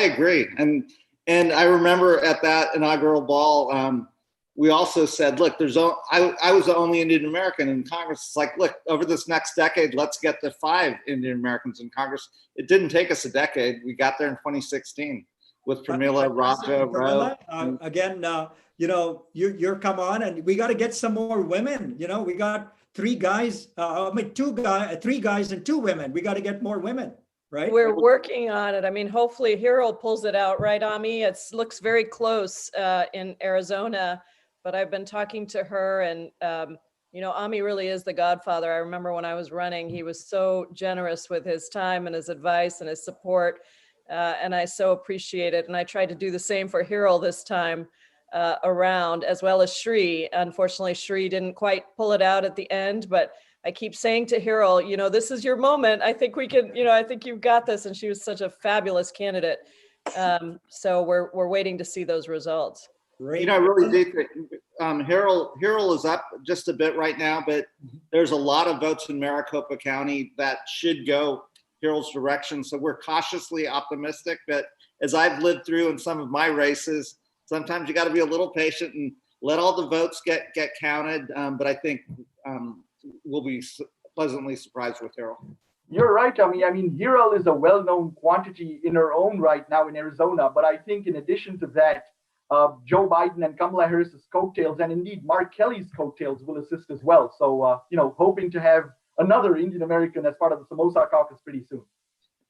agree. And I remember at that inaugural ball, we also said, look, I was the only Indian American in Congress. It's like, look, over this next decade, let's get to 5 Indian Americans in Congress. It didn't take us a decade. We got there in 2016 with Pramila, Raja, Ro. Again, you're come on, and we got to get some more women. We got 3 guys, 3 guys and 2 women. We got to get more women. Right. We're working on it. I mean, hopefully Hiral pulls it out, right, Ami? It looks very close in Arizona, but I've been talking to her, and Ami really is the godfather. I remember when I was running, he was so generous with his time and his advice and his support, and I so appreciate it. And I tried to do the same for Hiral this time around, as well as Shri. Unfortunately, Shri didn't quite pull it out at the end, but I keep saying to Hiral, this is your moment. I think we can, I think you've got this. And she was such a fabulous candidate. So we're waiting to see those results. Great. I really do think Hiral is up just a bit right now, but there's a lot of votes in Maricopa County that should go Hiral's direction. So we're cautiously optimistic, but as I've lived through in some of my races, sometimes you got to be a little patient and let all the votes get counted. But I think we'll be pleasantly surprised with Hiral. You're right, Ami. I mean, Hiral is a well-known quantity in her own right now in Arizona. But I think in addition to that, Joe Biden and Kamala Harris's coattails, and indeed Mark Kelly's coattails, will assist as well. So, hoping to have another Indian American as part of the Samosa caucus pretty soon.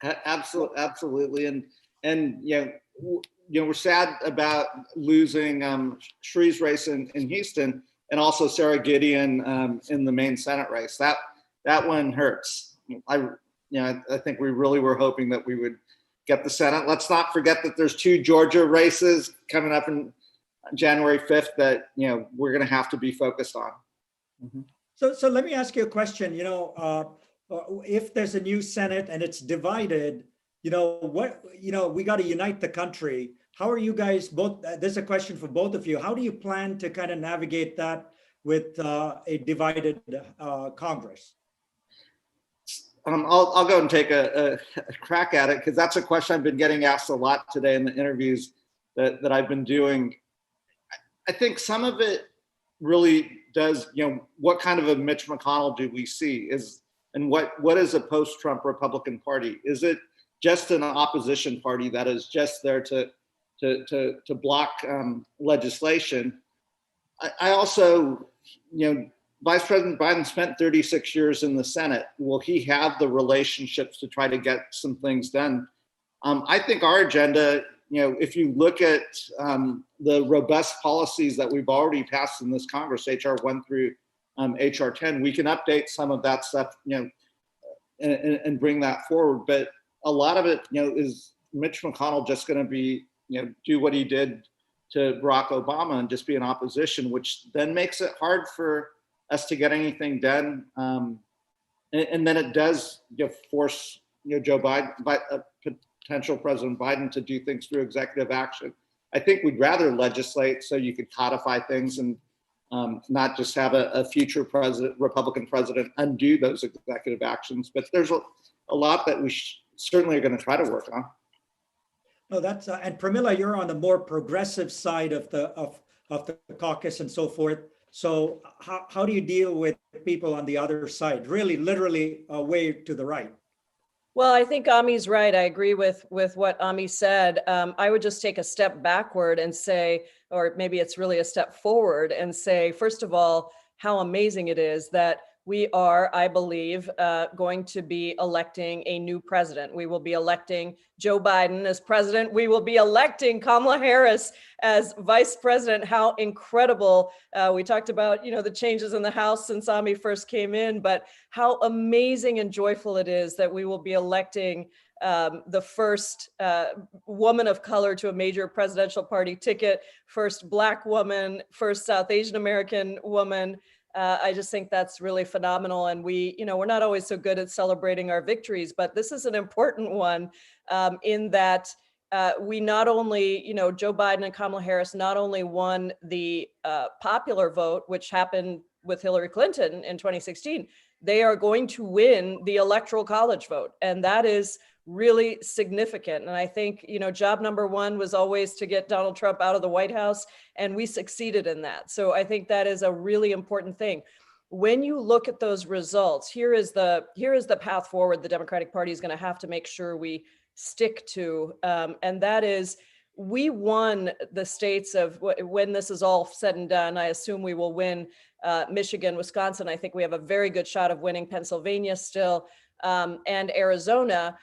Absolutely. And we're sad about losing Shree's race in Houston, and also Sarah Gideon in the main Senate race. That one hurts. I think we really were hoping that we would get the Senate. Let's not forget that there's 2 Georgia races coming up in January 5th that we're going to have to be focused on. Mm-hmm. So let me ask you a question. If there's a new Senate and it's divided, we got to unite the country. How are you guys both? There's a question for both of you. How do you plan to kind of navigate that with a divided Congress? I'll go and take a crack at it, because that's a question I've been getting asked a lot today in the interviews that I've been doing. I think some of it really does, what kind of a Mitch McConnell do we see? And what is a post-Trump Republican Party? Is it just an opposition party that is just there to block legislation? I also, Vice President Biden spent 36 years in the Senate. Will he have the relationships to try to get some things done? I think our agenda, if you look at the robust policies that we've already passed in this Congress, HR 1 through HR 10, we can update some of that stuff, and bring that forward. But a lot of it, is Mitch McConnell just going to be, do what he did to Barack Obama and just be in opposition, which then makes it hard for us to get anything done. And then it does force Joe Biden, potential President Biden, to do things through executive action. I think we'd rather legislate so you could codify things and not just have a future Republican president undo those executive actions. But there's a lot that we certainly are going to try to work on. No, that's and Pramila, you're on the more progressive side of the caucus and so forth. So how do you deal with people on the other side, really literally way to the right? Well, I think Ami's right. I agree with what Ami said. I would just take a step backward and say, or maybe it's really a step forward and say, first of all, how amazing it is that we are, I believe, going to be electing a new president. We will be electing Joe Biden as president. We will be electing Kamala Harris as vice president. How incredible. We talked about, the changes in the House since Ami first came in, but how amazing and joyful it is that we will be electing the first woman of color to a major presidential party ticket, first Black woman, first South Asian American woman. I just think that's really phenomenal. And we're not always so good at celebrating our victories, but this is an important one in that we not only, Joe Biden and Kamala Harris not only won the popular vote, which happened with Hillary Clinton in 2016, they are going to win the electoral college vote. And that is really significant. And I think, job number one was always to get Donald Trump out of the White House, and we succeeded in that. So I think that is a really important thing. When you look at those results, here is the path forward the Democratic Party is going to have to make sure we stick to, and that is, we won the states of, when this is all said and done, I assume we will win Michigan, Wisconsin. I think we have a very good shot of winning Pennsylvania still, and Arizona.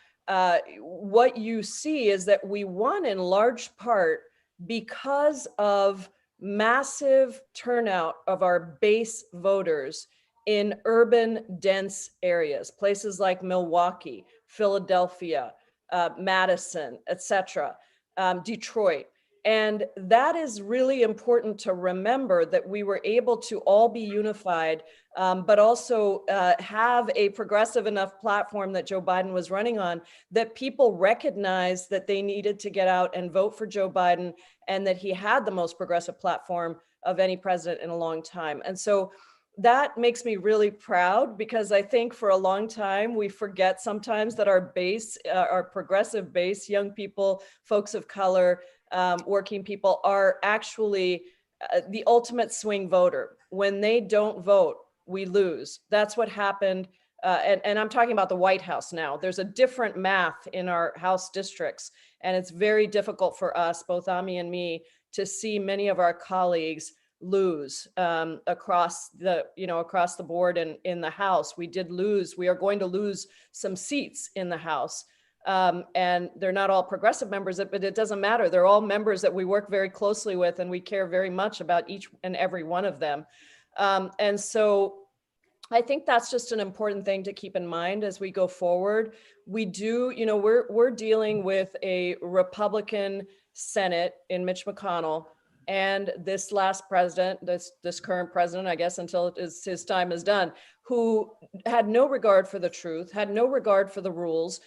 What you see is that we won in large part because of massive turnout of our base voters in urban, dense areas, places like Milwaukee, Philadelphia, Madison, etc., Detroit. And that is really important to remember, that we were able to all be unified, but also have a progressive enough platform that Joe Biden was running on, that people recognized that they needed to get out and vote for Joe Biden, and that he had the most progressive platform of any president in a long time. And so that makes me really proud, because I think for a long time, we forget sometimes that our base, our progressive base, young people, folks of color, working people, are actually the ultimate swing voter. When they don't vote, we lose. That's what happened. And I'm talking about the White House now. There's a different math in our House districts, and it's very difficult for us, both Ami and me, to see many of our colleagues lose across the board and in the House. We did lose. We are going to lose some seats in the House. And they're not all progressive members, but it doesn't matter. They're all members that we work very closely with, and we care very much about each and every one of them. And so I think that's just an important thing to keep in mind as we go forward. We do, we're dealing with a Republican Senate in Mitch McConnell, and this last president, this current president, I guess, until his time is done, who had no regard for the truth, had no regard for the rules,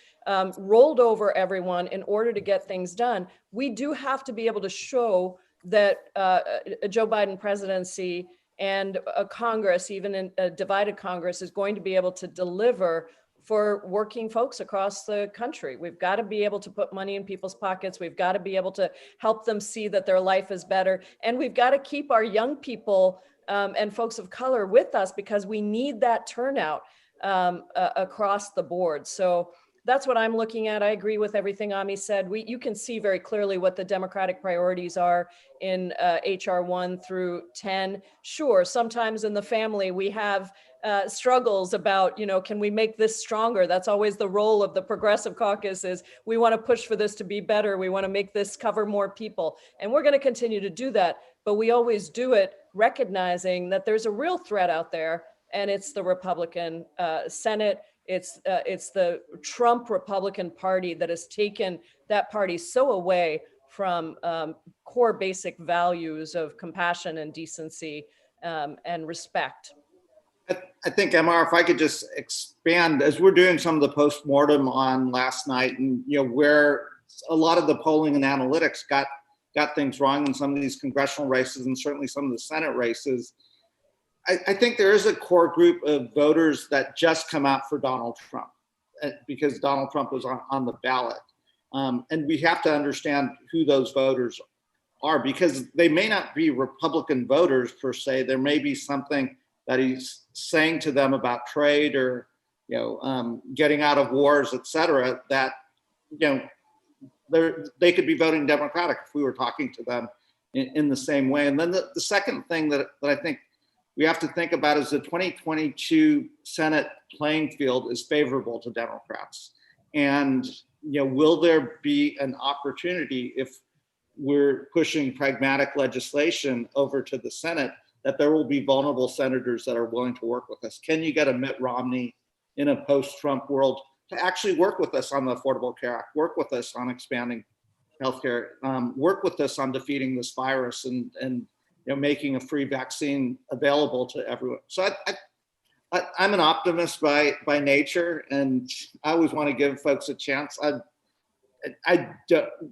rolled over everyone in order to get things done. We do have to be able to show that a Joe Biden presidency and a Congress, even in a divided Congress, is going to be able to deliver for working folks across the country. We've got to be able to put money in people's pockets. We've got to be able to help them see that their life is better. And we've got to keep our young people and folks of color with us, because we need that turnout across the board. So that's what I'm looking at. I agree with everything Ami said. You can see very clearly what the Democratic priorities are in HR 1 through 10. Sure, sometimes in the family we have struggles about, can we make this stronger? That's always the role of the Progressive Caucus, is we want to push for this to be better. We want to make this cover more people. And we're going to continue to do that. But we always do it recognizing that there's a real threat out there, and it's the Republican Senate. It's the Trump Republican Party that has taken that party so away from core basic values of compassion and decency and respect. I think, MR, if I could just expand, as we're doing some of the postmortem on last night, and where a lot of the polling and analytics got things wrong in some of these congressional races, and certainly some of the Senate races, I think there is a core group of voters that just come out for Donald Trump because Donald Trump was on the ballot. And we have to understand who those voters are, because they may not be Republican voters per se. There may be something that he's saying to them about trade or, getting out of wars, et cetera, that, they could be voting Democratic if we were talking to them in the same way. And then the second thing that I think we have to think about is the 2022 Senate playing field is favorable to Democrats. And, will there be an opportunity, if we're pushing pragmatic legislation over to the Senate, that there will be vulnerable senators that are willing to work with us? Can you get a Mitt Romney in a post-Trump world to actually work with us on the Affordable Care Act, work with us on expanding healthcare, work with us on defeating this virus and making a free vaccine available to everyone? So I'm an optimist by nature, and I always want to give folks a chance. I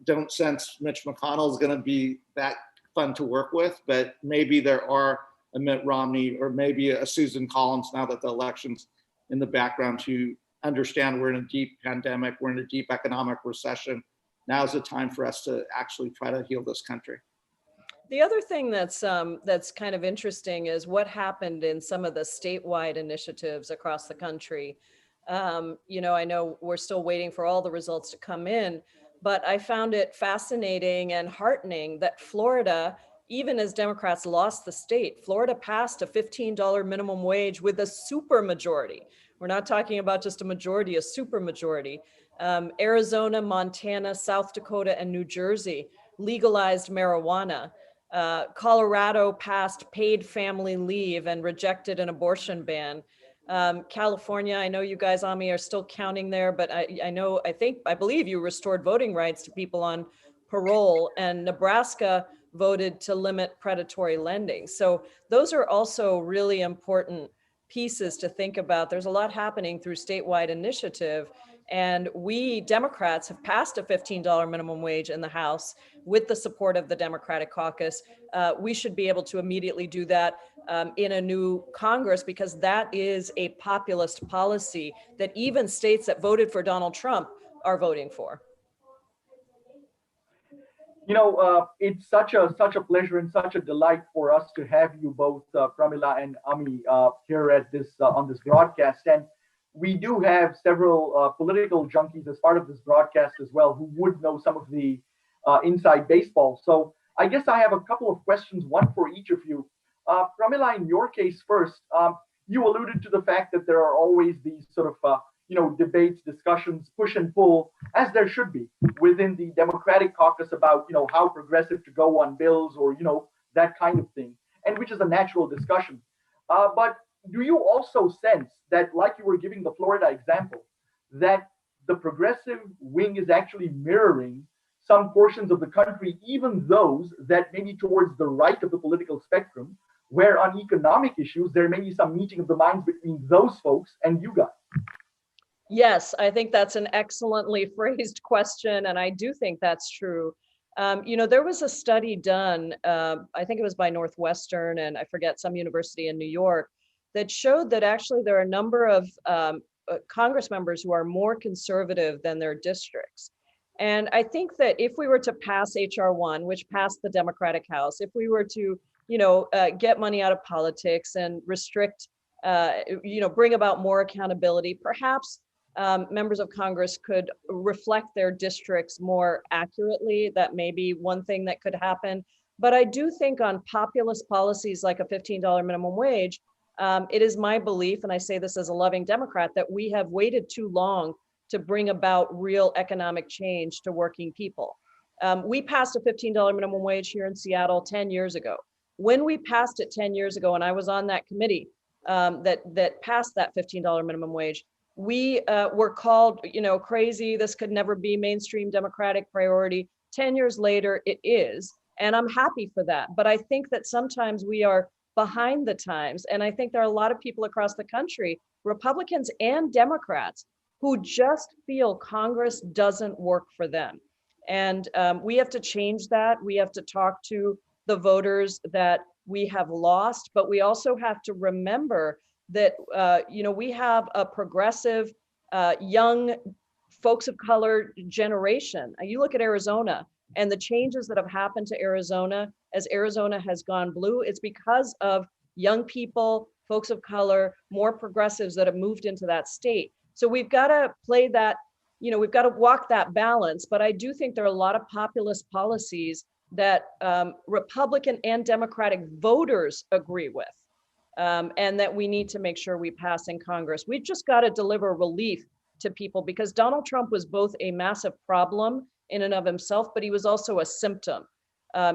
don't sense Mitch McConnell is going to be that fun to work with, but maybe there are a Mitt Romney or maybe a Susan Collins, now that the election's in the background, who understand we're in a deep pandemic, we're in a deep economic recession. Now's the time for us to actually try to heal this country. The other thing that's kind of interesting is what happened in some of the statewide initiatives across the country. I know we're still waiting for all the results to come in, but I found it fascinating and heartening that Florida, even as Democrats lost the state, Florida passed a $15 minimum wage with a supermajority. We're not talking about just a majority, a supermajority. Arizona, Montana, South Dakota, and New Jersey legalized marijuana. Colorado passed paid family leave and rejected an abortion ban. California, I know you guys, Ami, are still counting there, but I believe you restored voting rights to people on parole, and Nebraska voted to limit predatory lending. So those are also really important pieces to think about. There's a lot happening through statewide initiative, and we Democrats have passed a $15 minimum wage in the House with the support of the Democratic caucus. We should be able to immediately do that in a new Congress, because that is a populist policy that even states that voted for Donald Trump are voting for. It's such a pleasure and such a delight for us to have you both, Pramila and Ami, here at this on this broadcast. And we do have several political junkies as part of this broadcast as well, who would know some of the inside baseball. So I guess I have a couple of questions, one for each of you. Pramila, in your case first, you alluded to the fact that there are always these sort of debates, discussions, push and pull, as there should be within the Democratic caucus about, how progressive to go on bills or, that kind of thing, and which is a natural discussion. But do you also sense that, like you were giving the Florida example, that the progressive wing is actually mirroring some portions of the country, even those that may be towards the right of the political spectrum, where on economic issues, there may be some meeting of the minds between those folks and you guys? Yes, I think that's an excellently phrased question, and I do think that's true. There was a study done, I think it was by Northwestern and I forget, some university in New York, that showed that actually there are a number of Congress members who are more conservative than their districts. And I think that if we were to pass HR 1, which passed the Democratic House, if we were to, get money out of politics and restrict, bring about more accountability, perhaps members of Congress could reflect their districts more accurately. That may be one thing that could happen. But I do think on populist policies like a $15 minimum wage, it is my belief, and I say this as a loving Democrat, that we have waited too long to bring about real economic change to working people. We passed a $15 minimum wage here in Seattle 10 years ago. When we passed it 10 years ago, and I was on that committee that passed that $15 minimum wage, we were called, crazy. This could never be mainstream Democratic priority. 10 years later, it is, and I'm happy for that. But I think that sometimes we are behind the times, and I think there are a lot of people across the country, Republicans and Democrats, who just feel Congress doesn't work for them. And we have to change that. We have to talk to the voters that we have lost, but we also have to remember that, we have a progressive, young folks of color generation. You look at Arizona and the changes that have happened to Arizona as Arizona has gone blue. It's because of young people, folks of color, more progressives that have moved into that state. So we've got to play that, we've got to walk that balance. But I do think there are a lot of populist policies that Republican and Democratic voters agree with, and that we need to make sure we pass in Congress. We've just got to deliver relief to people, because Donald Trump was both a massive problem in and of himself, but he was also a symptom.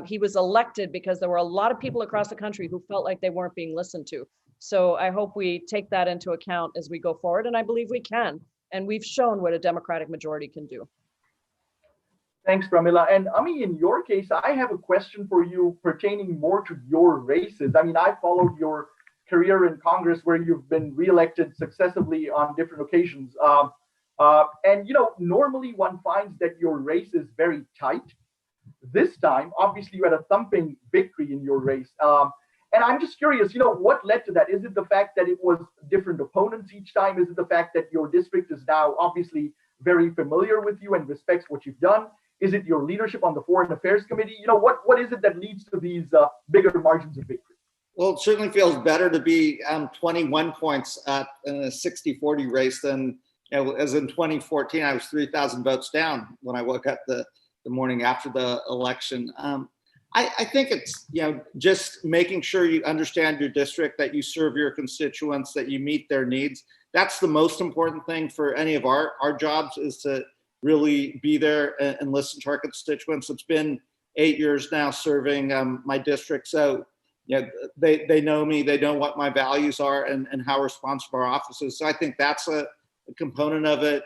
He was elected because there were a lot of people across the country who felt like they weren't being listened to. So I hope we take that into account as we go forward, and I believe we can. And we've shown what a Democratic majority can do. Thanks, Pramila. And Ami, in your case, I have a question for you pertaining more to your races. I mean, I followed your career in Congress, where you've been reelected successively on different occasions. And, normally one finds that your race is very tight. This time, obviously, you had a thumping victory in your race. And I'm just curious, what led to that? Is it the fact that it was different opponents each time? Is it the fact that your district is now obviously very familiar with you and respects what you've done? Is it your leadership on the Foreign Affairs Committee? What is it that leads to these bigger margins of victory? Well, it certainly feels better to be 21 points in a 60-40 race than, as in 2014, I was 3,000 votes down when I woke up the morning after the election. I think it's, just making sure you understand your district, that you serve your constituents, that you meet their needs. That's the most important thing for any of our jobs, is to really be there and listen to our constituents. It's been 8 years now serving my district. So, they know me, they know what my values are and how responsive our office is. So I think that's a component of it.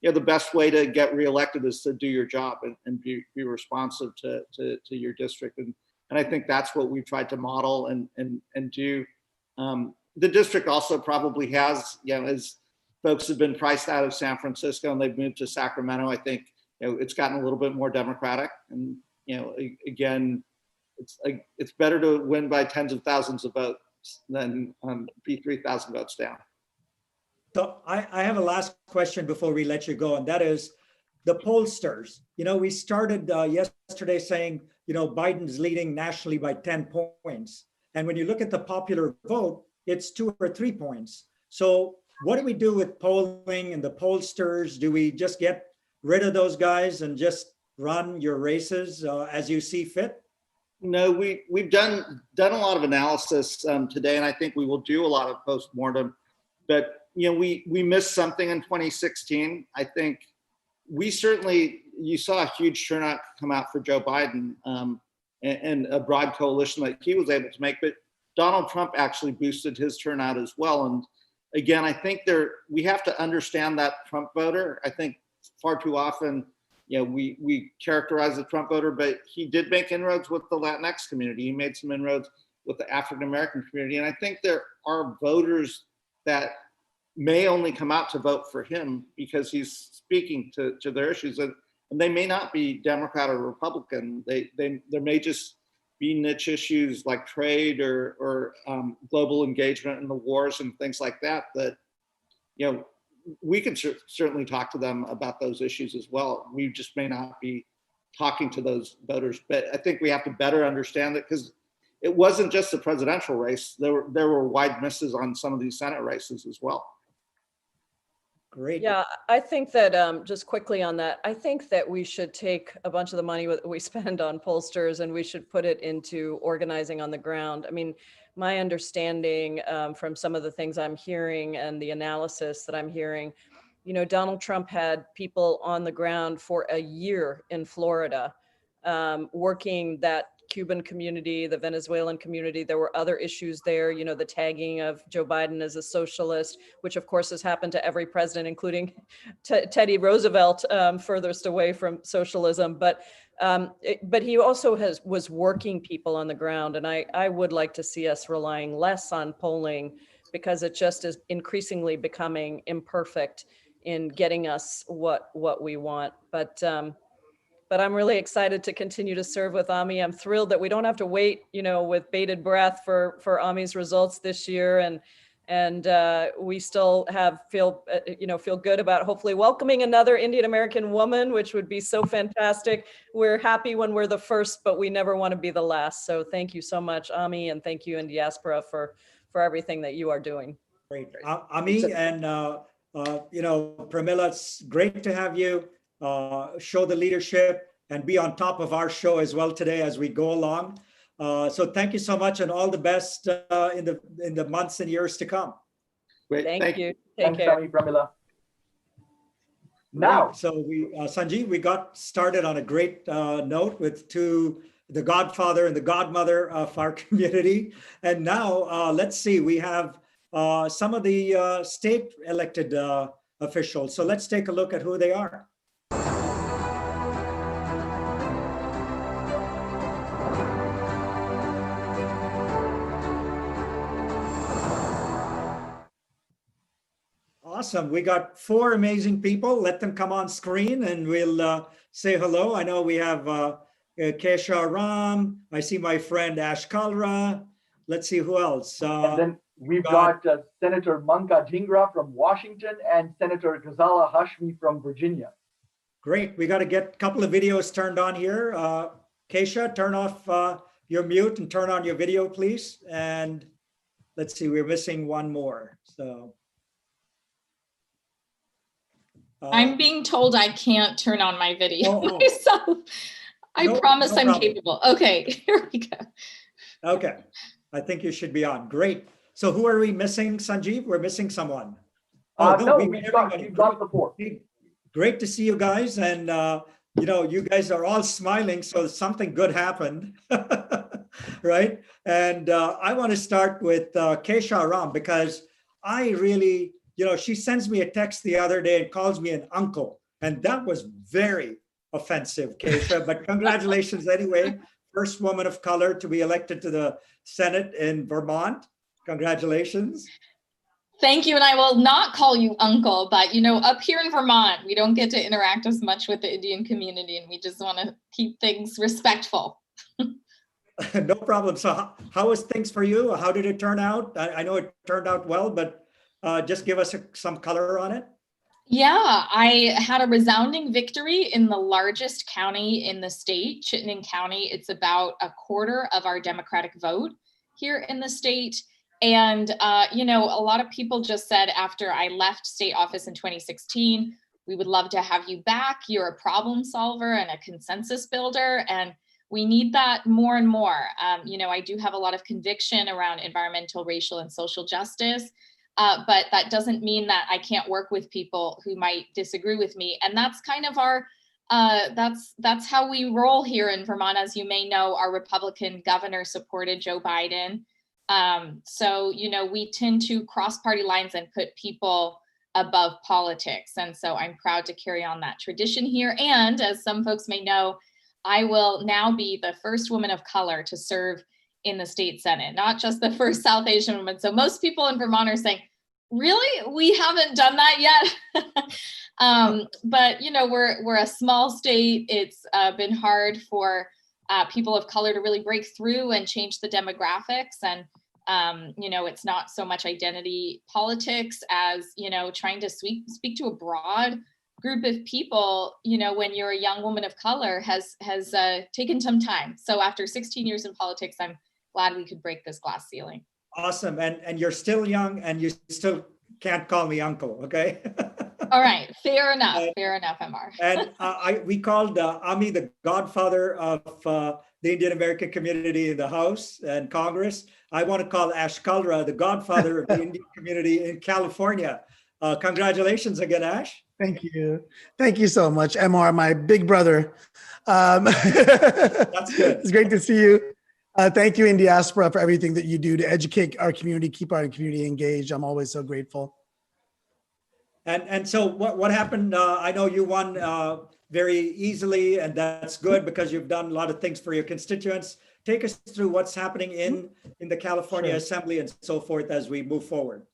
The best way to get reelected is to do your job and be responsive to your district. And I think that's what we've tried to model and do. The district also probably has, as folks have been priced out of San Francisco and they've moved to Sacramento, I think, it's gotten a little bit more democratic. And, again, it's better to win by tens of thousands of votes than be 3,000 votes down. So I have a last question before we let you go, and that is the pollsters. We started yesterday saying, Biden's leading nationally by 10 points. And when you look at the popular vote, it's 2 or 3 points. So what do we do with polling and the pollsters? Do we just get rid of those guys and just run your races as you see fit? No, we've done a lot of analysis today, and I think we will do a lot of postmortem. But we missed something in 2016. I think you saw a huge turnout come out for Joe Biden and a broad coalition that he was able to make. But Donald Trump actually boosted his turnout as well. And again, I think we have to understand that Trump voter. I think far too often, we characterize the Trump voter, but he did make inroads with the Latinx community. He made some inroads with the African-American community. And I think there are voters that may only come out to vote for him because he's speaking to their issues. And they may not be Democrat or Republican. There may just be niche issues like trade or global engagement in the wars and things like that, we can certainly talk to them about those issues as well. We just may not be talking to those voters. But I think we have to better understand it, because it wasn't just the presidential race. There were wide misses on some of these Senate races as well. Great. Yeah, I think that just quickly on that, I think that we should take a bunch of the money we spend on pollsters and we should put it into organizing on the ground. I mean, my understanding from some of the things I'm hearing and the analysis that I'm hearing, Donald Trump had people on the ground for a year in Florida working that Cuban community, the Venezuelan community. There were other issues there, the tagging of Joe Biden as a socialist, which of course has happened to every president, including Teddy Roosevelt, furthest away from socialism. But he also was working people on the ground. And I would like to see us relying less on polling, because it just is increasingly becoming imperfect in getting us what we want. But I'm really excited to continue to serve with Ami. I'm thrilled that we don't have to wait, with bated breath for Ami's results this year, and we still feel good about hopefully welcoming another Indian American woman, which would be so fantastic. We're happy when we're the first, but we never want to be the last. So thank you so much, Ami, and thank you, Indiaspora, for everything that you are doing. Great, Ami and Pramila, it's great to have you. Show the leadership and be on top of our show as well today as we go along. So thank you so much, and all the best in the months and years to come. Great. Thank you. Take Thanks, care. Ami, Pramila. Now, so Sanjeev, we got started on a great note with the godfather and the godmother of our community. And now let's see, we have some of the state elected officials. So let's take a look at who they are. Awesome. We got 4 amazing people. Let them come on screen and we'll say hello. I know we have Kesha Ram. I see my friend Ash Kalra. Let's see who else. And then we've got Senator Manka Dhingra from Washington and Senator Ghazala Hashmi from Virginia. Great. We got to get a couple of videos turned on here. Kesha, turn off your mute and turn on your video, please. And let's see, we're missing one more. So I'm being told I can't turn on my video myself. I No promise I'm problem. capable. Okay, here we go. Okay, I think you should be on. Great. So who are we missing, Sanjeev? We're missing someone. No, we we've got the four. Great to see you guys. And, you know, you guys are all smiling, so something good happened, right? And I want to start with Kesha Ram, because I really, you know, she sends me a text the other day and calls me an uncle. And that was very offensive, Kesha, but congratulations anyway. First woman of color to be elected to the Senate in Vermont. Congratulations. Thank you. And I will not call you uncle, but you know, up here in Vermont, we don't get to interact as much with the Indian community, and we just want to keep things respectful. No problem. So how was things for you? How did it turn out? I know it turned out well, but just give us some color on it. Yeah, I had a resounding victory in the largest county in the state, Chittenden County. It's about a quarter of our Democratic vote here in the state. And, you know, a lot of people just said after I left state office in 2016, we would love to have you back. You're a problem solver and a consensus builder. And we need that more and more. You know, I do have a lot of conviction around environmental, racial, and social justice. But that doesn't mean that I can't work with people who might disagree with me. And that's kind of our, that's how we roll here in Vermont. As you may know, our Republican governor supported Joe Biden. So, you know, we tend to cross party lines and put people above politics. And so I'm proud to carry on that tradition here. And as some folks may know, I will now be the first woman of color to serve in the state Senate, not just the first South Asian woman. So most people in Vermont are saying, really, we haven't done that yet. But, you know, we're a small state. It's been hard for people of color to really break through and change the demographics. And, you know, it's not so much identity politics as, you know, trying to speak to a broad group of people, you know, when you're a young woman of color has taken some time. So after 16 years in politics, I'm glad we could break this glass ceiling. Awesome. And you're still young and you still can't call me uncle, okay? All right, fair enough, MR. And we called Ami the godfather of the Indian American community in the House and Congress. I want to call Ash Kalra the godfather of the Indian community in California. Congratulations again, Ash. Thank you. Thank you so much, MR, my big brother. That's good. It's great to see you. Thank you, Indiaspora, for everything that you do to educate our community, keep our community engaged. I'm always so grateful. And so what happened? I know you won very easily, and that's good because you've done a lot of things for your constituents. Take us through what's happening in the California Assembly and so forth as we move forward.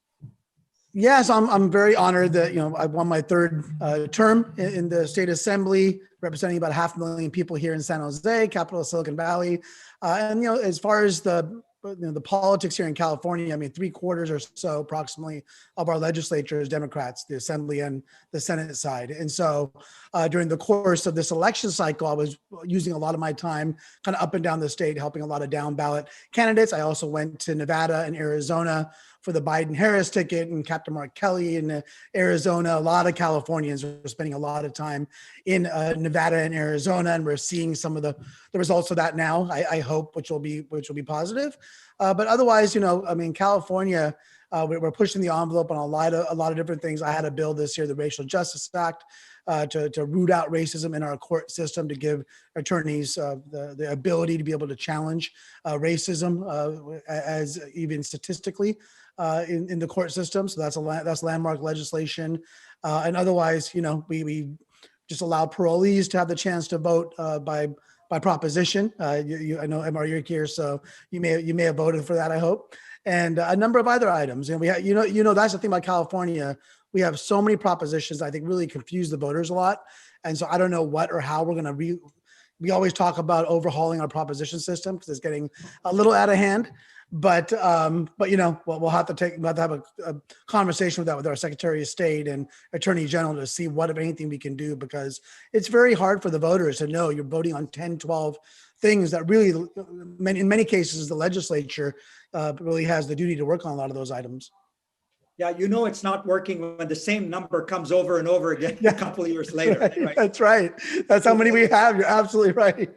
Yes, I'm very honored that, you know, I won my third term in the state assembly, representing about 500,000 people here in San Jose, capital of Silicon Valley. And, you know, as far as the politics here in California, I mean, 3/4 or so approximately of our legislature is Democrats, the assembly and the Senate side. And so during the course of this election cycle, I was using a lot of my time kind of up and down the state, helping a lot of down ballot candidates. I also went to Nevada and Arizona for the Biden-Harris ticket, and Captain Mark Kelly in Arizona. A lot of Californians are spending a lot of time in Nevada and Arizona, and we're seeing some of the results of that now, I hope, which will be positive. But otherwise, you know, I mean, California, we're pushing the envelope on a lot of different things. I had a bill this year, the Racial Justice Act, to root out racism in our court system, to give attorneys the ability to be able to challenge racism as even statistically in the court system. So that's landmark legislation. And otherwise, you know, we just allow parolees to have the chance to vote by proposition. I know, MR, you're here, so you may have voted for that, I hope. And a number of other items. And we have, you know, that's the thing about California. We have so many propositions I think really confuse the voters a lot. And so I don't know what or how we're going to We always talk about overhauling our proposition system because it's getting a little out of hand. But you know, we'll have to have a conversation with our Secretary of State and Attorney General to see what, if anything, we can do, because it's very hard for the voters to know you're voting on 10, 12 things that really, in many cases, the legislature really has the duty to work on a lot of those items. Yeah, you know it's not working when the same number comes over and over again a couple of years later. Right? That's right. That's how many we have. You're absolutely right.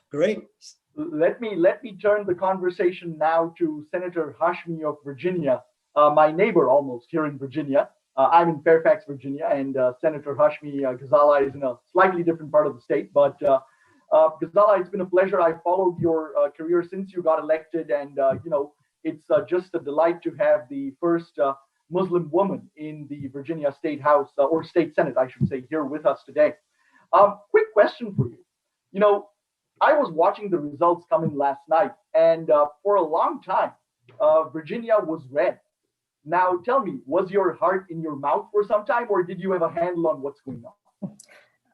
Great. Let me turn the conversation now to Senator Hashmi of Virginia, my neighbor almost here in Virginia. I'm in Fairfax, Virginia, and Senator Hashmi Ghazala is in a slightly different part of the state. But Ghazala, it's been a pleasure. I followed your career since you got elected, and you know, it's just a delight to have the first Muslim woman in the Virginia State House, or State Senate, I should say, here with us today. Quick question for you. You know, I was watching the results come in last night, and for a long time, Virginia was red. Now, tell me, was your heart in your mouth for some time, or did you have a handle on what's going on?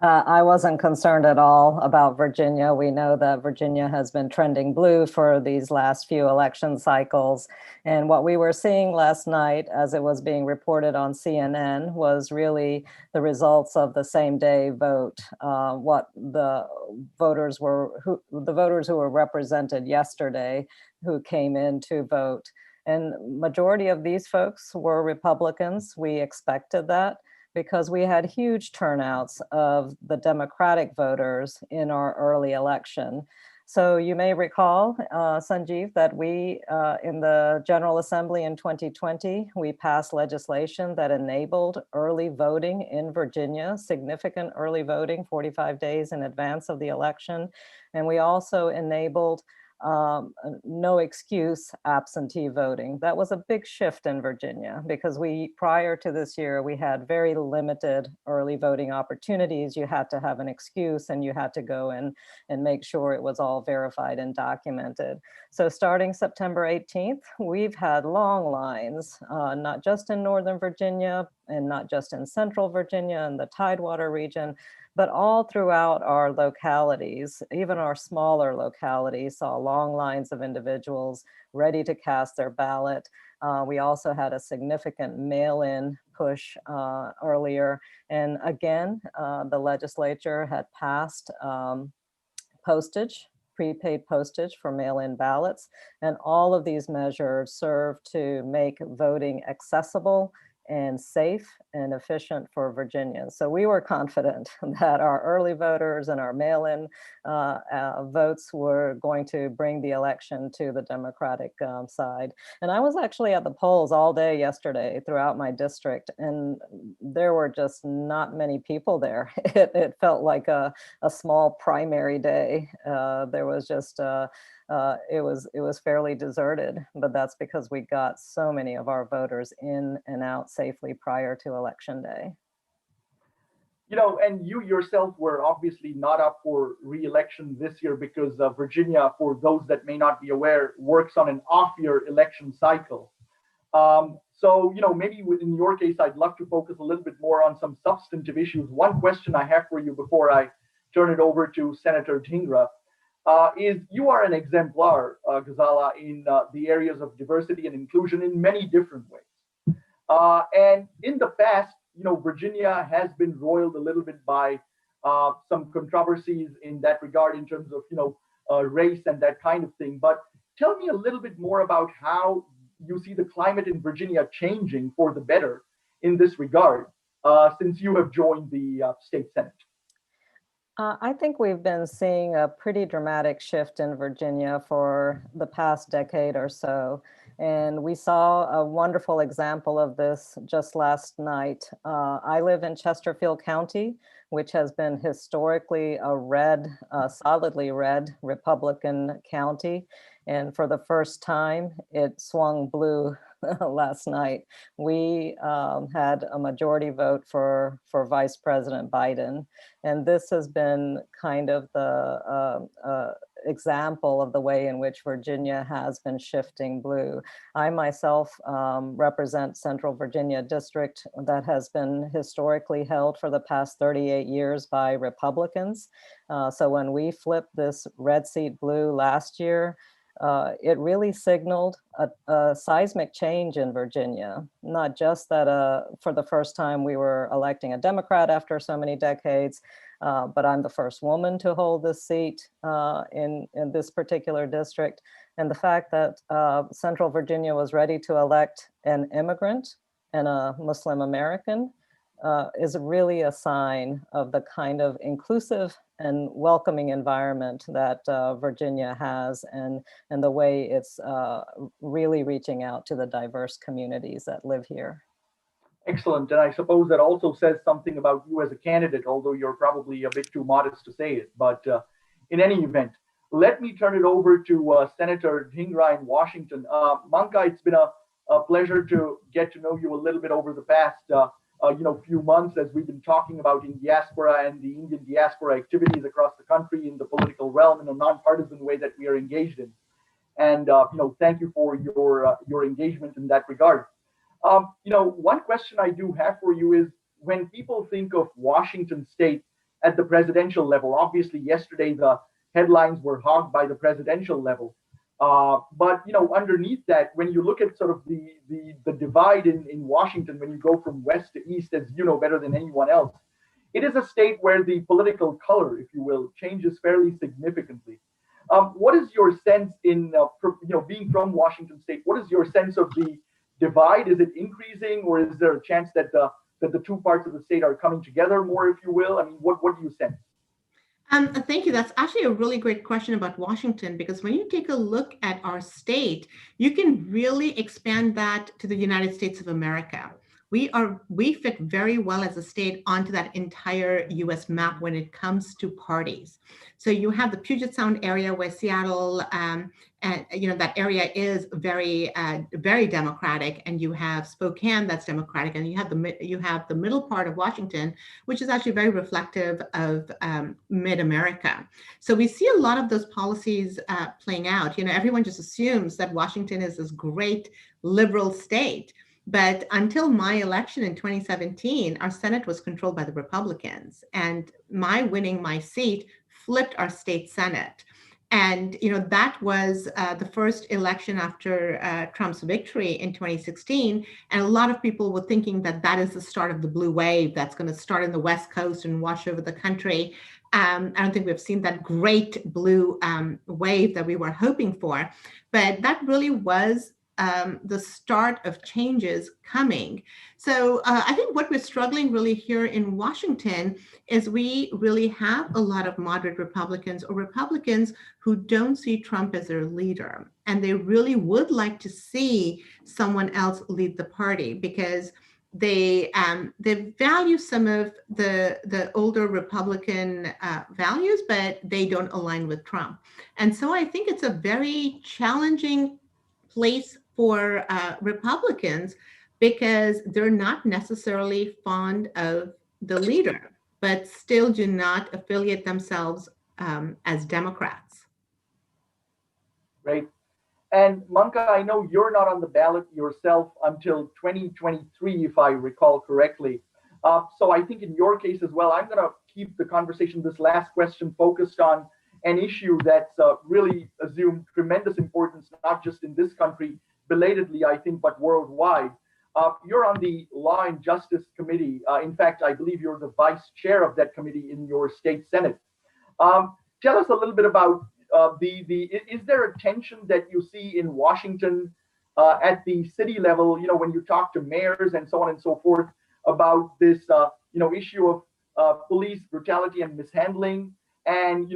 I wasn't concerned at all about Virginia. We know that Virginia has been trending blue for these last few election cycles. And what we were seeing last night, as it was being reported on CNN, was really the results of the same day vote. What the voters who were represented yesterday, who came in to vote. And majority of these folks were Republicans. We expected that, because we had huge turnouts of the Democratic voters in our early election. So you may recall, Sanjeev, that we, in the General Assembly in 2020, we passed legislation that enabled early voting in Virginia, significant early voting 45 days in advance of the election. And we also enabled no excuse absentee voting. That was a big shift in Virginia, because prior to this year, we had very limited early voting opportunities. You had to have an excuse, and you had to go in and make sure it was all verified and documented. So starting September 18th, we've had long lines, not just in Northern Virginia and not just in Central Virginia and the Tidewater region, but all throughout our localities. Even our smaller localities saw long lines of individuals ready to cast their ballot. We also had a significant mail-in push earlier. And again, the legislature had passed prepaid postage for mail-in ballots. And all of these measures serve to make voting accessible and safe and efficient for Virginians. So we were confident that our early voters and our mail-in votes were going to bring the election to the Democratic side. And I was actually at the polls all day yesterday throughout my district, and there were just not many people there. It felt like a small primary day. There was just it was fairly deserted, but that's because we got so many of our voters in and out safely prior to Election Day. You know, and you yourself were obviously not up for re-election this year because Virginia, for those that may not be aware, works on an off-year election cycle. So, you know, maybe in your case, I'd love to focus a little bit more on some substantive issues. One question I have for you before I turn it over to Senator Dhingra is you are an exemplar, Ghazala, in the areas of diversity and inclusion in many different ways. And in the past, you know, Virginia has been roiled a little bit by some controversies in that regard in terms of, you know, race and that kind of thing. But tell me a little bit more about how you see the climate in Virginia changing for the better in this regard since you have joined the state Senate. I think we've been seeing a pretty dramatic shift in Virginia for the past decade or so. And we saw a wonderful example of this just last night. I live in Chesterfield County, which has been historically a solidly red Republican county. And for the first time, it swung blue last night. We had a majority vote for Vice President Biden. And this has been kind of example of the way in which Virginia has been shifting blue. I myself represent Central Virginia District that has been historically held for the past 38 years by Republicans. So when we flipped this red seat blue last year, it really signaled a seismic change in Virginia. Not just that for the first time we were electing a Democrat after so many decades, but I'm the first woman to hold this seat in this particular district. And the fact that Central Virginia was ready to elect an immigrant and a Muslim American is really a sign of the kind of inclusive and welcoming environment that Virginia has, and the way it's really reaching out to the diverse communities that live here. Excellent. And I suppose that also says something about you as a candidate, although you're probably a bit too modest to say it. But in any event, let me turn it over to Senator Dhingra in Washington. Manka, it's been a pleasure to get to know you a little bit over the past few months as we've been talking about Indiaspora and the Indian diaspora activities across the country in the political realm in a nonpartisan way that we are engaged in. And thank you for your engagement in that regard. One question I do have for you is, when people think of Washington state at the presidential level, obviously yesterday the headlines were hogged by the presidential level. But underneath that, when you look at sort of the divide in Washington, when you go from west to east, as you know better than anyone else, it is a state where the political color, if you will, changes fairly significantly. What is your sense in being from Washington state? What is your sense of the divide? Is it increasing, or is there a chance that the two parts of the state are coming together more, if you will? I mean, what do you sense? Thank you. That's actually a really great question about Washington, because when you take a look at our state, you can really expand that to the United States of America. We fit very well as a state onto that entire US map when it comes to parties. So you have the Puget Sound area where Seattle, that area is very, very Democratic, and you have Spokane that's Democratic, and you have the middle part of Washington, which is actually very reflective of mid-America. So we see a lot of those policies playing out. Everyone just assumes that Washington is this great liberal state. But until my election in 2017, our Senate was controlled by the Republicans, and my winning my seat flipped our state Senate. And that was the first election after Trump's victory in 2016. And a lot of people were thinking that that is the start of the blue wave that's going to start in the West Coast and wash over the country. I don't think we've seen that great blue wave that we were hoping for, but that really was the start of changes coming. So I think what we're struggling really here in Washington is we really have a lot of moderate Republicans, or Republicans who don't see Trump as their leader. And they really would like to see someone else lead the party, because they value some of the older Republican values, but they don't align with Trump. And so I think it's a very challenging place for Republicans, because they're not necessarily fond of the leader, but still do not affiliate themselves as Democrats. Right. And Manka, I know you're not on the ballot yourself until 2023, if I recall correctly. So I think in your case as well, I'm going to keep the conversation, this last question, focused on an issue that's really assumed tremendous importance, not just in this country, belatedly, I think, but worldwide. You're on the Law and Justice Committee. In fact, I believe you're the vice chair of that committee in your state Senate. Tell us a little bit about is there a tension that you see in Washington at the city level, when you talk to mayors and so on and so forth about this, issue of police brutality and mishandling, and,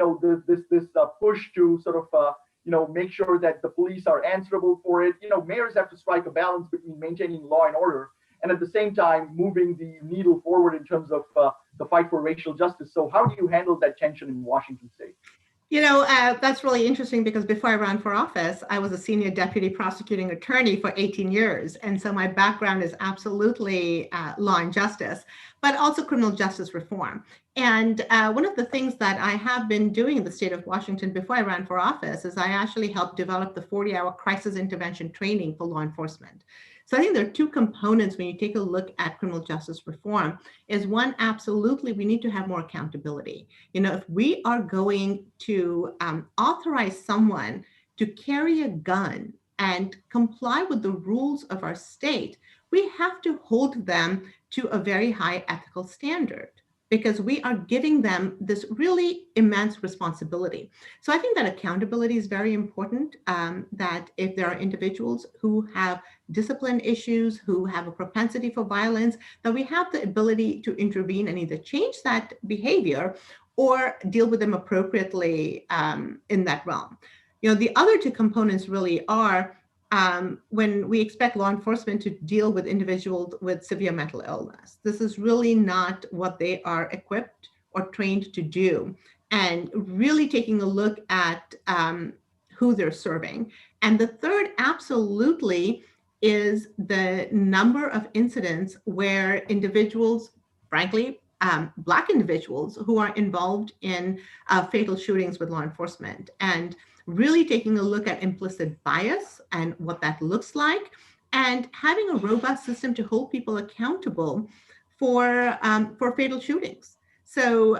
this push to sort of, make sure that the police are answerable for it. Mayors have to strike a balance between maintaining law and order and at the same time moving the needle forward in terms of the fight for racial justice. So how do you handle that tension in Washington state? That's really interesting because before I ran for office, I was a senior deputy prosecuting attorney for 18 years. And so my background is absolutely law and justice, but also criminal justice reform. And one of the things that I have been doing in the state of Washington before I ran for office is I actually helped develop the 40-hour crisis intervention training for law enforcement. So I think there are two components when you take a look at criminal justice reform. Is one, absolutely, we need to have more accountability. If we are going to authorize someone to carry a gun and comply with the rules of our state, we have to hold them to a very high ethical standard, because we are giving them this really immense responsibility. So I think that accountability is very important, that if there are individuals who have discipline issues, who have a propensity for violence, that we have the ability to intervene and either change that behavior or deal with them appropriately in that realm. The other two components really are when we expect law enforcement to deal with individuals with severe mental illness. This is really not what they are equipped or trained to do, and really taking a look at who they're serving. And the third, absolutely, is the number of incidents where individuals, frankly, Black individuals who are involved in fatal shootings with law enforcement, and really taking a look at implicit bias and what that looks like, and having a robust system to hold people accountable for fatal shootings. So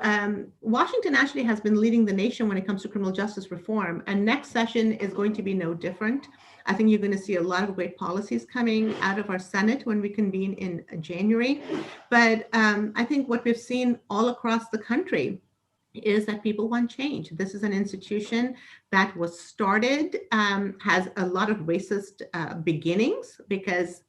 Washington actually has been leading the nation when it comes to criminal justice reform, and next session is going to be no different. I think you're going to see a lot of great policies coming out of our Senate when we convene in January. But I think what we've seen all across the country is that people want change. This is an institution that was started, has a lot of racist beginnings, because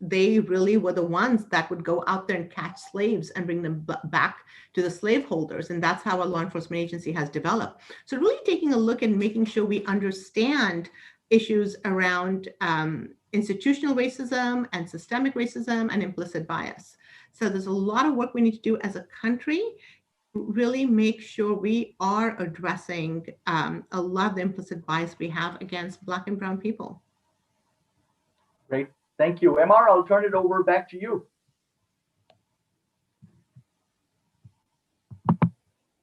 they really were the ones that would go out there and catch slaves and bring them back to the slaveholders. And that's how a law enforcement agency has developed. So really taking a look and making sure we understand issues around institutional racism and systemic racism and implicit bias. So there's a lot of work we need to do as a country, really make sure we are addressing a lot of the implicit bias we have against Black and brown people. Great, thank you. MR, I'll turn it over back to you.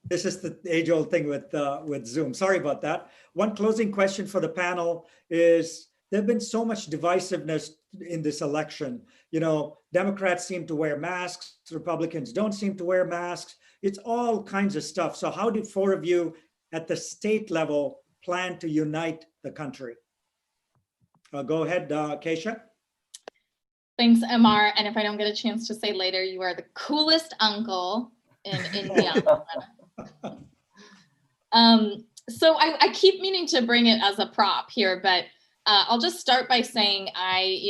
This is the age-old thing with Zoom. Sorry about that. One closing question for the panel is, there's been so much divisiveness in this election. Democrats seem to wear masks, Republicans don't seem to wear masks. It's all kinds of stuff. So how do four of you at the state level plan to unite the country? Go ahead, Kesha. Thanks, MR. And if I don't get a chance to say later, you are the coolest uncle in India. So I keep meaning to bring it as a prop here, but I'll just start by saying I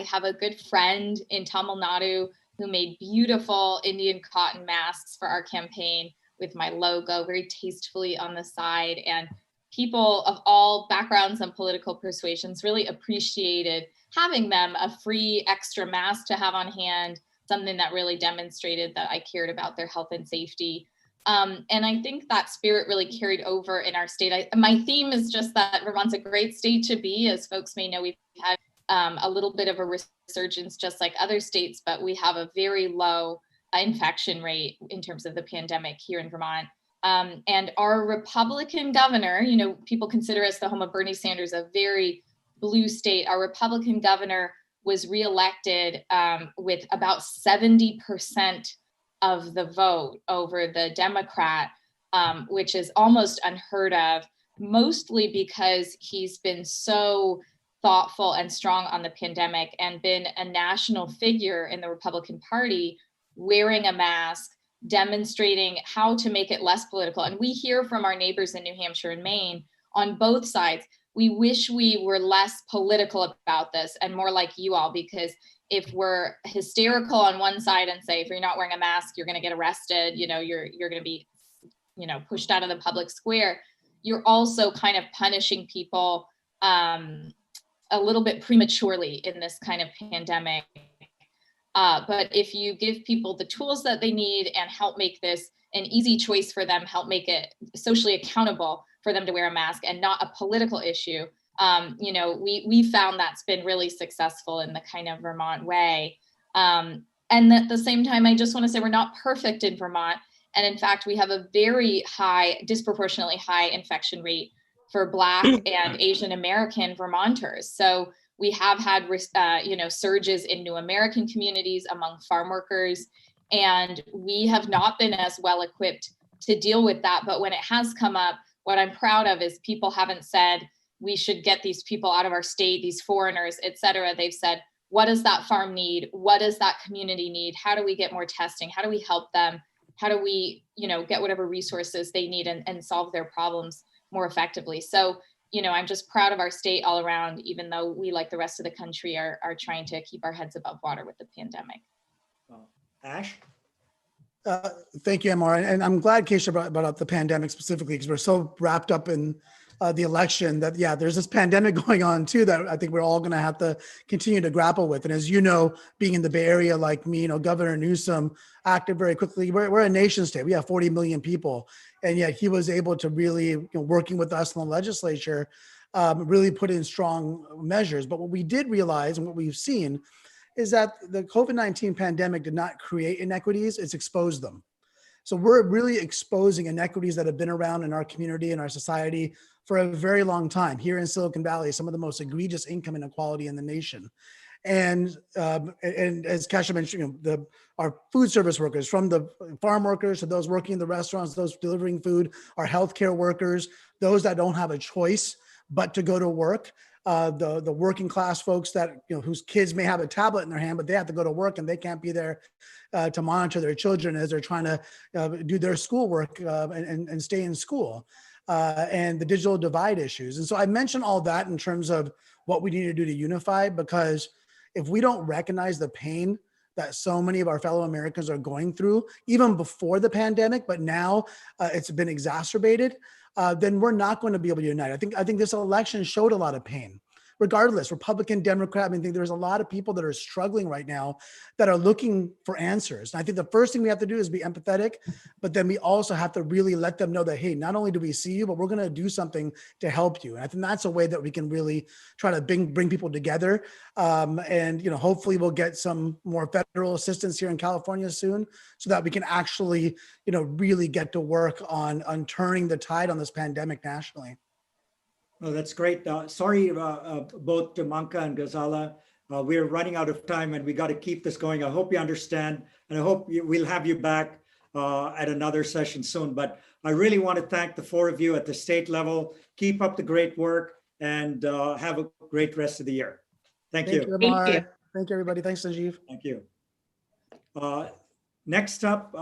have a good friend in Tamil Nadu who made beautiful Indian cotton masks for our campaign with my logo very tastefully on the side. And people of all backgrounds and political persuasions really appreciated having them, a free extra mask to have on hand, something that really demonstrated that I cared about their health and safety. And I think that spirit really carried over in our state. My theme is just that Vermont's a great state to be. As folks may know, we've had a little bit of a resurgence just like other states, but we have a very low infection rate in terms of the pandemic here in Vermont. And our Republican governor, people consider us the home of Bernie Sanders, a very blue state. Our Republican governor was reelected with about 70% of the vote over the Democrat, which is almost unheard of, mostly because he's been so thoughtful and strong on the pandemic and been a national figure in the Republican Party, wearing a mask, demonstrating how to make it less political. And we hear from our neighbors in New Hampshire and Maine on both sides. We wish we were less political about this and more like you all, because if we're hysterical on one side and say, if you're not wearing a mask, you're going to get arrested, you're going to be, pushed out of the public square, you're also kind of punishing people a little bit prematurely in this kind of pandemic. But if you give people the tools that they need and help make this an easy choice for them, help make it socially accountable, for them to wear a mask and not a political issue. We found that's been really successful in the kind of Vermont way. And at the same time, I just want to say we're not perfect in Vermont. And in fact, we have a very high, disproportionately high infection rate for Black and Asian American Vermonters. So we have had, surges in New American communities among farm workers, and we have not been as well equipped to deal with that. But when it has come up, what I'm proud of is people haven't said, we should get these people out of our state, these foreigners, et cetera. They've said, what does that farm need? What does that community need? How do we get more testing? How do we help them? How do we, get whatever resources they need and solve their problems more effectively? So, I'm just proud of our state all around, even though we, like the rest of the country, are trying to keep our heads above water with the pandemic. Ash? Thank you, Amar. And I'm glad Kesha brought up the pandemic specifically, because we're so wrapped up in the election that, there's this pandemic going on too that I think we're all going to have to continue to grapple with. And as you know, being in the Bay Area like me, Governor Newsom acted very quickly. We're a nation state. We have 40 million people. And yet he was able to really, working with us in the legislature, really put in strong measures. But what we did realize and what we've seen is that the COVID-19 pandemic did not create inequities, it's exposed them. So we're really exposing inequities that have been around in our community and our society for a very long time. Here in Silicon Valley, some of the most egregious income inequality in the nation. And as Kesha mentioned, our food service workers, from the farm workers to those working in the restaurants, those delivering food, our healthcare workers, those that don't have a choice but to go to work, the working class folks that, whose kids may have a tablet in their hand, but they have to go to work and they can't be there to monitor their children as they're trying to do their schoolwork and stay in school, and the digital divide issues. And so I mentioned all that in terms of what we need to do to unify, because if we don't recognize the pain that so many of our fellow Americans are going through, even before the pandemic, but now it's been exacerbated, then we're not going to be able to unite. I think this election showed a lot of pain. Regardless, Republican, Democrat, I think there's a lot of people that are struggling right now that are looking for answers. And I think the first thing we have to do is be empathetic, but then we also have to really let them know that, hey, not only do we see you, but we're going to do something to help you. And I think that's a way that we can really try to bring people together. And hopefully we'll get some more federal assistance here in California soon, so that we can actually, really get to work on turning the tide on this pandemic nationally. Oh, that's great. Sorry, both to Manka and Ghazala. We're running out of time and we got to keep this going. I hope you understand, and I hope we'll have you back at another session soon. But I really want to thank the four of you at the state level. Keep up the great work and have a great rest of the year. Thank you. Thank you, Thank you, everybody. Thanks, Sanjeev. Thank you. Next up,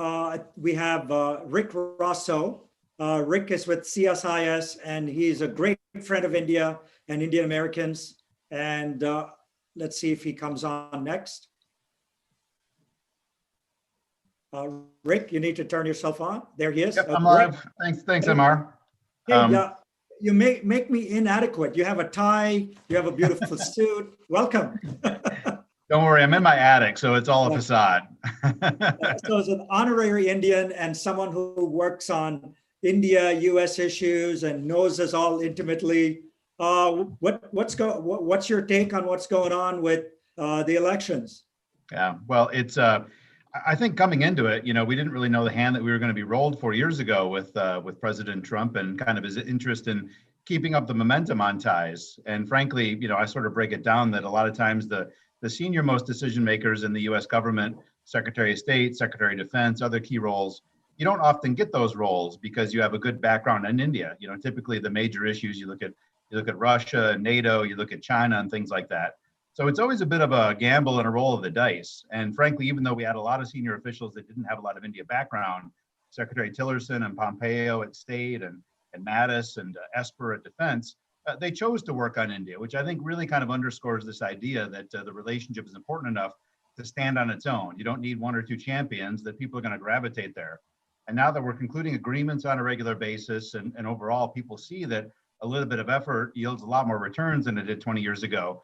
we have Rick Rosso. Rick is with CSIS, and he's a great friend of India and Indian Americans. And let's see if he comes on next. Rick, you need to turn yourself on. There he is. Yep, I'm live. Thanks, Amar. Hey, you make me inadequate. You have a tie. You have a beautiful suit. Welcome. Don't worry, I'm in my attic, so it's all a facade. So as an honorary Indian and someone who works on India, U.S. issues and knows us all intimately, what's your take on what's going on with the elections? Yeah, well, it's I think coming into it, we didn't really know the hand that we were going to be rolled 4 years ago with President Trump and kind of his interest in keeping up the momentum on ties. And frankly, I sort of break it down that a lot of times the senior most decision makers in the U.S. government, Secretary of State, Secretary of Defense, other key roles, you don't often get those roles because you have a good background in India. Typically the major issues, you look at Russia, NATO, you look at China and things like that. So it's always a bit of a gamble and a roll of the dice. And frankly, even though we had a lot of senior officials that didn't have a lot of India background, Secretary Tillerson and Pompeo at State and Mattis and Esper at Defense, they chose to work on India, which I think really kind of underscores this idea that the relationship is important enough to stand on its own. You don't need one or two champions, that people are going to gravitate there. And now that we're concluding agreements on a regular basis and overall people see that a little bit of effort yields a lot more returns than it did 20 years ago.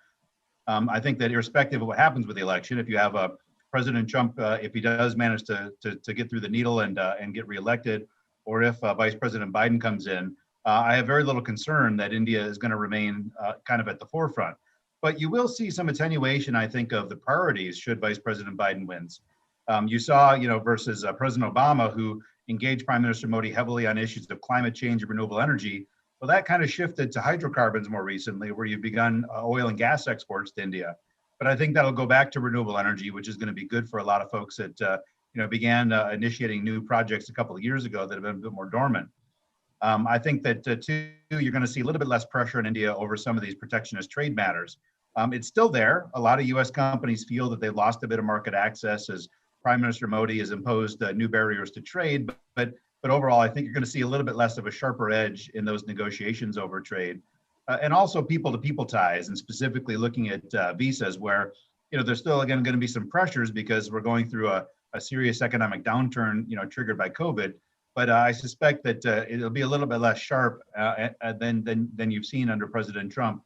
I think that irrespective of what happens with the election, if you have a President Trump, if he does manage to get through the needle and get reelected, or if Vice President Biden comes in, I have very little concern that India is going to remain kind of at the forefront. But you will see some attenuation, I think, of the priorities should Vice President Biden wins. You saw, versus President Obama, who engaged Prime Minister Modi heavily on issues of climate change and renewable energy. Well, that kind of shifted to hydrocarbons more recently, where you've begun oil and gas exports to India. But I think that'll go back to renewable energy, which is going to be good for a lot of folks that began initiating new projects a couple of years ago that have been a bit more dormant. I think that too, you're going to see a little bit less pressure in India over some of these protectionist trade matters. It's still there. A lot of U.S. companies feel that they've lost a bit of market access as Prime Minister Modi has imposed new barriers to trade. But overall, I think you're going to see a little bit less of a sharper edge in those negotiations over trade. And also people-to-people ties, and specifically looking at visas, where there's still again going to be some pressures because we're going through a serious economic downturn, triggered by COVID. But I suspect that it'll be a little bit less sharp than you've seen under President Trump,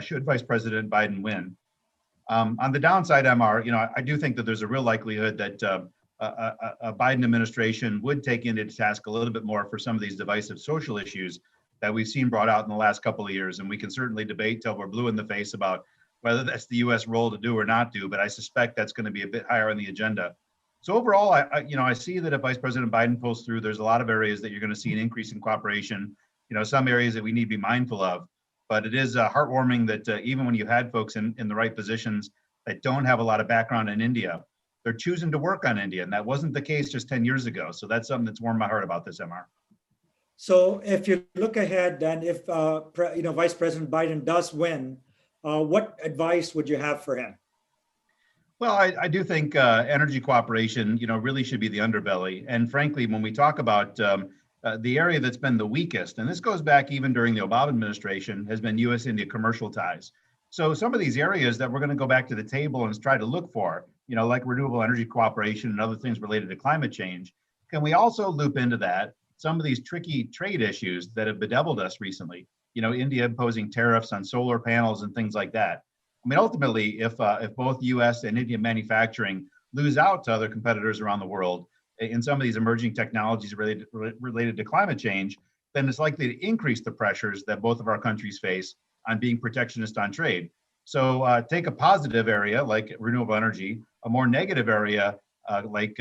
should Vice President Biden win. On the downside, MR, I do think that there's a real likelihood that a Biden administration would take into task a little bit more for some of these divisive social issues that we've seen brought out in the last couple of years. And we can certainly debate till we're blue in the face about whether that's the U.S. role to do or not do, but I suspect that's going to be a bit higher on the agenda. So overall, I see that if Vice President Biden pulls through, there's a lot of areas that you're going to see an increase in cooperation, some areas that we need to be mindful of. But it is heartwarming that even when you had folks in the right positions that don't have a lot of background in India, they're choosing to work on India. And that wasn't the case just 10 years ago. So that's something that's warmed my heart about this, MR. So if you look ahead, and if Vice President Biden does win, what advice would you have for him? Well, I do think energy cooperation, really should be the underbelly. And frankly, when we talk about the area that's been the weakest, and this goes back even during the Obama administration, has been U.S.-India commercial ties. So some of these areas that we're going to go back to the table and try to look for, like renewable energy cooperation and other things related to climate change, can we also loop into that some of these tricky trade issues that have bedeviled us recently? India imposing tariffs on solar panels and things like that. I mean, ultimately, if both U.S. and Indian manufacturing lose out to other competitors around the world in some of these emerging technologies related to climate change, then it's likely to increase the pressures that both of our countries face on being protectionist on trade. So take a positive area like renewable energy, a more negative area like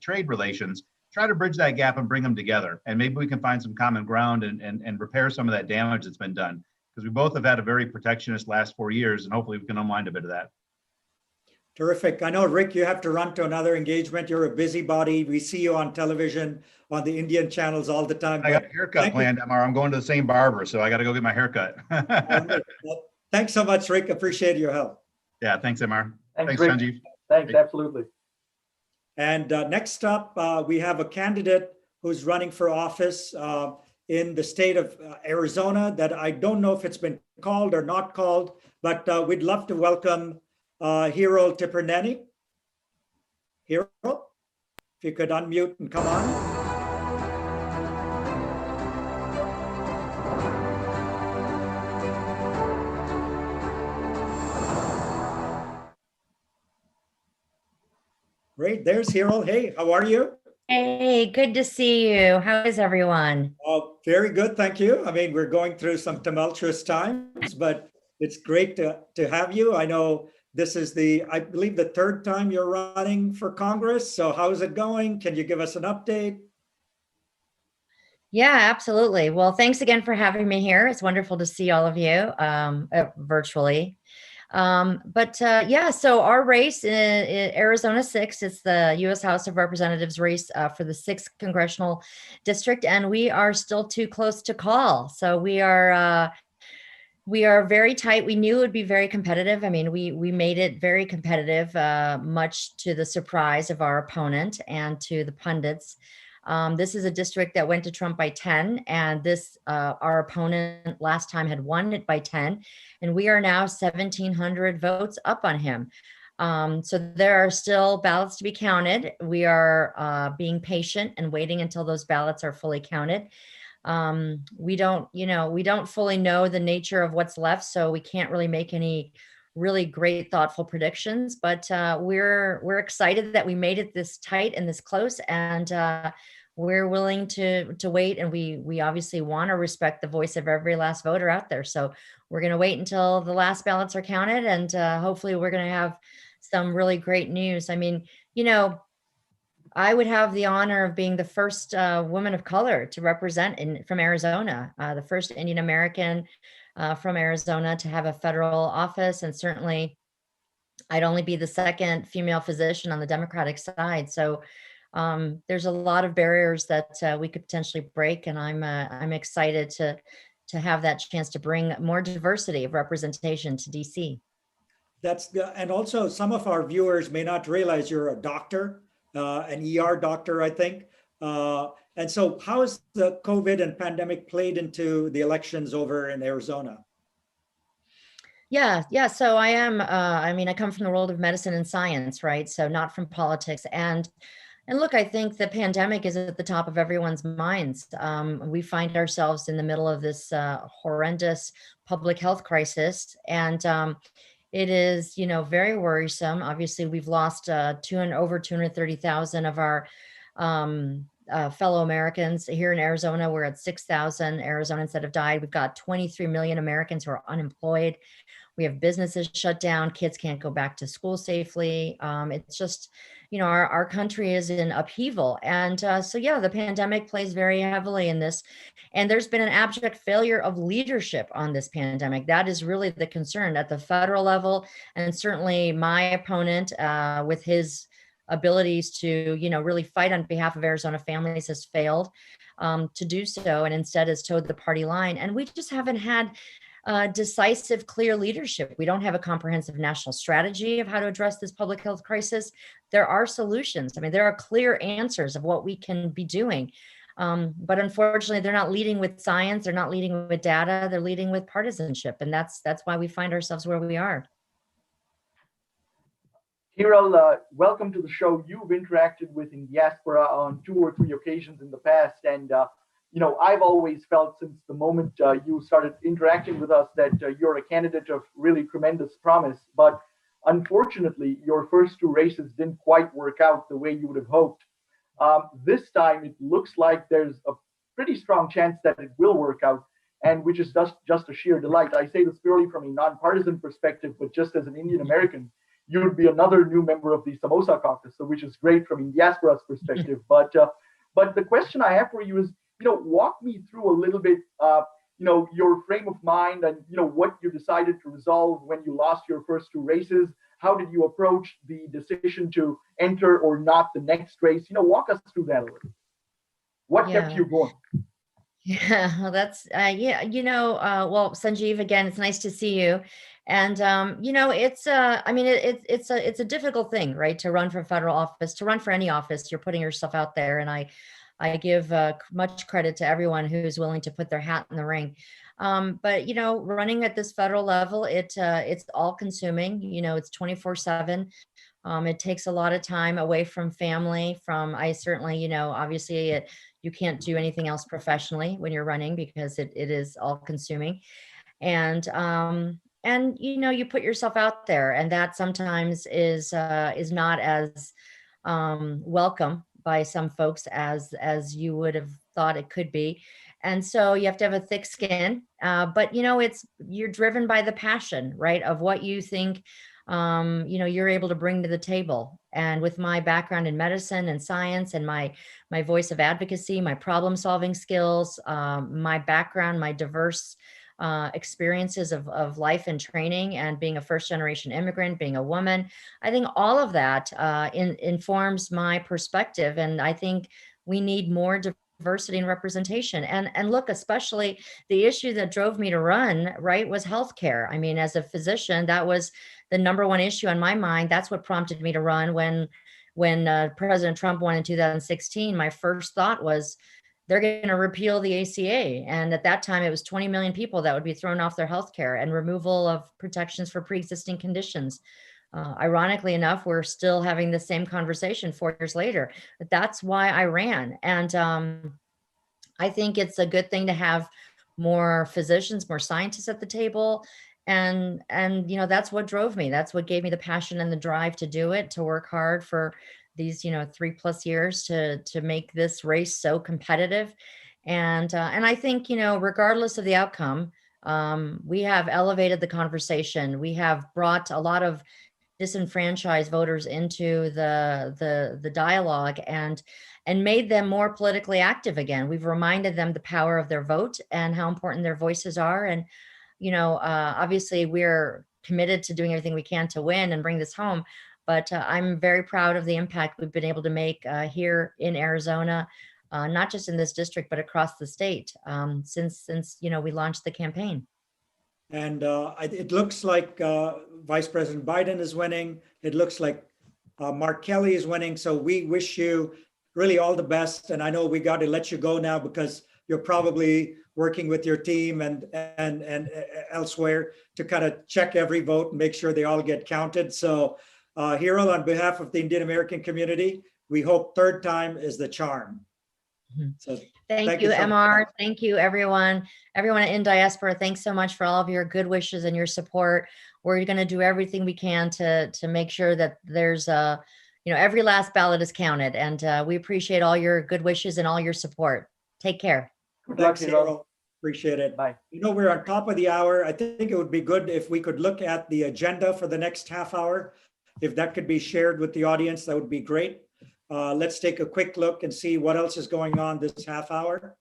trade relations, try to bridge that gap and bring them together. And maybe we can find some common ground and repair some of that damage that's been done. Because we both have had a very protectionist last 4 years, and hopefully we can unwind a bit of that. Terrific. I know, Rick, you have to run to another engagement. You're a busybody. We see you on television, on the Indian channels all the time. I got a haircut planned, MR. I'm going to the same barber, so I got to go get my haircut. Well, thanks so much, Rick. Appreciate your help. Yeah, thanks, MR. Thanks, Rick. Sanjeev. Thanks, absolutely. And next up, we have a candidate who's running for office in the state of Arizona that I don't know if it's been called or not called, but we'd love to welcome Hiral Tipirneni. Hiral, if you could unmute and come on. Great, there's Hiral. Hey, how are you? Hey, good to see you. How is everyone? Oh, very good, thank you. I mean, we're going through some tumultuous times, but it's great to have you. I know this is I believe the third time you're running for Congress. So how's it going? Can you give us an update? Yeah, absolutely. Well, thanks again for having me here. It's wonderful to see all of you virtually. Yeah, so our race in Arizona 6, it's the U.S. House of Representatives race for the 6th congressional district, and we are still too close to call. So we are very tight. We knew it would be very competitive. I mean, we made it very competitive, much to the surprise of our opponent and to the pundits. This is a district that went to Trump by 10, and our opponent last time had won it by 10, and we are now 1,700 votes up on him. So there are still ballots to be counted. We are being patient and waiting until those ballots are fully counted. We don't fully know the nature of what's left, so we can't really make any really great, thoughtful predictions, but we're excited that we made it this tight and this close, and we're willing to wait, and we obviously want to respect the voice of every last voter out there. So we're going to wait until the last ballots are counted, and hopefully we're going to have some really great news. I mean, I would have the honor of being the first woman of color to represent from Arizona, the first Indian American from Arizona to have a federal office, and certainly I'd only be the second female physician on the Democratic side. So there's a lot of barriers that we could potentially break, and I'm excited to have that chance to bring more diversity of representation to DC. And also some of our viewers may not realize you're a doctor, an ER doctor, I think. And so how has the COVID and pandemic played into the elections over in Arizona? Yeah. So I am, I come from the world of medicine and science, right? So not from politics. And look, I think the pandemic is at the top of everyone's minds. We find ourselves in the middle of this horrendous public health crisis. And it is, very worrisome. Obviously, we've lost over 230,000 of our fellow Americans. Here in Arizona, we're at 6,000 Arizonans that have died. We've got 23 million Americans who are unemployed. We have businesses shut down. Kids can't go back to school safely. It's just, our country is in upheaval. And so, the pandemic plays very heavily in this. And there's been an abject failure of leadership on this pandemic. That is really the concern at the federal level. And certainly my opponent with his abilities to, really fight on behalf of Arizona families has failed to do so, and instead has towed the party line. And we just haven't had decisive, clear leadership. We don't have a comprehensive national strategy of how to address this public health crisis. There are solutions. There are clear answers of what we can be doing. But unfortunately, they're not leading with science. They're not leading with data. They're leading with partisanship. And that's why we find ourselves where we are. Hiral, welcome to the show. You've interacted with Indiaspora on 2 or 3 occasions in the past. And I've always felt since the moment you started interacting with us that you're a candidate of really tremendous promise. But unfortunately, your first 2 races didn't quite work out the way you would have hoped. This time, it looks like there's a pretty strong chance that it will work out, and which is just a sheer delight. I say this purely from a nonpartisan perspective, but just as an Indian American, you would be another new member of the Samosa Caucus, so which is great from Indiaspora's perspective. But the question I have for you is, walk me through a little bit, your frame of mind and, what you decided to resolve when you lost your first 2 races. How did you approach the decision to enter or not the next race? Walk us through that a little. What kept you going? Yeah, well, that's, well, Sanjeev, again, it's nice to see you. And, it's a difficult thing, right? To run for federal office, to run for any office, you're putting yourself out there. And I give much credit to everyone who's willing to put their hat in the ring. But, running at this federal level, it's all consuming, it's 24/7. It takes a lot of time away from family, I certainly, obviously you can't do anything else professionally when you're running because it is all consuming. And you put yourself out there, and that sometimes is not as welcome by some folks as you would have thought it could be. And so you have to have a thick skin, but you're driven by the passion, right, of what you think you're able to bring to the table. And with my background in medicine and science and my voice of advocacy, my problem solving skills, my background, my diverse experiences of life and training, and being a first generation immigrant, being a woman, I think all of that informs my perspective. And I think we need more diversity and representation. And look, especially the issue that drove me to run, right, was healthcare. As a physician, that was the number one issue on my mind. That's what prompted me to run. When President Trump won in 2016, my first thought was, they're going to repeal the ACA. And at that time, it was 20 million people that would be thrown off their health care, and removal of protections for pre-existing conditions. Ironically enough, we're still having the same conversation 4 years later. But that's why I ran. And I think it's a good thing to have more physicians, more scientists at the table. And that's what drove me. That's what gave me the passion and the drive to do it, to work hard for these 3+ years to make this race so competitive. And I think, regardless of the outcome, we have elevated the conversation. We have brought a lot of disenfranchised voters into the dialogue and made them more politically active again. We've reminded them the power of their vote and how important their voices are. And, obviously we're committed to doing everything we can to win and bring this home. But I'm very proud of the impact we've been able to make here in Arizona, not just in this district, but across the state since we launched the campaign. And it looks like Vice President Biden is winning. It looks like Mark Kelly is winning. So we wish you really all the best. And I know we got to let you go now because you're probably working with your team and elsewhere to kind of check every vote and make sure they all get counted. So Hiral, on behalf of the Indian American community, we hope third time is the charm. So thank you, MR. Thank you, everyone in diaspora. Thanks so much for all of your good wishes and your support. We're going to do everything we can to make sure that there's every last ballot is counted. And we appreciate all your good wishes and all your support. Take care. Thanks, Hiral. Appreciate it. Bye. We're on top of the hour. I think it would be good if we could look at the agenda for the next half hour. If that could be shared with the audience, that would be great. Let's take a quick look and see what else is going on this half hour.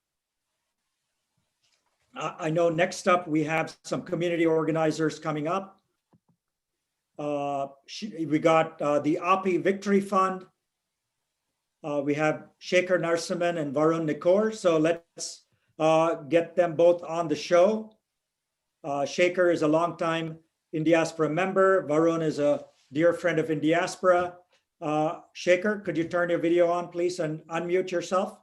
I know next up we have some community organizers coming up. We got the API Victory Fund. We have Shekhar Narciman and Varun Nicore. So let's get them both on the show. Shekhar is a longtime Indiaspora member. Varun is a dear friend of Indiaspora. Shekhar, could you turn your video on, please, and unmute yourself?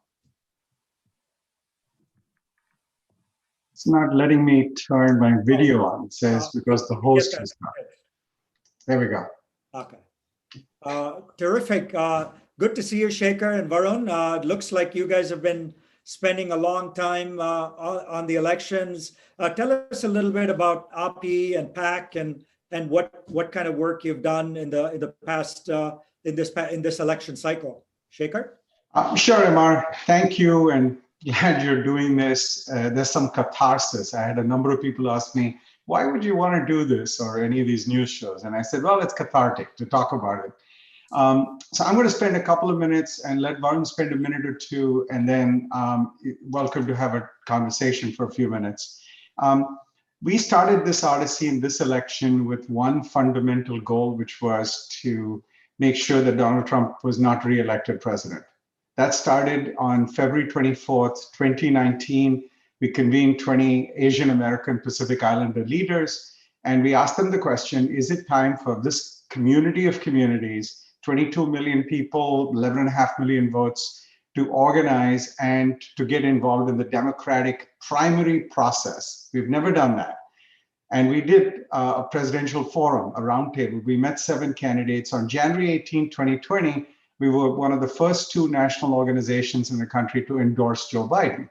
It's not letting me turn my video on. It says because the host is not. There we go. Okay. Terrific. Good to see you, Shekhar and Varun. It looks like you guys have been spending a long time on the elections. Tell us a little bit about API and PAC and what kind of work you've done in the past in this election cycle. Shekhar? Sure, MR. Thank you, and glad you're doing this. There's some catharsis. I had a number of people ask me, why would you want to do this or any of these news shows? And I said, well, it's cathartic to talk about it. So I'm going to spend a couple of minutes and let Varun spend a minute or two, and then welcome to have a conversation for a few minutes. We started this odyssey in this election with one fundamental goal, which was to make sure that Donald Trump was not re-elected president. That started on February 24th, 2019. We convened 20 Asian American Pacific Islander leaders, and we asked them the question, is it time for this community of communities, 22 million people, 11.5 million votes, to organize and to get involved in the democratic primary process? We've never done that. And we did a presidential forum, a roundtable. We met 7 candidates. On January 18, 2020, we were one of the first 2 national organizations in the country to endorse Joe Biden.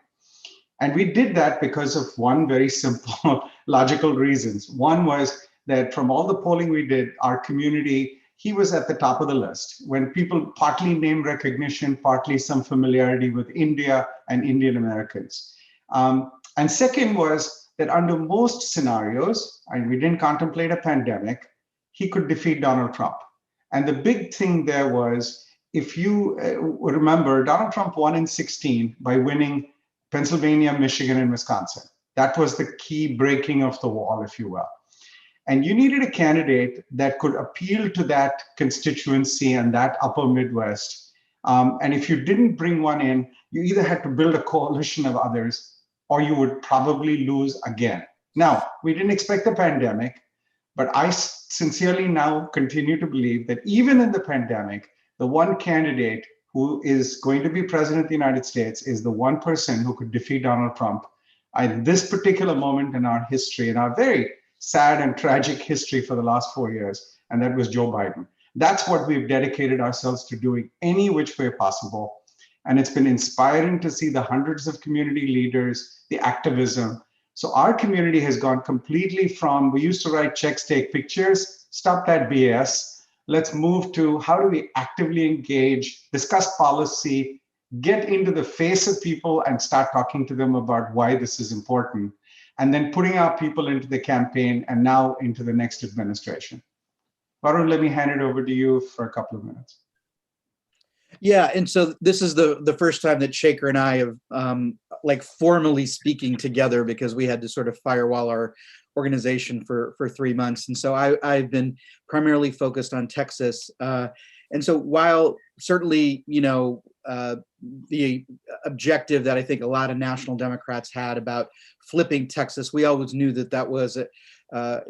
And we did that because of one very simple, logical reasons. One was that from all the polling we did, our community, he was at the top of the list. When people, partly name recognition, partly some familiarity with India and Indian Americans. And second was that under most scenarios, and we didn't contemplate a pandemic, he could defeat Donald Trump. And the big thing there was, if you remember, Donald Trump won in 2016 by winning Pennsylvania, Michigan, and Wisconsin. That was the key breaking of the wall, if you will. And you needed a candidate that could appeal to that constituency and that upper Midwest. And if you didn't bring one in, you either had to build a coalition of others, or you would probably lose again. Now, we didn't expect the pandemic, but I sincerely now continue to believe that even in the pandemic, the one candidate who is going to be president of the United States is the one person who could defeat Donald Trump at this particular moment in our history, in our very sad and tragic history for the last 4 years, and that was Joe Biden. That's what we've dedicated ourselves to doing any which way possible. And it's been inspiring to see the hundreds of community leaders, the activism. So our community has gone completely from, we used to write checks, take pictures, stop that BS. Let's move to how do we actively engage, discuss policy, get into the face of people and start talking to them about why this is important, and then putting our people into the campaign and now into the next administration. Varun, let me hand it over to you for a couple of minutes. Yeah, and so this is the first time that Shaker and I have like formally speaking together, because we had to sort of firewall our organization for 3 months. And so I've been primarily focused on Texas. And so while certainly, the objective that I think a lot of national Democrats had about flipping Texas, we always knew that was a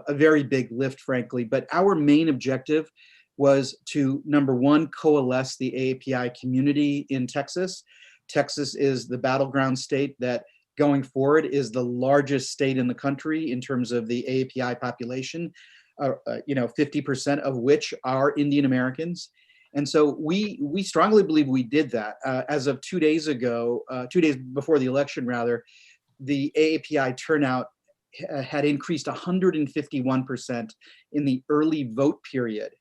very big lift, frankly. But our main objective was to, number one, coalesce the AAPI community in Texas. Texas is the battleground state that going forward is the largest state in the country in terms of the AAPI population, 50% of which are Indian Americans. And so we strongly believe we did that. As of 2 days ago, 2 days before the election, rather, the AAPI turnout had increased 151% in the early vote period.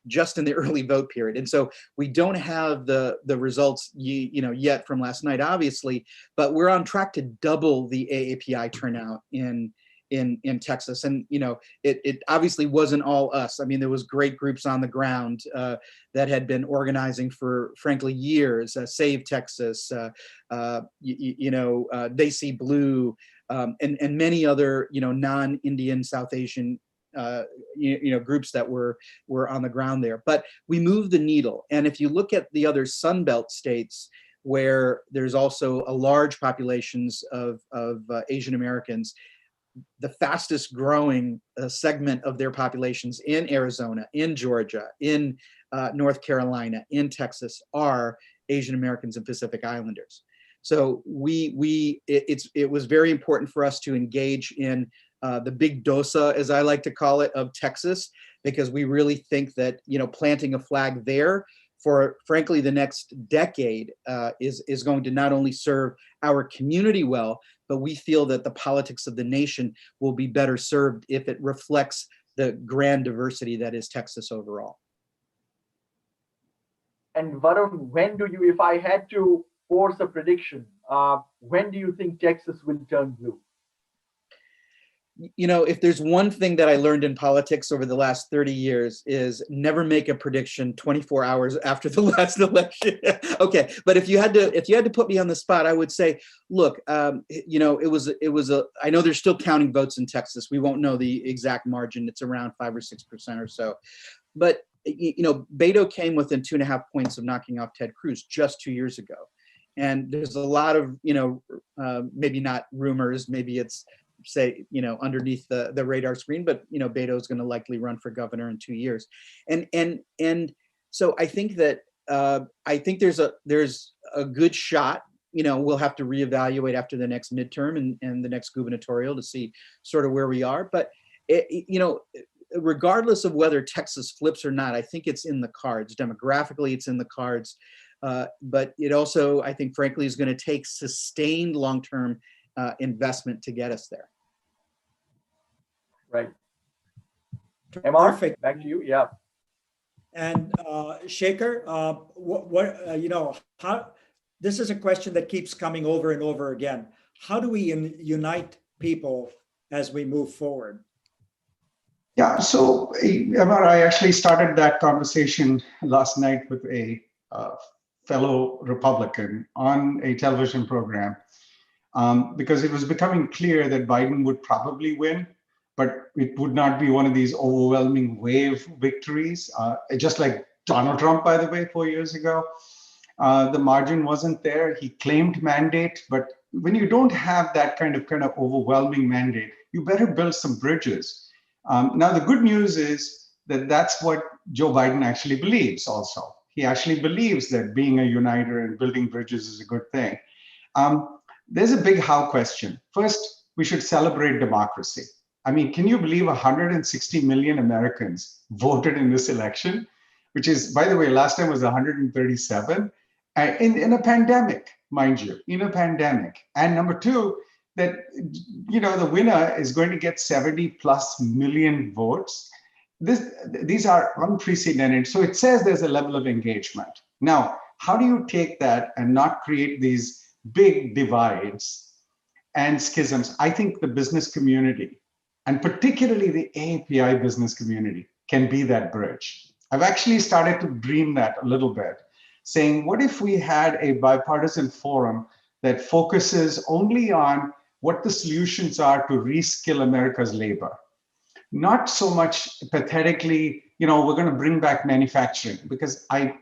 Just in the early vote period. And so we don't have the results yet from last night, obviously, but we're on track to double the AAPI turnout in Texas. And it obviously wasn't all us. I mean, there was great groups on the ground that had been organizing for, frankly, years. Save Texas, They See Blue, and many other non-Indian South Asian groups that were on the ground there. But we moved the needle. And if you look at the other Sunbelt states, where there's also a large populations of Asian Americans, the fastest growing segment of their populations in Arizona, in Georgia, in North Carolina, in Texas are Asian Americans and Pacific Islanders. So it was very important for us to engage in the big dosa, as I like to call it, of Texas, because we really think that planting a flag there for, frankly, the next decade is going to not only serve our community well, but we feel that the politics of the nation will be better served if it reflects the grand diversity that is Texas overall. And Varun, if I had to force a prediction, when do you think Texas will turn blue? If there's one thing that I learned in politics over the last 30 years is never make a prediction 24 hours after the last election. Okay, but if you had to put me on the spot, I would say, look, I know they're still counting votes in Texas. We won't know the exact margin. It's around 5 or 6% or so. But Beto came within 2.5 points of knocking off Ted Cruz just 2 years ago. And there's a lot of, maybe not rumors, maybe it's underneath the radar screen, but Beto is going to likely run for governor in 2 years, and so I think that there's a good shot. We'll have to reevaluate after the next midterm and the next gubernatorial to see sort of where we are. But regardless of whether Texas flips or not, I think it's in the cards. Demographically, it's in the cards, but it also, I think, frankly, is going to take sustained long-term investment to get us there. Right. Perfect. Back to you. Yeah. And Shaker, how? This is a question that keeps coming over and over again. How do we unite people as we move forward? Yeah. So, Amar, I actually started that conversation last night with a fellow Republican on a television program. Because it was becoming clear that Biden would probably win, but it would not be one of these overwhelming wave victories, just like Donald Trump, by the way, 4 years ago. The margin wasn't there. He claimed mandate, but when you don't have that kind of overwhelming mandate, you better build some bridges. Now, the good news is that that's what Joe Biden actually believes also. He actually believes that being a uniter and building bridges is a good thing. There's a big how question. First, we should celebrate democracy. I mean, can you believe 160 million Americans voted in this election, which is, by the way, last time was 137, in a pandemic, mind you, in a pandemic. And number two, that, the winner is going to get 70+ million votes. these are unprecedented. So it says there's a level of engagement. Now, how do you take that and not create these big divides and schisms? I think the business community, and particularly the API business community, can be that bridge. I've actually started to dream that a little bit, saying, what if we had a bipartisan forum that focuses only on what the solutions are to reskill America's labor? Not so much pathetically, we're going to bring back manufacturing, because I'm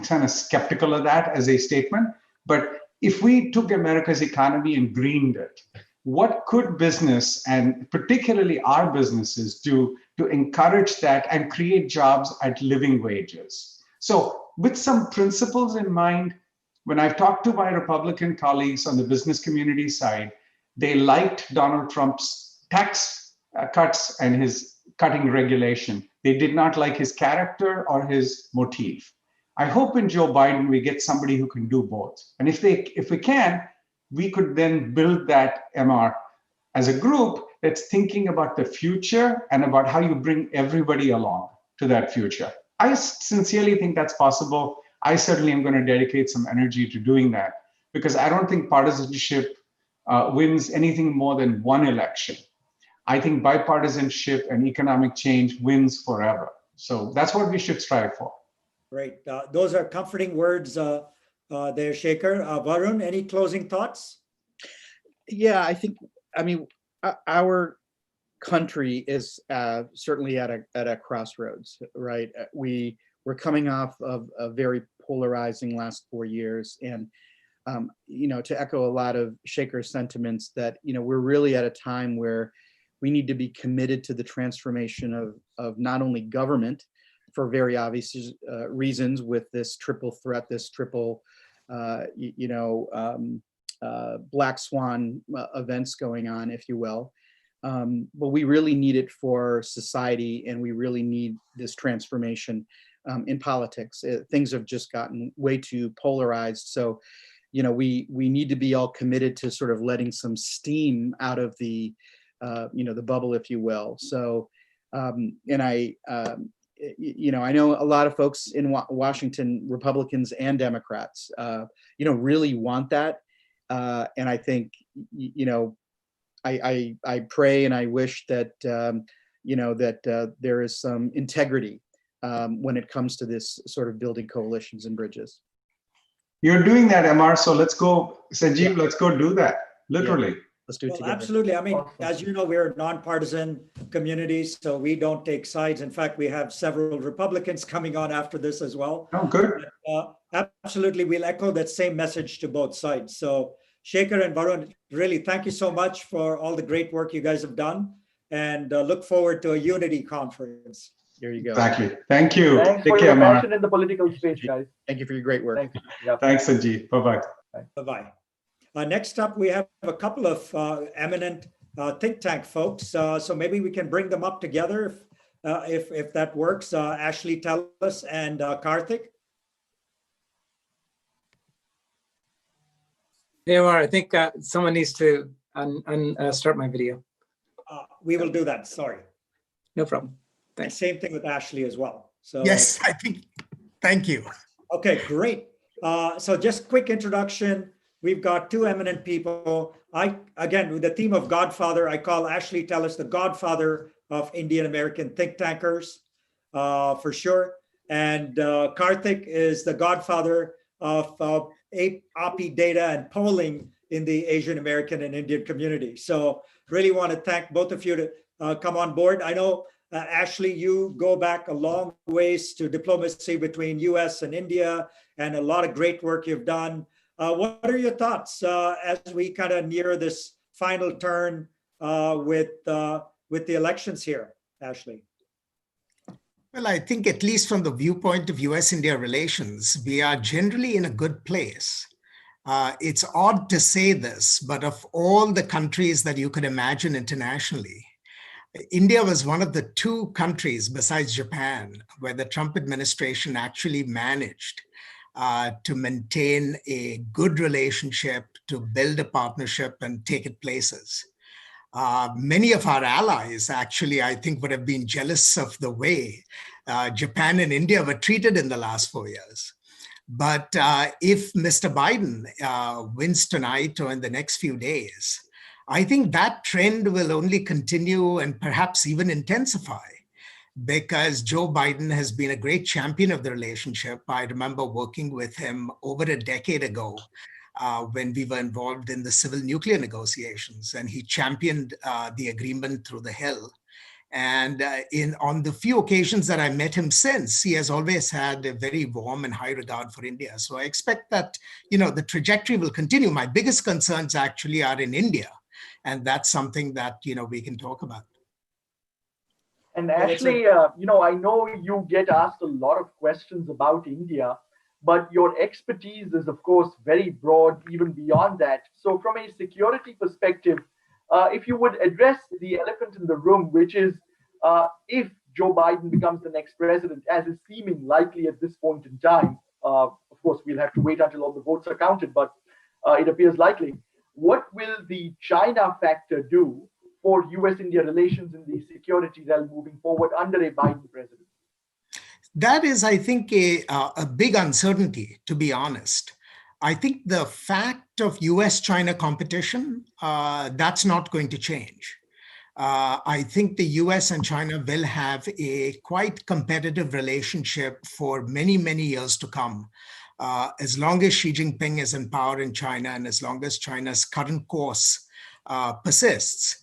kind of skeptical of that as a statement. But if we took America's economy and greened it, what could business, and particularly our businesses, do to encourage that and create jobs at living wages? So with some principles in mind, when I've talked to my Republican colleagues on the business community side, they liked Donald Trump's tax cuts and his cutting regulation. They did not like his character or his motif. I hope in Joe Biden we get somebody who can do both. And if we can, we could then build that MR as a group that's thinking about the future and about how you bring everybody along to that future. I sincerely think that's possible. I certainly am going to dedicate some energy to doing that, because I don't think partisanship wins anything more than one election. I think bipartisanship and economic change wins forever. So that's what we should strive for. Great. Those are comforting words there, Shekhar. Varun, any closing thoughts? Yeah, our country is certainly at a crossroads, right? We're coming off of a very polarizing last 4 years, and to echo a lot of Shekhar's sentiments, that we're really at a time where we need to be committed to the transformation of not only government, for very obvious reasons, with this triple threat, this triple black swan events going on, if you will. But we really need it for society, and we really need this transformation in politics. Things have just gotten way too polarized. So, we need to be all committed to sort of letting some steam out of the bubble, if you will. So, I know a lot of folks in Washington, Republicans and Democrats, really want that. And I think, I pray and I wish that, there is some integrity when it comes to this sort of building coalitions and bridges. You're doing that, MR. So let's go, Sanjeev, let's go do that. Literally. Yeah. Let's do it together. Absolutely. I mean, as you know, we're a nonpartisan community, so we don't take sides. In fact, we have several Republicans coming on after this as well. Oh, good. Absolutely. We'll echo that same message to both sides. So Shekhar and Varun, really, thank you so much for all the great work you guys have done, and look forward to a unity conference. There you go. Exactly. Thank you. Thanks for your passion in the political space, guys. Thank you for your great work. Thanks. Yeah. Thanks, Sanjeev. Bye-bye. Bye-bye. Next up, we have a couple of eminent think tank folks. So maybe we can bring them up together if that works. Ashley Tellis and Karthik. Hey, Omar, I think someone needs to start my video. We will do that. Sorry. No problem. Thanks. Same thing with Ashley as well. So yes, I think. Thank you. Okay, great. So just quick introduction. We've got two eminent people. Again, with the theme of Godfather, I call Ashley Tellis the Godfather of Indian American think tankers, for sure. And Karthik is the Godfather of API data and polling in the Asian American and Indian community. So really want to thank both of you to come on board. I know, Ashley, you go back a long ways to diplomacy between US and India, and a lot of great work you've done. What are your thoughts as we kind of near this final turn with the elections here, Ashley? Well, I think at least from the viewpoint of US-India relations, we are generally in a good place. It's odd to say this, but of all the countries that you could imagine internationally, India was one of the two countries besides Japan where the Trump administration actually managed to maintain a good relationship, to build a partnership and take it places. Many of our allies, actually, I think, would have been jealous of the way Japan and India were treated in the last 4 years. But if Mr. Biden wins tonight or in the next few days, I think that trend will only continue and perhaps even intensify, because Joe Biden has been a great champion of the relationship. I remember working with him over a decade ago when we were involved in the civil nuclear negotiations, and he championed the agreement through the Hill. And on the few occasions that I met him since, he has always had a very warm and high regard for India. So I expect that, the trajectory will continue. My biggest concerns actually are in India. And that's something that, we can talk about. And Ashley, I know you get asked a lot of questions about India, but your expertise is, of course, very broad, even beyond that. So from a security perspective, if you would address the elephant in the room, which is if Joe Biden becomes the next president, as is seeming likely at this point in time, of course, we'll have to wait until all the votes are counted, but it appears likely. What will the China factor do for US-India relations in the security realm moving forward under a Biden president? That is, I think, a big uncertainty, to be honest. I think the fact of US-China competition, that's not going to change. I think the US and China will have a quite competitive relationship for many, many years to come, as long as Xi Jinping is in power in China and as long as China's current course persists.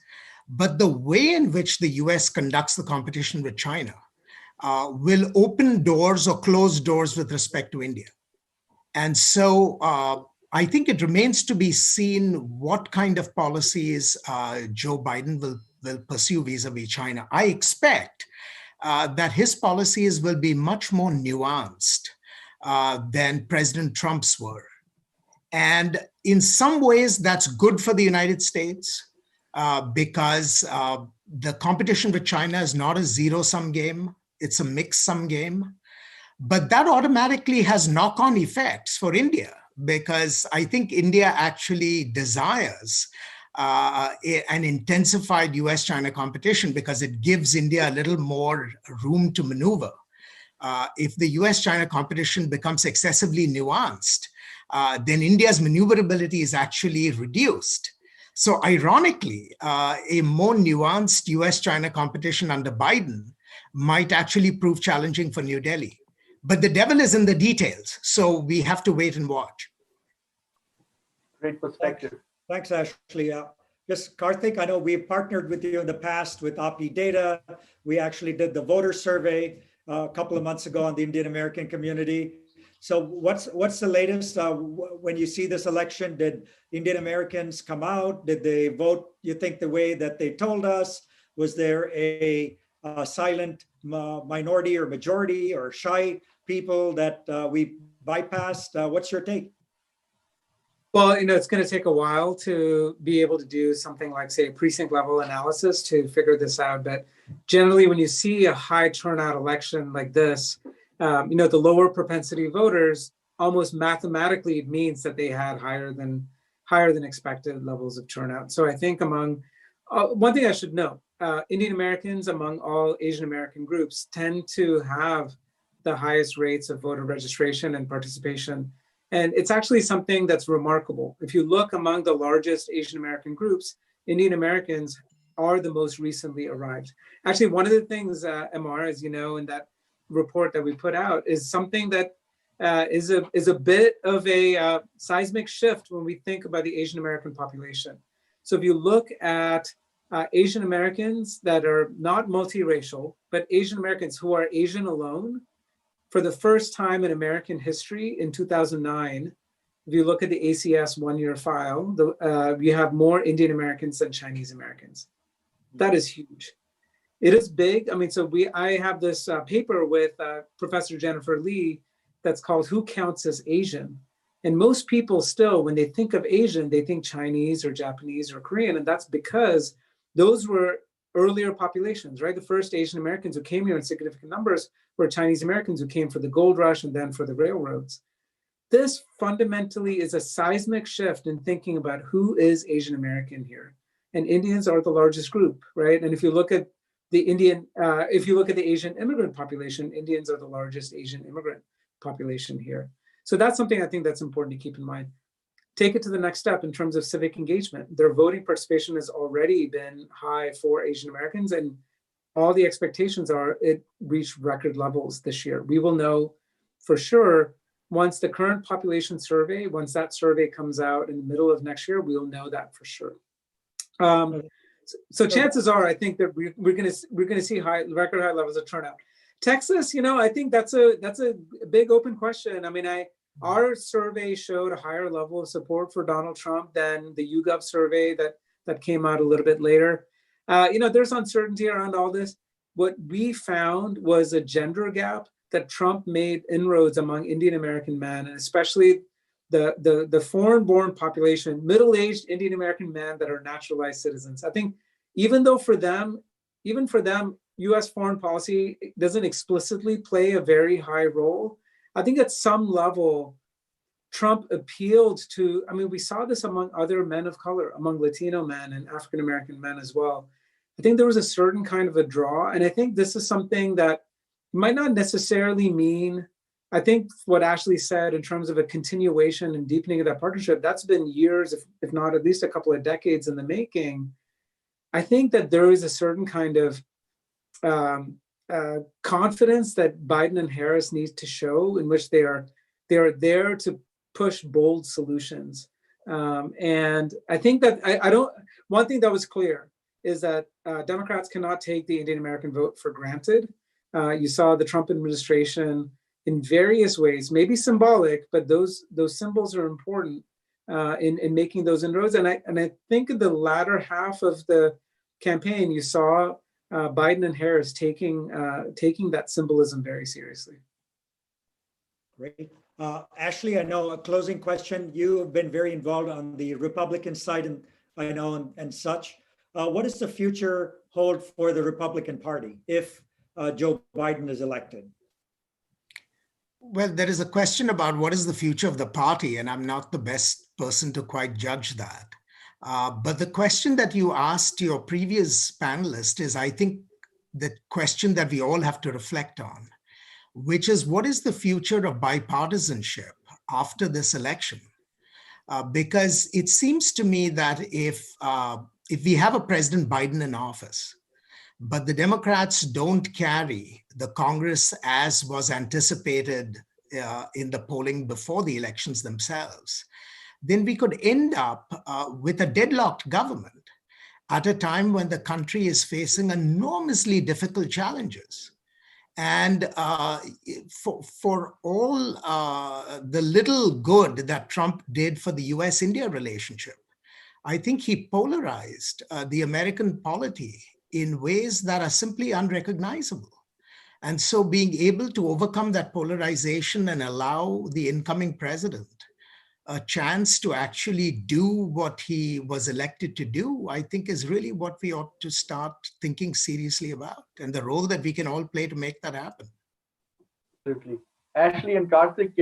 But the way in which the US conducts the competition with China will open doors or close doors with respect to India. And so I think it remains to be seen what kind of policies Joe Biden will pursue vis-a-vis China. I expect that his policies will be much more nuanced than President Trump's were. And in some ways, that's good for the United States because the competition with China is not a zero-sum game. It's a mixed-sum game. But that automatically has knock-on effects for India, because I think India actually desires an intensified US-China competition because it gives India a little more room to maneuver. If the US-China competition becomes excessively nuanced, then India's maneuverability is actually reduced. So ironically, a more nuanced US-China competition under Biden might actually prove challenging for New Delhi. But the devil is in the details, so we have to wait and watch. Great perspective. Thanks, Ashley. Just Karthik, I know we've partnered with you in the past with OPI Data. We actually did the voter survey a couple of months ago on the Indian American community. So what's the latest when you see this election? Did Indian Americans come out? Did they vote, you think, the way that they told us? Was there a silent minority or majority or shy people that we bypassed? What's your take? Well, it's going to take a while to be able to do something like, say, a precinct level analysis to figure this out. But generally, when you see a high turnout election like this, the lower propensity voters, almost mathematically, it means that they had higher than expected levels of turnout. So I think among one thing I should note, Indian Americans among all Asian American groups tend to have the highest rates of voter registration and participation. And it's actually something that's remarkable. If you look among the largest Asian American groups, Indian Americans are the most recently arrived. Actually, one of the things, MR, as you know, in that report that we put out is something that is a bit of a seismic shift when we think about the Asian American population. So if you look at Asian Americans that are not multiracial, but Asian Americans who are Asian alone, for the first time in American history in 2009, if you look at the ACS one-year file, you have more Indian Americans than Chinese Americans. That is huge. It is big. I mean, so I have this paper with Professor Jennifer Lee that's called Who Counts as Asian? And most people still, when they think of Asian, they think Chinese or Japanese or Korean. And that's because those were earlier populations, right? The first Asian Americans who came here in significant numbers were Chinese Americans who came for the gold rush and then for the railroads. This fundamentally is a seismic shift in thinking about who is Asian American here. and Indians are the largest group, right? And if you look at the Asian immigrant population, Indians are the largest Asian immigrant population here. So that's something I think that's important to keep in mind. Take it to the next step in terms of civic engagement. Their voting participation has already been high for Asian Americans, and all the expectations are it reached record levels this year. We will know for sure once the current population survey, once that survey comes out in the middle of next year, we'll know that for sure. So chances are, I think that we're going to see record high levels of turnout. Texas, I think that's a big open question. I mean, our survey showed a higher level of support for Donald Trump than the YouGov survey that came out a little bit later. There's uncertainty around all this. What we found was a gender gap that Trump made inroads among Indian American men, and especially the foreign-born population, middle-aged Indian American men that are naturalized citizens. I think even for them, U.S. foreign policy doesn't explicitly play a very high role. I think at some level, Trump appealed to, we saw this among other men of color, among Latino men and African American men as well. I think there was a certain kind of a draw, and I think this is something that might not necessarily mean, I think what Ashley said in terms of a continuation and deepening of that partnership, that's been years, if not at least a couple of decades in the making. I think that there is a certain kind of confidence that Biden and Harris need to show, in which they are there to push bold solutions. And I think that one thing that was clear is that Democrats cannot take the Indian American vote for granted. You saw the Trump administration in various ways, maybe symbolic, but those symbols are important in making those inroads. And I think in the latter half of the campaign, you saw Biden and Harris taking that symbolism very seriously. Great. Ashley, I know a closing question. You have been very involved on the Republican side, and I know and such. What does the future hold for the Republican Party if Joe Biden is elected? Well, there is a question about what is the future of the party, and I'm not the best person to quite judge that. But the question that you asked your previous panelist is, I think, the question that we all have to reflect on, which is what is the future of bipartisanship after this election? Because it seems to me that if we have a President Biden in office, but the Democrats don't carry the Congress as was anticipated in the polling before the elections themselves, then we could end up with a deadlocked government at a time when the country is facing enormously difficult challenges. And for all the little good that Trump did for the US-India relationship, I think he polarized the American polity in ways that are simply unrecognizable. And so being able to overcome that polarization and allow the incoming president a chance to actually do what he was elected to do, I think is really what we ought to start thinking seriously about, and the role that we can all play to make that happen. Absolutely. Ashley and Karthik,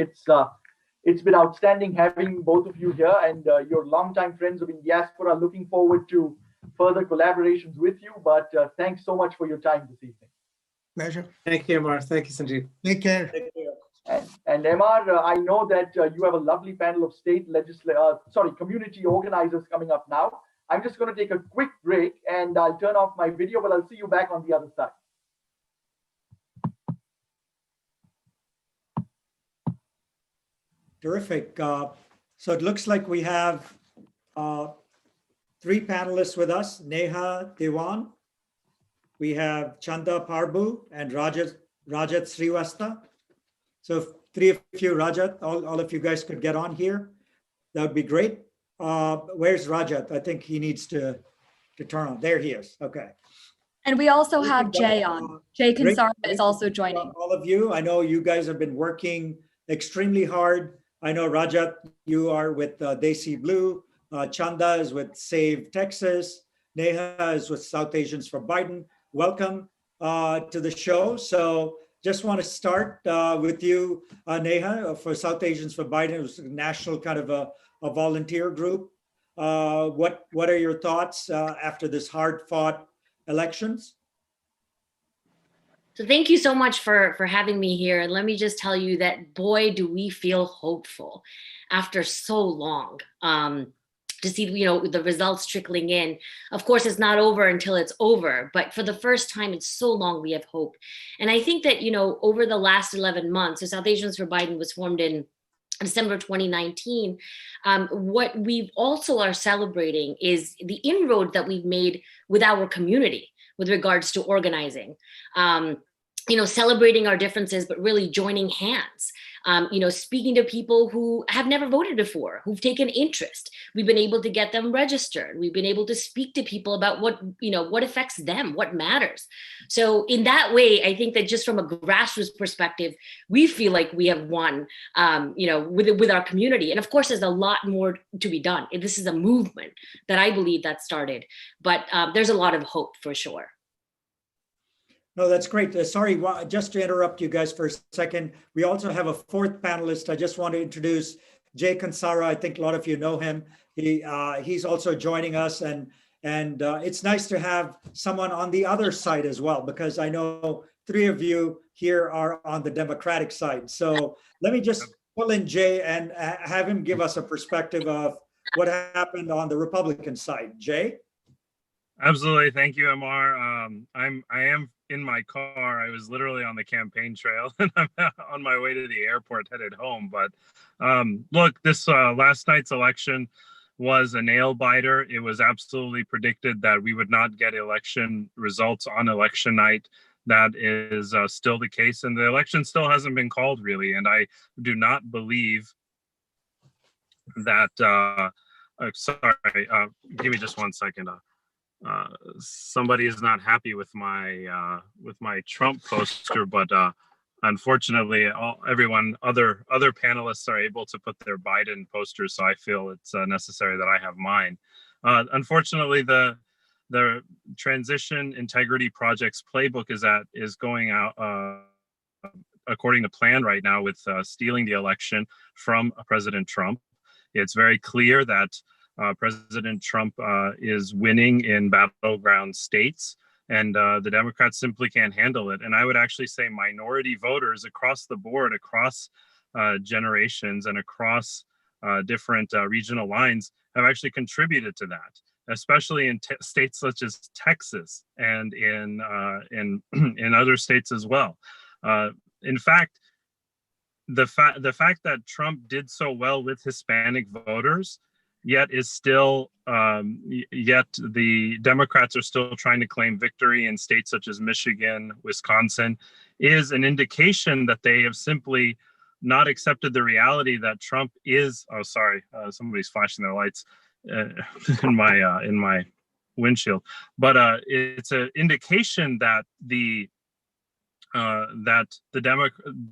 it's been outstanding having both of you here, and your longtime friends of Indiaspora. Looking forward to further collaborations with you, but thanks so much for your time this evening. Pleasure. Thank you, Amar. Thank you, Sanjeev. Take care. And Amar, I know that you have a lovely panel of community organizers coming up now. I'm just going to take a quick break and I'll turn off my video, but I'll see you back on the other side. Terrific. So it looks like we have 3 panelists with us: Neha Dewan, we have Chanda Parbu, and Rajat Sriwasta. So if 3 of you, Rajat, all of you guys could get on here, that would be great. Where's Rajat? I think he needs to turn on. There he is. Okay. And we also have Jay on. Jay Chaudhuri is also joining. All of you, I know you guys have been working extremely hard. I know Rajat, you are with Desi Blue. Chanda is with Save Texas. Neha is with South Asians for Biden. Welcome to the show. So just want to start with you, Neha, for South Asians for Biden. It was a national kind of a volunteer group. What are your thoughts after this hard-fought elections? So thank you so much for having me here. And let me just tell you that, boy, do we feel hopeful after so long to see, the results trickling in. Of course, it's not over until it's over, but for the first time in so long, we have hope. And I think that, over the last 11 months, so South Asians for Biden was formed in December 2019. What we also are celebrating is the inroad that we've made with our community with regards to organizing, celebrating our differences, but really joining hands, speaking to people who have never voted before, who've taken interest. We've been able to get them registered. We've been able to speak to people about what affects them, what matters. So in that way, I think that just from a grassroots perspective, we feel like we have won, with our community. And of course, there's a lot more to be done. This is a movement that I believe that started, but there's a lot of hope for sure. No, that's great. Sorry, just to interrupt you guys for a second. We also have a fourth panelist. I just want to introduce Jay Chaudhuri. I think a lot of you know him. He's also joining us, and it's nice to have someone on the other side as well, because I know three of you here are on the Democratic side. So let me just pull in Jay and have him give us a perspective of what happened on the Republican side. Jay? Absolutely. Thank you, Amar. I am in my car. I was literally on the campaign trail and I'm on my way to the airport headed home. But look, this last night's election was a nail biter. It was absolutely predicted that we would not get election results on election night. That is still the case. And the election still hasn't been called, really. And I do not believe that, give me just 1 second. Somebody is not happy with my Trump poster, but unfortunately, other panelists are able to put their Biden posters, so I feel it's necessary that I have mine. Unfortunately, the Transition Integrity Project's playbook is going out according to plan right now with stealing the election from President Trump. It's very clear that President Trump is winning in battleground states, and the Democrats simply can't handle it. And I would actually say minority voters across the board, across generations and across different regional lines have actually contributed to that, especially in states such as Texas and in other states as well. In fact, the fact that Trump did so well with Hispanic voters, yet the Democrats are still trying to claim victory in states such as Michigan, Wisconsin, is an indication that they have simply not accepted the reality that Trump is. Oh, sorry, somebody's flashing their lights in my windshield. But it's an indication that the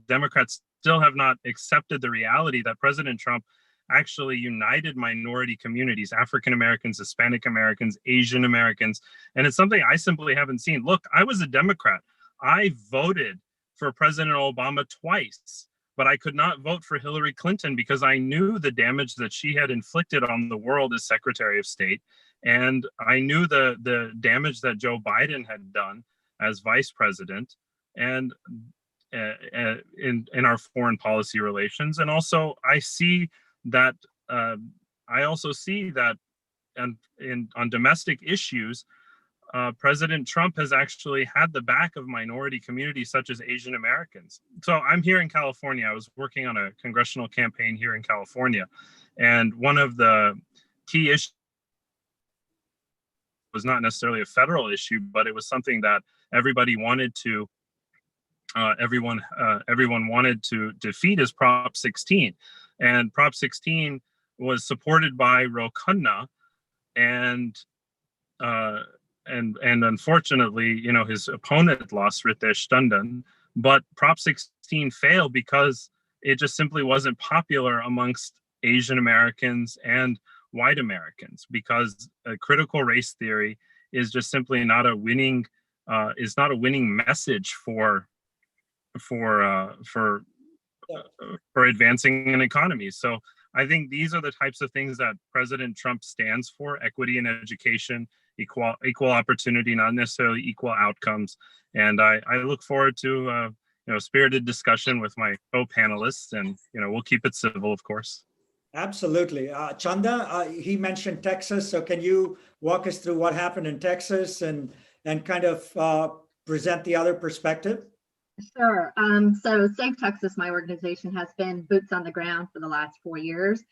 Democrats still have not accepted the reality that President Trump actually united minority communities, African Americans, Hispanic Americans, Asian Americans. And it's something I simply haven't seen. Look, I was a Democrat. I voted for President Obama twice, but I could not vote for Hillary Clinton because I knew the damage that she had inflicted on the world as Secretary of State. And I knew the damage that Joe Biden had done as vice president and in our foreign policy relations. And also I see that on domestic issues, President Trump has actually had the back of minority communities such as Asian Americans. So I'm here in California. I was working on a congressional campaign here in California. And one of the key issues was not necessarily a federal issue, but it was something that everybody wanted to everyone wanted to defeat, is Prop 16. And Prop 16 was supported by Khanna, and unfortunately, his opponent lost Ritesh Tandon. But Prop 16 failed because it just simply wasn't popular amongst Asian Americans and white Americans, because critical race theory is just simply not a winning message for advancing an economy. So I think these are the types of things that President Trump stands for: equity in education, equal opportunity, not necessarily equal outcomes. And I look forward to spirited discussion with my co-panelists, and we'll keep it civil, of course. Absolutely. Chanda, he mentioned Texas. So can you walk us through what happened in Texas and kind of present the other perspective? Sure. So Save Texas, my organization, has been boots on the ground for the last 4 years.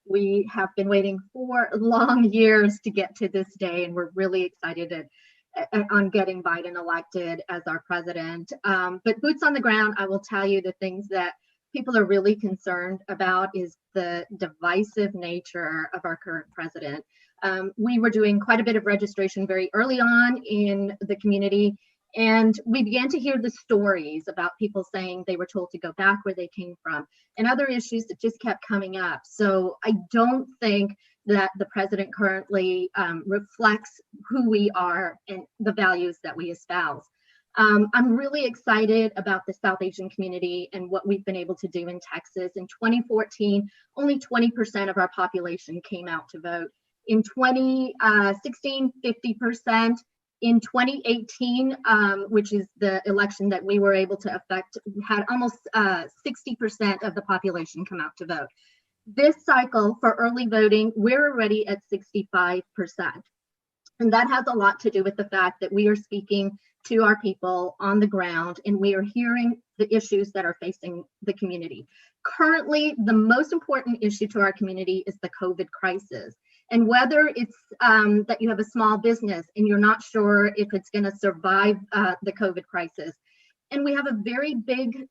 We have been waiting 4 long years to get to this day, and we're really excited on getting Biden elected as our president. But boots on the ground, I will tell you the things that people are really concerned about is the divisive nature of our current president. We were doing quite a bit of registration very early on in the community, and we began to hear the stories about people saying they were told to go back where they came from and other issues that just kept coming up. So I don't think that the president currently reflects who we are and the values that we espouse. I'm really excited about the South Asian community and what we've been able to do in Texas. In 2014, only 20% of our population came out to vote. In 2016, 50%. In 2018, which is the election that we were able to affect, had almost 60% of the population come out to vote. This cycle for early voting, we're already at 65%. And that has a lot to do with the fact that we are speaking to our people on the ground, and we are hearing the issues that are facing the community. Currently, the most important issue to our community is the COVID crisis. And whether it's that you have a small business and you're not sure if it's going to survive the COVID crisis. And we have a very big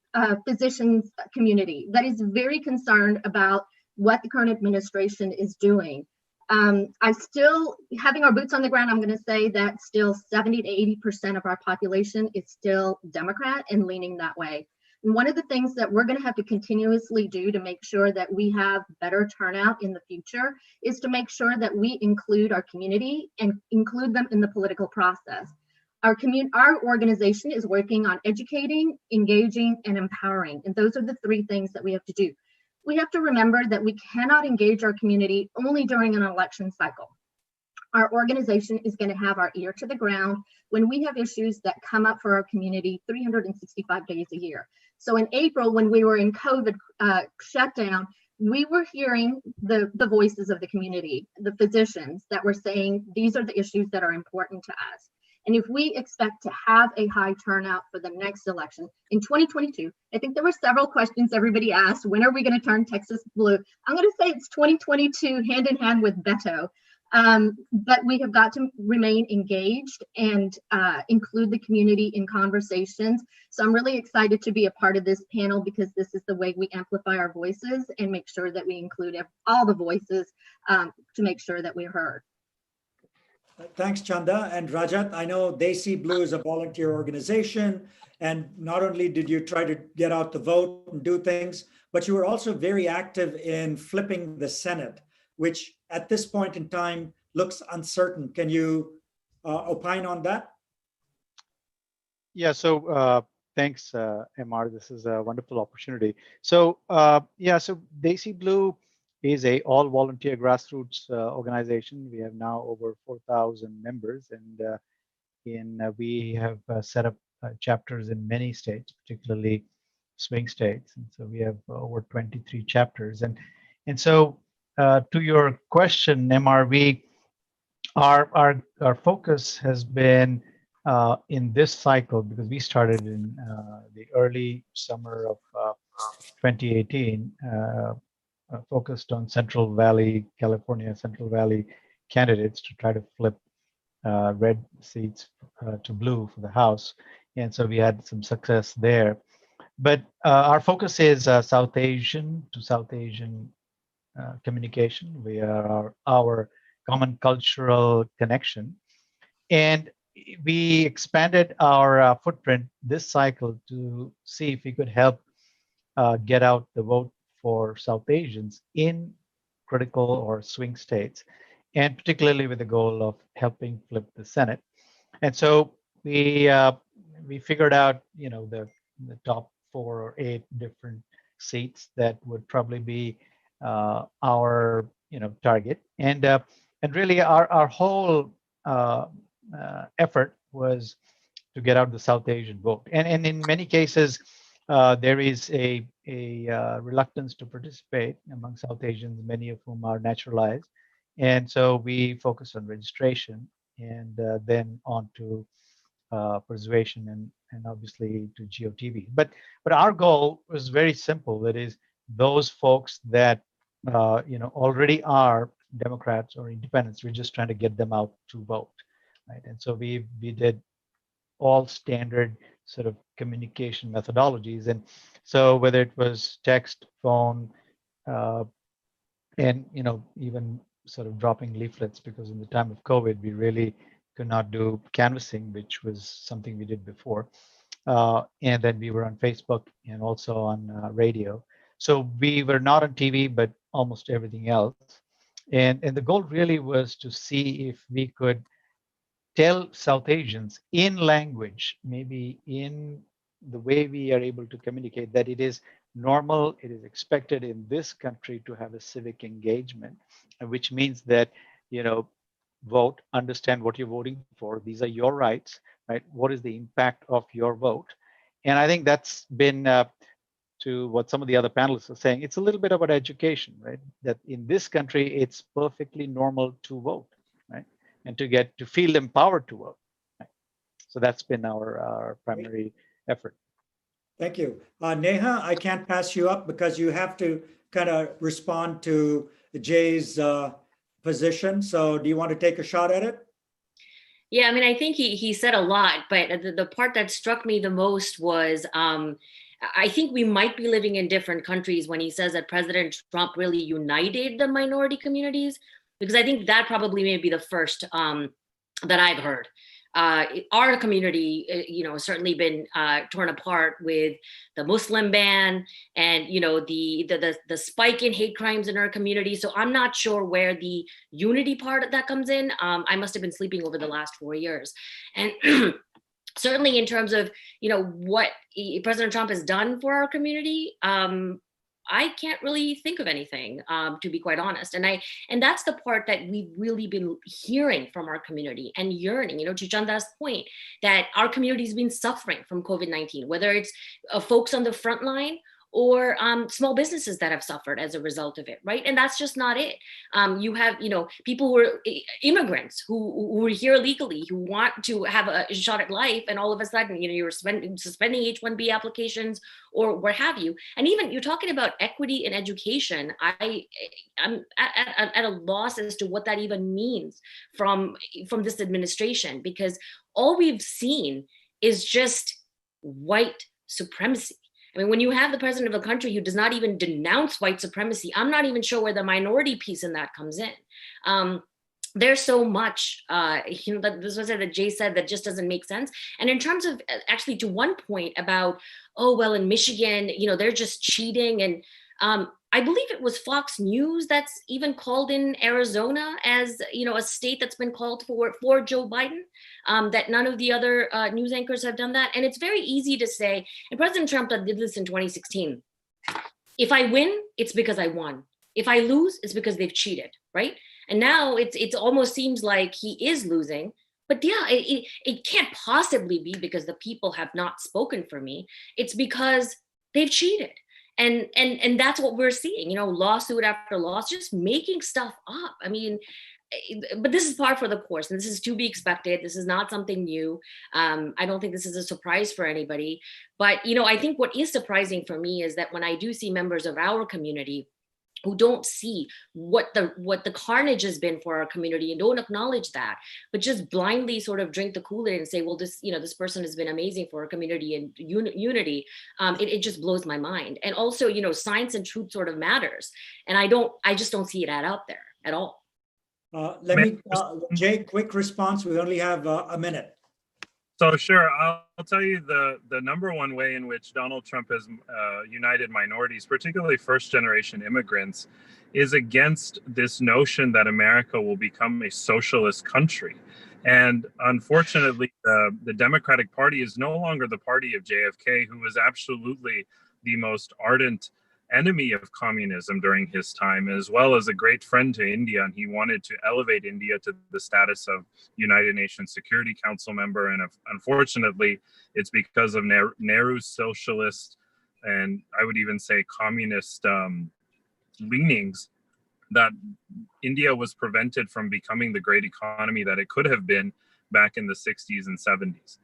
physicians community that is very concerned about what the current administration is doing. I still, having our boots on the ground, I'm going to say that still 70 to 80% of our population is still Democrat and leaning that way. And one of the things that we're going to have to continuously do to make sure that we have better turnout in the future is to make sure that we include our community and include them in the political process. Our organization is working on educating, engaging, and empowering. And those are the 3 things that we have to do. We have to remember that we cannot engage our community only during an election cycle. Our organization is going to have our ear to the ground when we have issues that come up for our community 365 days a year. So in April, when we were in COVID shutdown, we were hearing the voices of the community, the physicians that were saying, these are the issues that are important to us. And if we expect to have a high turnout for the next election in 2022, I think there were several questions everybody asked. When are we going to turn Texas blue? I'm going to say it's 2022, hand in hand with Beto. But we have got to remain engaged and include the community in conversations. So I'm really excited to be a part of this panel because this is the way we amplify our voices and make sure that we include all the voices to make sure that we're heard. Thanks, Chanda. And Rajat, I know Desi Blue is a volunteer organization. And not only did you try to get out the vote and do things, but you were also very active in flipping the Senate, which at this point in time looks uncertain. Can you opine on that? Yeah, so thanks, MR. This is a wonderful opportunity. So so Desi Blue is a all volunteer grassroots organization. We have now over 4,000 members, and we have set up chapters in many states, particularly swing states. And so we have over 23 chapters. And so to your question, MR, our focus has been in this cycle, because we started in the early summer of 2018, focused on Central Valley, California, Central Valley candidates to try to flip red seats to blue for the House. And so we had some success there. But our focus is South Asian to South Asian communication. We are our common cultural connection. And we expanded our footprint this cycle to see if we could help get out the vote for South Asians in critical or swing states, and particularly with the goal of helping flip the Senate. And so we figured out, the top 4 or 8 different seats that would probably be our target, and really our whole effort was to get out the South Asian vote, and in many cases there is a reluctance to participate among South Asians, many of whom are naturalized, and so we focus on registration and then on to persuasion and obviously to GOTV. But our goal was very simple. That is, those folks that already are Democrats or independents, we're just trying to get them out to vote, right? And so we did all standard sort of communication methodologies, and so whether it was text, phone, and even sort of dropping leaflets, because in the time of COVID we really could not do canvassing, which was something we did before. And then we were on Facebook and also on radio. So we were not on TV, but almost everything else. And the goal really was to see if we could tell South Asians in language, maybe in the way we are able to communicate, that it is normal, it is expected in this country to have a civic engagement, which means that, vote, understand what you're voting for. These are your rights, right? What is the impact of your vote? And I think that's been to what some of the other panelists are saying. It's a little bit about education, right? That in this country, it's perfectly normal to vote, right? And to feel empowered to vote. Right? So that's been our primary effort. Thank you. Neha, I can't pass you up because you have to kind of respond to Jay's position. So do you want to take a shot at it? Yeah, I mean, I think he said a lot, but the part that struck me the most was I think we might be living in different countries when he says that President Trump really united the minority communities, because I think that probably may be the first that I've heard. Our community, has certainly been torn apart with the Muslim ban and, the spike in hate crimes in our community. So I'm not sure where the unity part of that comes in. I must have been sleeping over the last 4 years. And certainly in terms of, what President Trump has done for our community, I can't really think of anything, to be quite honest. And that's the part that we've really been hearing from our community and yearning, to Chanda's point, that our community's been suffering from COVID-19, whether it's folks on the front line or small businesses that have suffered as a result of it, right? And that's just not it. You have, people who are immigrants who are here legally, who want to have a shot at life, and all of a sudden, you're suspending H-1B applications or what have you. And even you're talking about equity in education. I'm at a loss as to what that even means from this administration, because all we've seen is just white supremacy. I mean, when you have the president of a country who does not even denounce white supremacy, I'm not even sure where the minority piece in that comes in. There's so much, that this was that Jay said that just doesn't make sense. And in terms of actually to one point about, in Michigan, they're just cheating. And I believe it was Fox News that's even called in Arizona as, a state that's been called for Joe Biden, that none of the other news anchors have done that. And it's very easy to say, and President Trump did this in 2016, if I win, it's because I won. If I lose, it's because they've cheated, right? And now it almost seems like he is losing. But yeah, it can't possibly be because the people have not spoken for me. It's because they've cheated. And that's what we're seeing, lawsuit after lawsuit, just making stuff up. I mean, but this is par for the course, and this is to be expected. This is not something new. I don't think this is a surprise for anybody. But, I think what is surprising for me is that when I do see members of our community who don't see what the carnage has been for our community and don't acknowledge that, but just blindly sort of drink the Kool-Aid and say, well, this person has been amazing for our community and unity. It just blows my mind. And also, science and truth sort of matters. And I just don't see it out there at all. Jay, quick response. We only have a minute. So sure, I'll tell you the number one way in which Donald Trump has united minorities, particularly first-generation immigrants, is against this notion that America will become a socialist country. And unfortunately, the Democratic Party is no longer the party of JFK, who was absolutely the most ardent enemy of communism during his time, as well as a great friend to India. And he wanted to elevate India to the status of United Nations Security Council member. And unfortunately, it's because of Nehru's socialist and I would even say communist leanings that India was prevented from becoming the great economy that it could have been back in the 60s and 70s.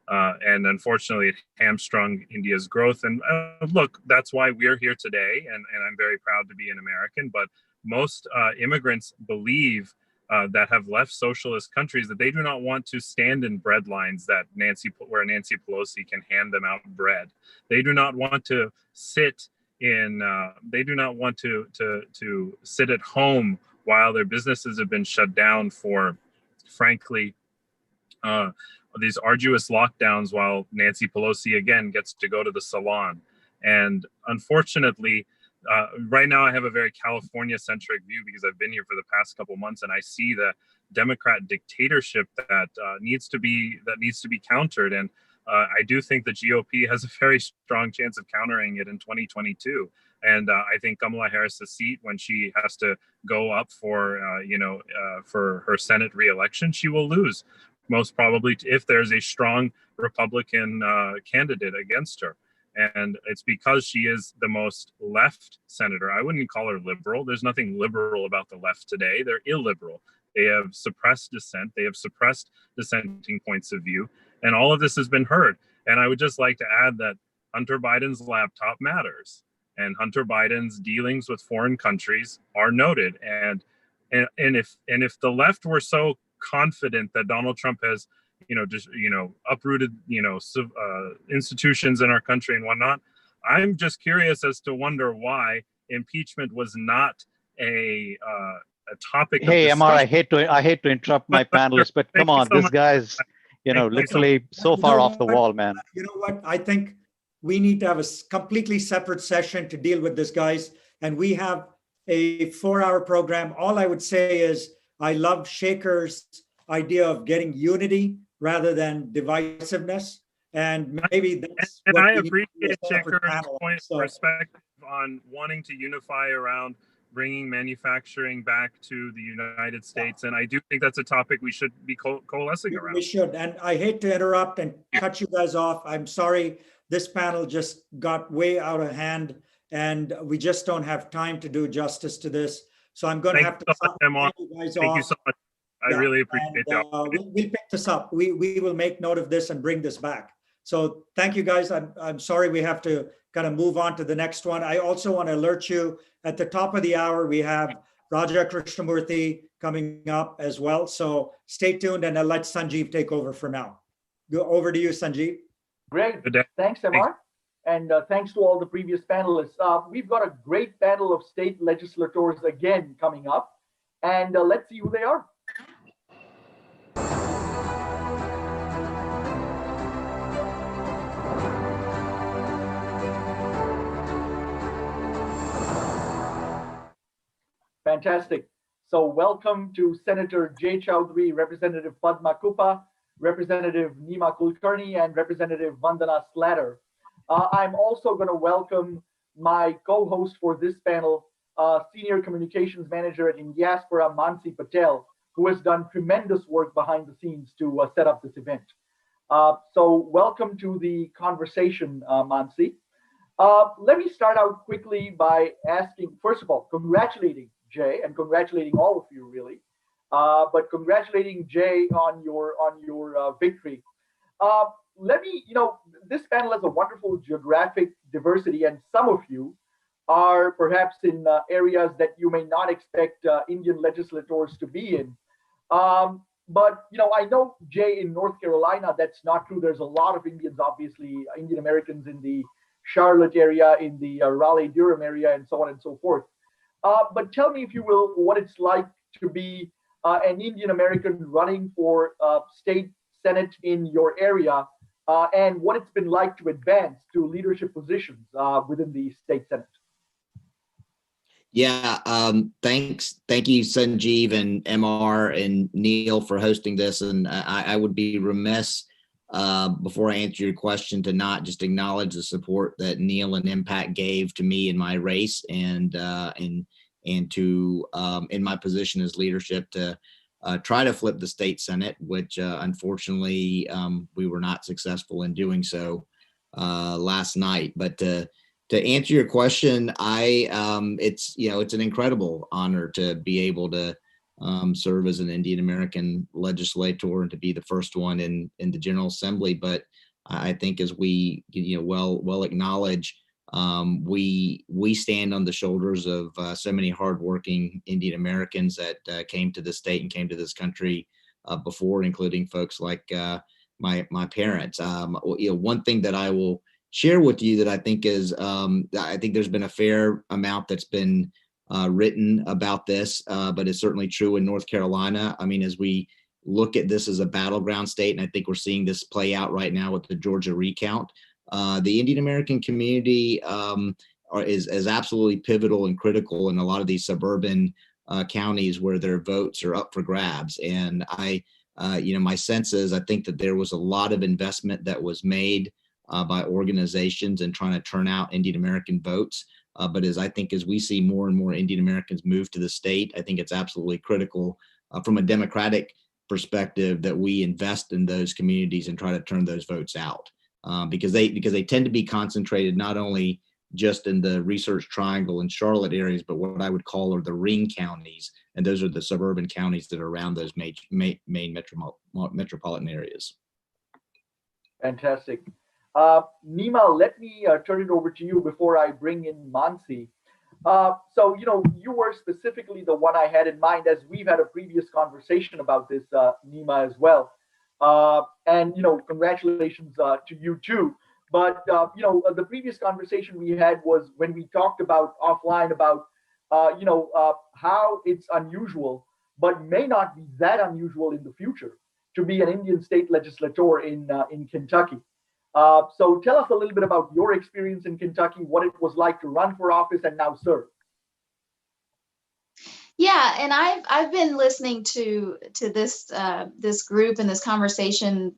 And unfortunately, it hamstrung India's growth. And look, that's why we're here today. And I'm very proud to be an American. But most immigrants believe that have left socialist countries that they do not want to stand in bread lines where Nancy Pelosi can hand them out bread. They do not want to sit they do not want to sit at home while their businesses have been shut down for, frankly, these arduous lockdowns while Nancy Pelosi again gets to go to the salon. And unfortunately, right now I have a very California-centric view because I've been here for the past couple months, and I see the Democrat dictatorship that needs to be countered. And I do think the GOP has a very strong chance of countering it in 2022. And I think Kamala Harris's seat, when she has to go up for her Senate reelection, she will lose, most probably, if there's a strong Republican candidate against her. And it's because she is the most left senator. I wouldn't call her liberal. There's nothing liberal about the left today. They're illiberal. They have suppressed dissent. They have suppressed dissenting points of view. And all of this has been heard. And I would just like to add that Hunter Biden's laptop matters. And Hunter Biden's dealings with foreign countries are noted. And if the left were so confident that Donald Trump has, uprooted, institutions in our country and whatnot, I'm just curious as to wonder why impeachment was not a topic. Hey, Amar, I hate to interrupt my panelists, but come on, this guy's, literally so far off the wall, man. You know what? I think we need to have a completely separate session to deal with this, guys. And we have a 4-hour program. All I would say is I love Shaker's idea of getting unity rather than divisiveness. And maybe that's and what I we need appreciate to do a separate Shaker's panel on. point of perspective on wanting to unify around bringing manufacturing back to the United States. And I do think that's a topic we should be coalescing around. We should. And I hate to interrupt and cut you guys off. I'm sorry. This panel just got way out of hand and we just don't have time to do justice to this. So I'm going to have to cut you guys off. Thank you so much. I really appreciate that. We'll pick this up. We will make note of this and bring this back. So thank you guys. I'm sorry we have to kind of move on to the next one. I also want to alert you at the top of the hour, we have Raja Krishnamoorthi coming up as well. So stay tuned and I'll let Sanjeev take over for now. Go over to you, Sanjeev. Great. Thanks, Amar. And thanks to all the previous panelists. We've got a great panel of state legislators again coming up. And let's see who they are. Fantastic. So welcome to Senator Jay Chaudhuri, Representative Padma Kupa, Representative Nima Kulkarni, and Representative Vandana Slatter. I'm also going to welcome my co-host for this panel, Senior Communications Manager at Indiaspora, Mansi Patel, who has done tremendous work behind the scenes to set up this event. So welcome to the conversation, Mansi. Let me start out quickly by asking, first of all, congratulating Jay and congratulating all of you really, but congratulating Jay on your victory. Let me, this panel has a wonderful geographic diversity and some of you are perhaps in areas that you may not expect Indian legislators to be in. But, I know Jay in North Carolina, that's not true. There's a lot of Indians, obviously, Indian Americans in the Charlotte area, in the Raleigh-Durham area, and so on and so forth. But tell me, if you will, what it's like to be an Indian American running for state senate in your area, and what it's been like to advance to leadership positions within the state senate. Yeah, thanks. Thank you, Sanjeev and MR and Neil for hosting this. And I would be remiss before I answer your question, to not just acknowledge the support that Neil and Impact gave to me in my race, and to in my position as leadership to try to flip the state Senate, which unfortunately we were not successful in doing so last night. But to answer your question, it's an incredible honor to be able to serve as an Indian American legislator and to be the first one in the General Assembly. But I think, as we well acknowledge, we stand on the shoulders of so many hardworking Indian Americans that came to this state and came to this country before, including folks like my parents. One thing that I will share with you that I think is I think there's been a fair amount that's been written about this, but it's certainly true in North Carolina. I mean, as we look at this as a battleground state, and I think we're seeing this play out right now with the Georgia recount, the Indian American community is absolutely pivotal and critical in a lot of these suburban counties where their votes are up for grabs. And my sense is, I think that there was a lot of investment that was made by organizations in trying to turn out Indian American votes. But as we see more and more Indian Americans move to the state, I think it's absolutely critical from a Democratic perspective that we invest in those communities and try to turn those votes out, because they tend to be concentrated not only just in the Research Triangle and Charlotte areas, but what I would call are the ring counties, and those are the suburban counties that are around those main metropolitan areas. Fantastic. Nima, let me turn it over to you before I bring in Mansi. So, you were specifically the one I had in mind, as we've had a previous conversation about this, Nima, as well. And, congratulations to you too. But, the previous conversation we had was when we talked about offline about, how it's unusual, but may not be that unusual in the future to be an Indian state legislator in Kentucky. So tell us a little bit about your experience in Kentucky, what it was like to run for office and now serve. Yeah, and I've been listening to this this group and this conversation,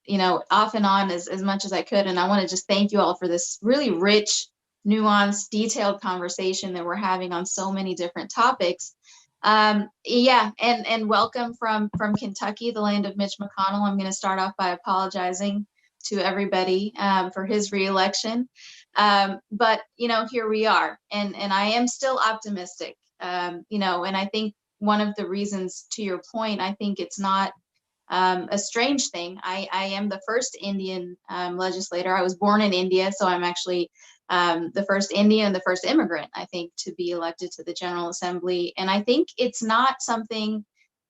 off and on as much as I could, and I want to just thank you all for this really rich, nuanced, detailed conversation that we're having on so many different topics. Yeah, and welcome from Kentucky, the land of Mitch McConnell. I'm going to start off by apologizing to everybody for his reelection, but here we are, and I am still optimistic. And I think one of the reasons, to your point, I think it's not a strange thing. I am the first Indian legislator. I was born in India, so I'm actually the first Indian and the first immigrant, I think, to be elected to the General Assembly. And I think it's not something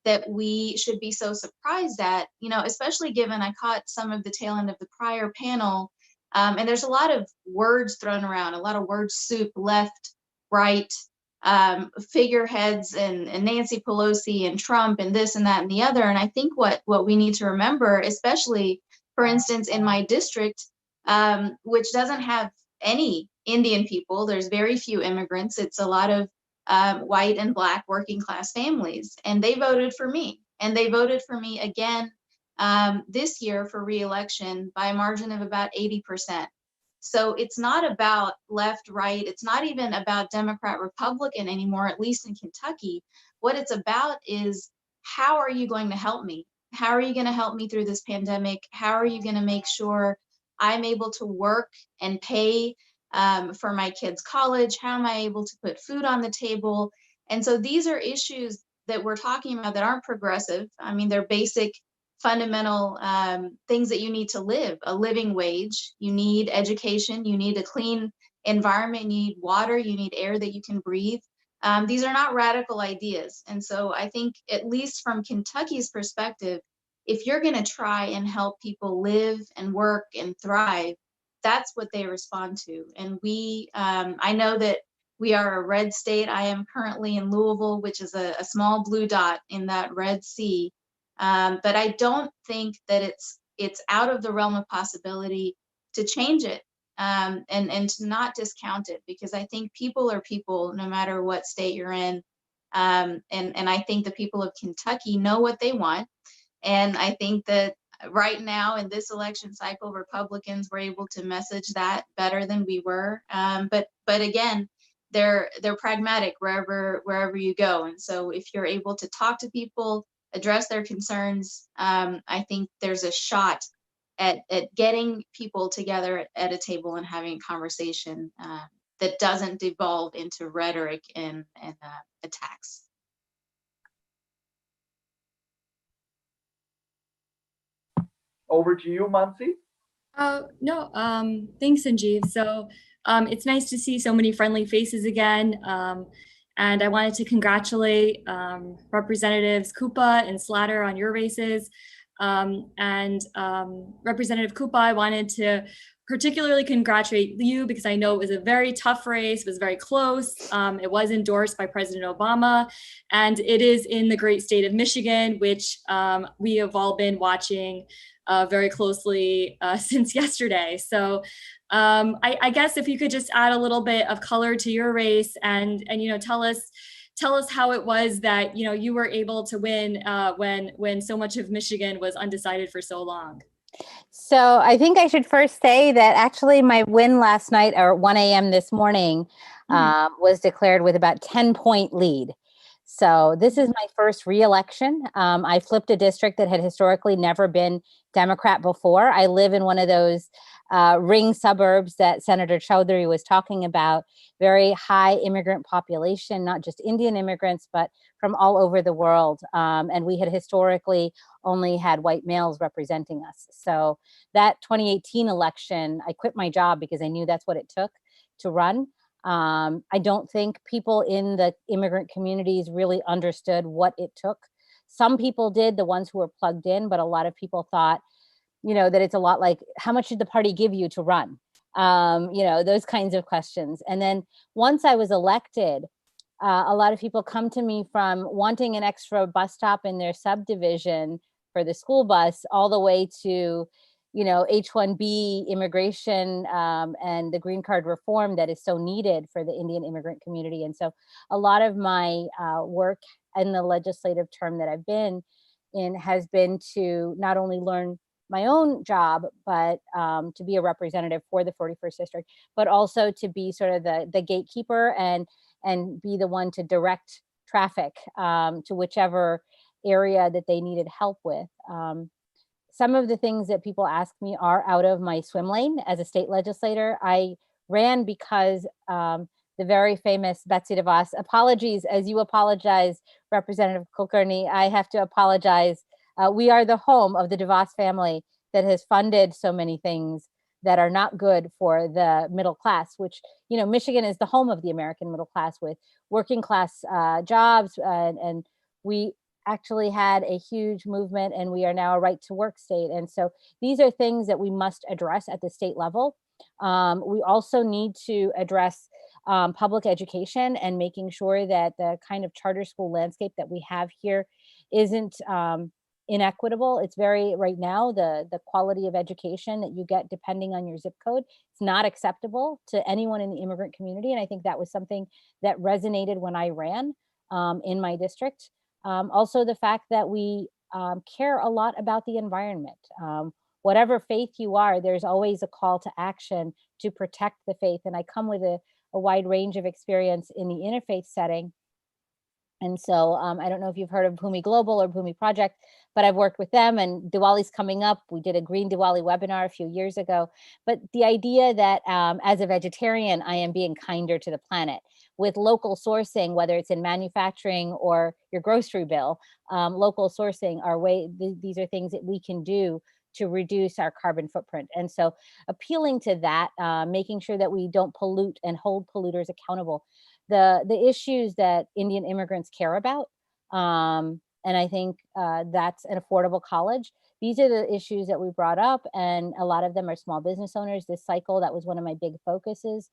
that we should be so surprised at, especially given I caught some of the tail end of the prior panel. And there's a lot of words thrown around, a lot of word soup, left, right, figureheads and Nancy Pelosi and Trump and this and that and the other. And I think what we need to remember, especially, for instance, in my district, which doesn't have any Indian people, there's very few immigrants. It's a lot of white and Black working class families. And they voted for me. And they voted for me again this year for re-election by a margin of about 80%. So it's not about left, right. It's not even about Democrat, Republican anymore, at least in Kentucky. What it's about is, how are you going to help me? How are you going to help me through this pandemic? How are you going to make sure I'm able to work and pay for my kids' college? How am I able to put food on the table? And so these are issues that we're talking about that aren't progressive. I mean, they're basic, fundamental things that you need to live: a living wage, you need education, you need a clean environment, you need water, you need air that you can breathe. These are not radical ideas. And so I think, at least from Kentucky's perspective, if you're going to try and help people live and work and thrive, that's what they respond to. And I know that we are a red state. I am currently in Louisville, which is a small blue dot in that red sea. But I don't think that it's out of the realm of possibility to change it and to not discount it, because I think people are people no matter what state you're in. And I think the people of Kentucky know what they want. And I think that right now in this election cycle, Republicans were able to message that better than we were. But again, they're pragmatic wherever you go. And so if you're able to talk to people, address their concerns, I think there's a shot at getting people together at a table and having a conversation that doesn't devolve into rhetoric and attacks. Over to you, Mansi. No, thanks, Sanjeev. So it's nice to see so many friendly faces again. And I wanted to congratulate Representatives Koopa and Slatter on your races. Representative Koopa, I wanted to particularly congratulate you because I know it was a very tough race, it was very close. It was endorsed by President Obama, and it is in the great state of Michigan, which we have all been watching very closely since yesterday. So I guess if you could just add a little bit of color to your race and tell us how it was that you were able to win when so much of Michigan was undecided for so long. So I think I should first say that actually my win last night or 1 a.m. this morning was declared with about 10-point lead. So this is my first re-election. I flipped a district that had historically never been Democrat before. I live in one of those ring suburbs that Senator Chaudhuri was talking about, very high immigrant population, not just Indian immigrants, but from all over the world. And we had historically only had white males representing us. So that 2018 election, I quit my job because I knew that's what it took to run. I don't think people in the immigrant communities really understood what it took. Some people did, the ones who were plugged in, but a lot of people thought, that it's a lot like, how much did the party give you to run? Those kinds of questions. And then once I was elected, a lot of people come to me from wanting an extra bus stop in their subdivision for the school bus, all the way to H-1B immigration and the green card reform that is so needed for the Indian immigrant community. And so a lot of my work in the legislative term that I've been in has been to not only learn my own job, but to be a representative for the 41st district, but also to be sort of the gatekeeper and be the one to direct traffic to whichever area that they needed help with. Some of the things that people ask me are out of my swim lane as a state legislator. I ran because the very famous Betsy DeVos, apologies as you apologize, Representative Kulkarni, I have to apologize. We are the home of the DeVos family that has funded so many things that are not good for the middle class, which, Michigan is the home of the American middle class with working class jobs. And we actually had a huge movement, and we are now a right to work state. And so these are things that we must address at the state level. We also need to address public education and making sure that the kind of charter school landscape that we have here isn't inequitable. It's very, right now, the quality of education that you get depending on your zip code, it's not acceptable to anyone in the immigrant community. And I think that was something that resonated when I ran in my district. Also the fact that we care a lot about the environment. Whatever faith you are, there's always a call to action to protect the faith. And I come with a wide range of experience in the interfaith setting. And so I don't know if you've heard of Bhumi Global or Bhumi Project, but I've worked with them, and Diwali's coming up. We did a Green Diwali webinar a few years ago. But the idea that as a vegetarian, I am being kinder to the planet with local sourcing, whether it's in manufacturing or your grocery bill, local sourcing these are things that we can do to reduce our carbon footprint. And so appealing to that, making sure that we don't pollute and hold polluters accountable. The issues that Indian immigrants care about, and I think that's an affordable college. These are the issues that we brought up, and a lot of them are small business owners. This cycle, that was one of my big focuses,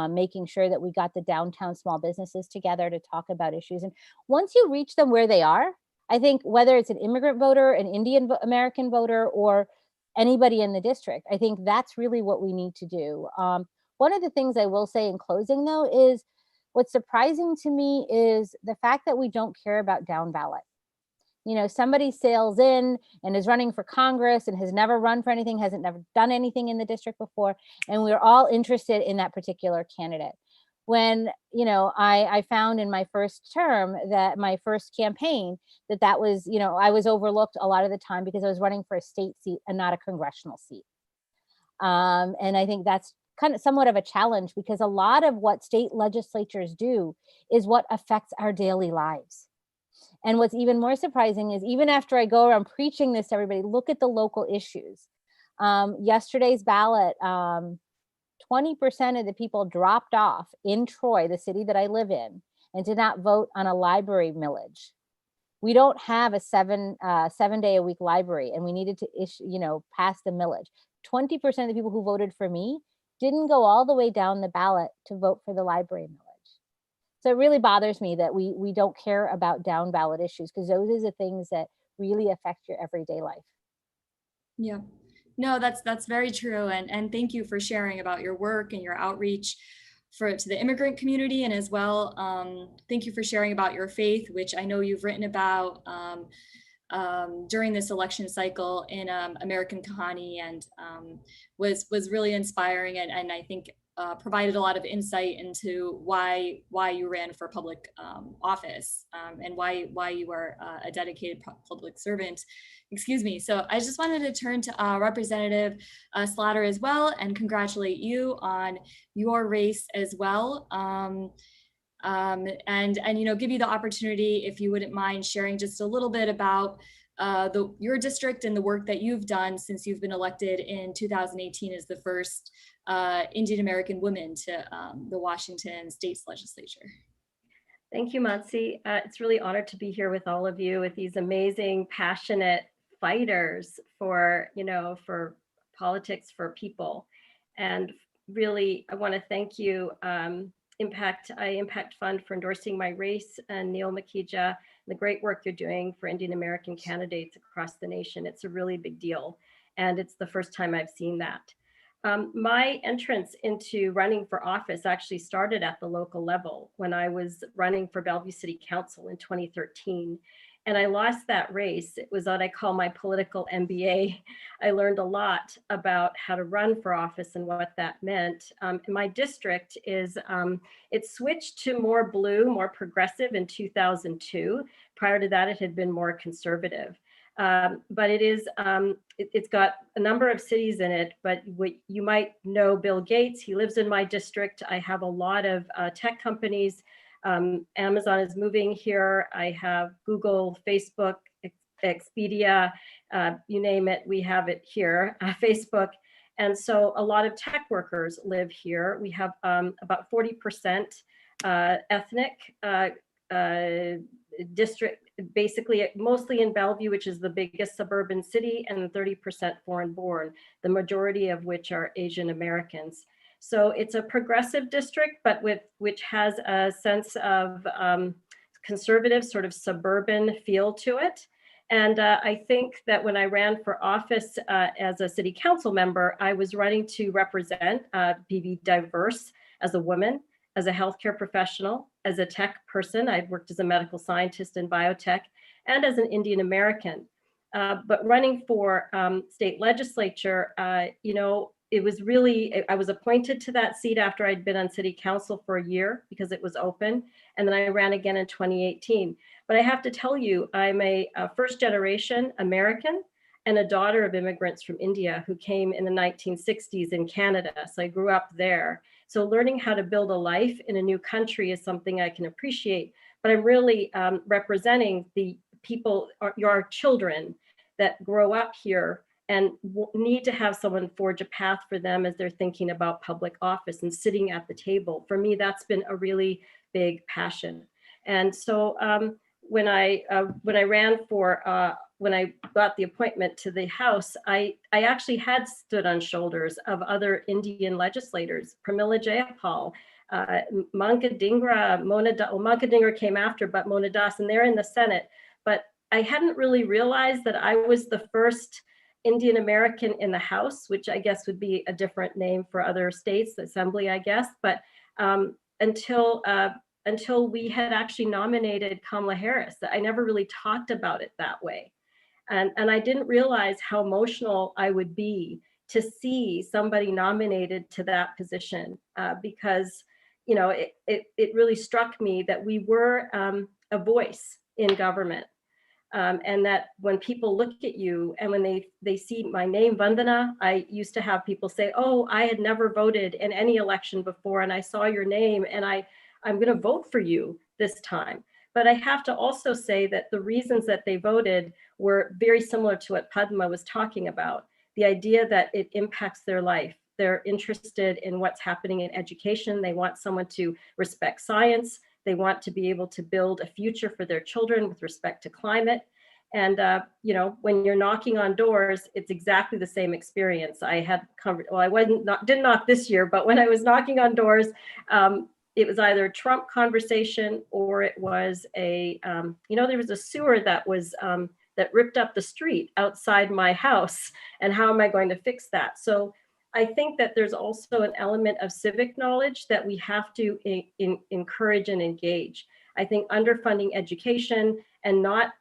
making sure that we got the downtown small businesses together to talk about issues. And once you reach them where they are, I think whether it's an immigrant voter, an Indian American voter, or anybody in the district, I think that's really what we need to do. One of the things I will say in closing, though, is what's surprising to me is the fact that we don't care about down ballot. You know, somebody sails in and is running for Congress and has never run for anything, hasn't never done anything in the district before, and we're all interested in that particular candidate. When, you know, I found in my first term, that my first campaign, that was, you know, I was overlooked a lot of the time because I was running for a state seat and not a congressional seat. And I think that's kind of somewhat of a challenge, because a lot of what state legislatures do is what affects our daily lives. And what's even more surprising is, even after I go around preaching this to everybody, look at the local issues. Yesterday's ballot, 20% of the people dropped off in Troy, the city that I live in, and did not vote on a library millage. We don't have a 7-day-a-week library, and we needed to pass the millage. 20% of the people who voted for me didn't go all the way down the ballot to vote for the library millage. So it really bothers me that we don't care about down ballot issues, because those are the things that really affect your everyday life. Yeah, no, that's very true. And thank you for sharing about your work and your outreach to the immigrant community, and as well, thank you for sharing about your faith, which I know you've written about during this election cycle in American Kahani, and was really inspiring, and I think provided a lot of insight into why you ran for public office, and why you are a dedicated public servant. Excuse me. So I just wanted to turn to Representative Slaughter as well, and congratulate you on your race as well. And give you the opportunity, if you wouldn't mind sharing just a little bit about your district and the work that you've done since you've been elected in 2018 as the first Indian American woman to the Washington State's legislature. Thank you, Mansi. It's really honored to be here with all of you, with these amazing, passionate fighters for politics, for people. And really, I want to thank you, Impact Fund, for endorsing my race, and Neil Makija, the great work you're doing for Indian American candidates across the nation. It's a really big deal, and it's the first time I've seen that. My entrance into running for office actually started at the local level when I was running for Bellevue City Council in 2013. And I lost that race. It was what I call my political MBA. I learned a lot about how to run for office and what that meant. My district it switched to more blue, more progressive in 2002. Prior to that, it had been more conservative. But it's got a number of cities in it, but you might know Bill Gates. He lives in my district. I have a lot of tech companies. Amazon is moving here. I have Google, Facebook, Expedia, you name it, we have it here, Facebook. And so a lot of tech workers live here. We have about 40% ethnic district, basically mostly in Bellevue, which is the biggest suburban city, and 30% foreign born, the majority of which are Asian Americans. So it's a progressive district, but which has a sense of conservative, sort of suburban feel to it. And I think that when I ran for office as a city council member, I was running to represent, be diverse as a woman, as a healthcare professional, as a tech person. I've worked as a medical scientist in biotech, and as an Indian American. But running for state legislature, it was really, I was appointed to that seat after I'd been on city council for a year because it was open. And then I ran again in 2018. But I have to tell you, I'm a first generation American and a daughter of immigrants from India who came in the 1960s in Canada. So I grew up there. So learning how to build a life in a new country is something I can appreciate. But I'm really representing the people, your children that grow up here and need to have someone forge a path for them as they're thinking about public office and sitting at the table. For me, that's been a really big passion. And so when I got the appointment to the House, I actually had stood on shoulders of other Indian legislators, Pramila Jayapal, Manka Dhingra, Manka Dhingra came after, but Mona Das, and they're in the Senate. But I hadn't really realized that I was the first Indian American in the House, which I guess would be a different name for other states, the Assembly, I guess. But until until we had actually nominated Kamala Harris. I never really talked about it that way. And I didn't realize how emotional I would be to see somebody nominated to that position, because, you know, it really struck me that we were a voice in government. And that when people look at you and when they see my name, Vandana, I used to have people say, oh, I had never voted in any election before, and I saw your name, and I'm going to vote for you this time. But I have to also say that the reasons that they voted were very similar to what Padma was talking about. The idea that it impacts their life. They're interested in what's happening in education. They want someone to respect science. They want to be able to build a future for their children with respect to climate. And, you know, when you're knocking on doors, it's exactly the same experience. I had, well, I didn't knock this year, but when I was knocking on doors, it was either a Trump conversation or it was a, you know, there was a sewer that was, that ripped up the street outside my house. And how am I going to fix that? So I think that there's also an element of civic knowledge that we have to encourage and engage. I think underfunding education and not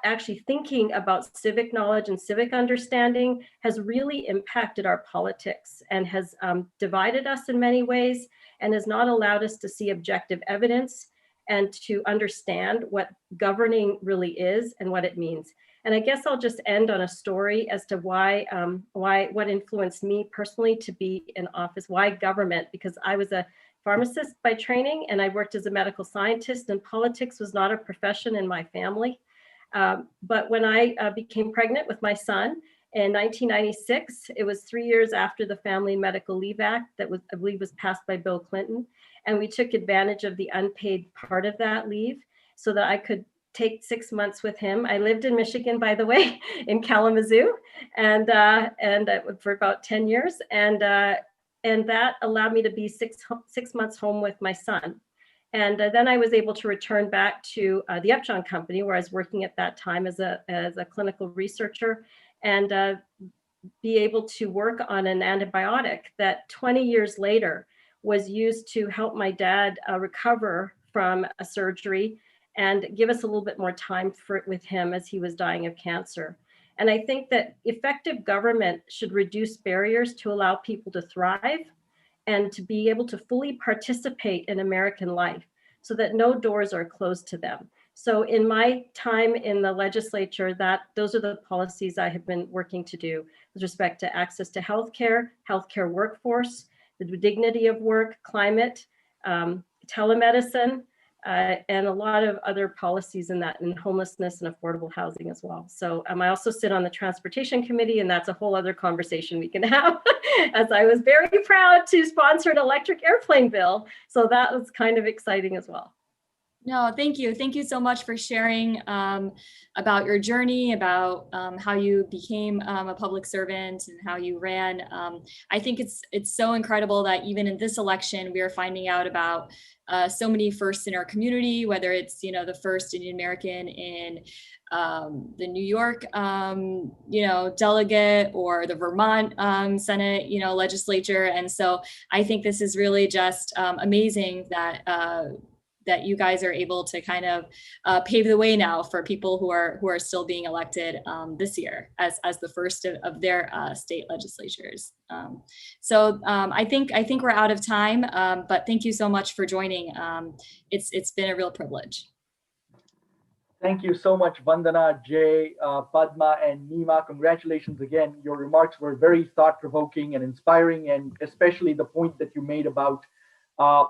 actually thinking about civic knowledge and civic understanding has really impacted our politics and has divided us in many ways and has not allowed us to see objective evidence and to understand what governing really is and what it means. And I guess I'll just end on a story as to why what influenced me personally to be in office, why government, because I was a pharmacist by training and I worked as a medical scientist, and politics was not a profession in my family. But when I became pregnant with my son in 1996, it was 3 years after the Family and Medical Leave Act that was, I believe, was passed by Bill Clinton. And we took advantage of the unpaid part of that leave so that I could take 6 months with him. I lived in Michigan, by the way, in Kalamazoo, and for about 10 years. And that allowed me to be six months home with my son. And then I was able to return back to the Upjohn Company, where I was working at that time as a clinical researcher, and be able to work on an antibiotic that 20 years later was used to help my dad recover from a surgery and give us a little bit more time with him as he was dying of cancer. And I think that effective government should reduce barriers to allow people to thrive and to be able to fully participate in American life so that no doors are closed to them. So in my time in the legislature, those are the policies I have been working to do with respect to access to healthcare workforce, the dignity of work, climate, telemedicine, and a lot of other policies in that, and homelessness and affordable housing as well. So I also sit on the Transportation Committee, and that's a whole other conversation we can have, as I was very proud to sponsor an electric airplane bill. So that was kind of exciting as well. No, thank you. Thank you so much for sharing about your journey, about how you became a public servant and how you ran. I think it's so incredible that even in this election, we are finding out about so many firsts in our community, whether it's, you know, the first Indian American in the New York, you know, delegate, or the Vermont Senate, you know, legislature. And so I think this is really just amazing that that you guys are able to kind of pave the way now for people who are still being elected this year as the first of their state legislatures. So I think we're out of time, but thank you so much for joining. It's been a real privilege. Thank you so much, Vandana, Jay, Padma, and Nima. Congratulations again. Your remarks were very thought-provoking and inspiring, and especially the point that you made about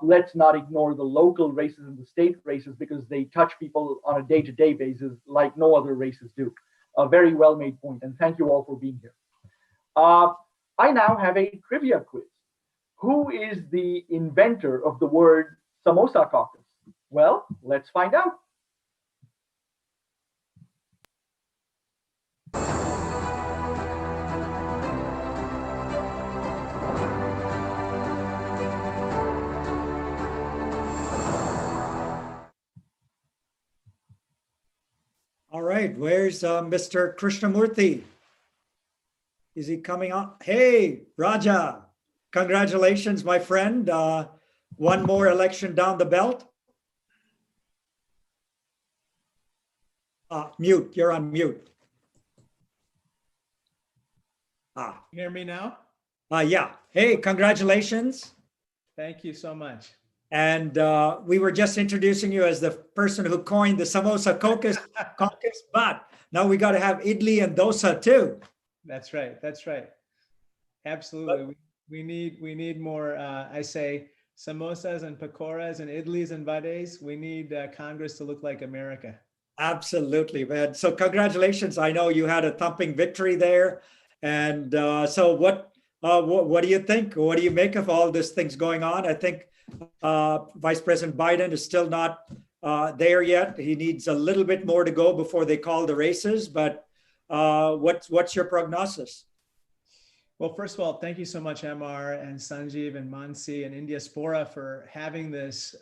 let's not ignore the local races and the state races, because they touch people on a day-to-day basis like no other races do. A very well-made point, and thank you all for being here. I now have a trivia quiz. Who is the inventor of the word samosa caucus? Well, let's find out. All right, where's Mr. Krishnamoorthi? Is he coming up? Hey, Raja, congratulations, my friend. One more election down the belt. Mute, you're on mute. Hear me now? Yeah. Hey, congratulations. Thank you so much. And we were just introducing you as the person who coined the samosa caucus, but now we got to have idli and dosa too. That's right. That's right. Absolutely. We need more, I say, samosas and pakoras and idlis and vades. We need Congress to look like America. Absolutely, man. So congratulations. I know you had a thumping victory there. And so what do you think? What do you make of all these things going on? I think Vice President Biden is still not there yet. He needs a little bit more to go before they call the races. But what's your prognosis? Well, first of all, thank you so much, MR and Sanjeev and Mansi and Indiaspora for having this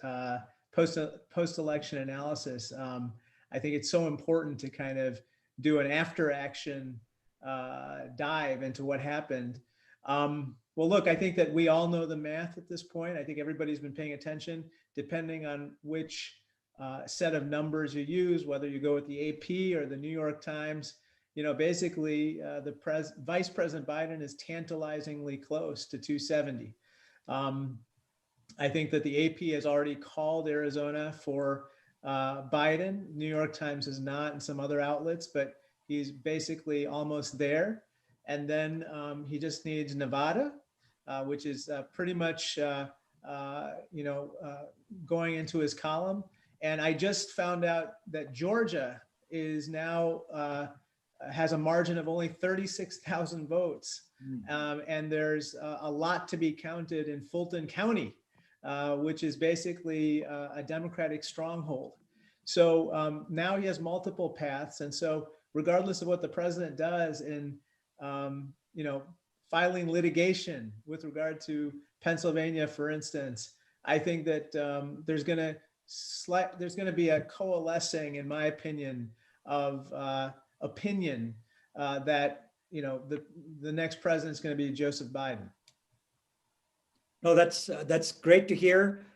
post-election analysis. I think it's so important to kind of do an after-action dive into what happened. Well, look, I think that we all know the math at this point. I think everybody's been paying attention, depending on which set of numbers you use, whether you go with the AP or the New York Times. You know, basically, Vice President Biden is tantalizingly close to 270. I think that the AP has already called Arizona for Biden. New York Times is not, and some other outlets, but he's basically almost there. And then he just needs Nevada, which is pretty much, going into his column. And I just found out that Georgia is now has a margin of only 36,000 votes. And there's a lot to be counted in Fulton County, which is basically a Democratic stronghold. So now he has multiple paths. And so regardless of what the president does in, filing litigation with regard to Pennsylvania, for instance, I think that there's going to be a coalescing, in my opinion, of opinion that the next president is going to be Joseph Biden. No, that's great to hear.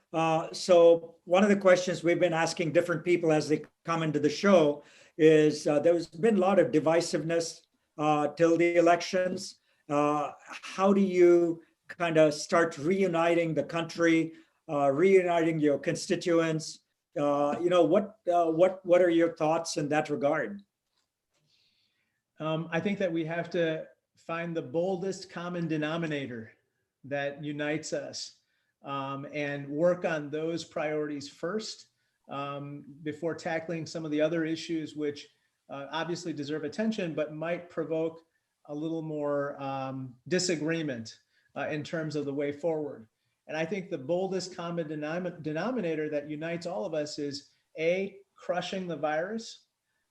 So one of the questions we've been asking different people as they come into the show is there's been a lot of divisiveness till the elections. How do you kind of start reuniting the country, reuniting your constituents? What are your thoughts in that regard? I think that we have to find the boldest common denominator that unites us and work on those priorities first before tackling some of the other issues which obviously deserve attention, but might provoke a little more disagreement in terms of the way forward. And I think the boldest common denominator that unites all of us is A, crushing the virus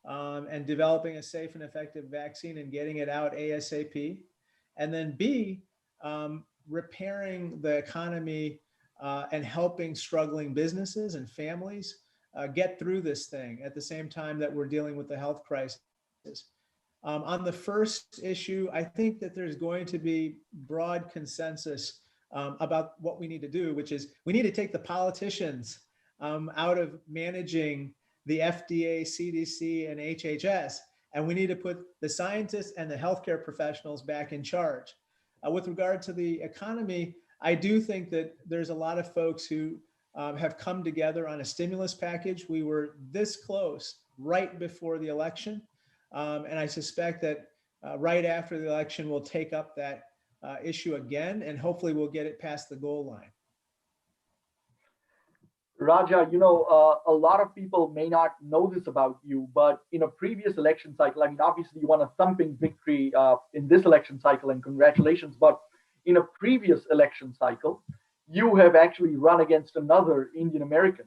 and developing a safe and effective vaccine and getting it out ASAP. And then B, repairing the economy and helping struggling businesses and families get through this thing at the same time that we're dealing with the health crisis. On the first issue, I think that there's going to be broad consensus about what we need to do, which is we need to take the politicians out of managing the FDA, CDC, and HHS, and we need to put the scientists and the healthcare professionals back in charge. With regard to the economy, I do think that there's a lot of folks who have come together on a stimulus package. We were this close right before the election. And I suspect that right after the election, we'll take up that issue again, and hopefully we'll get it past the goal line. Raja, a lot of people may not know this about you, but in a previous election cycle, I mean, obviously you won a thumping victory in this election cycle, and congratulations. But in a previous election cycle, you have actually run against another Indian American.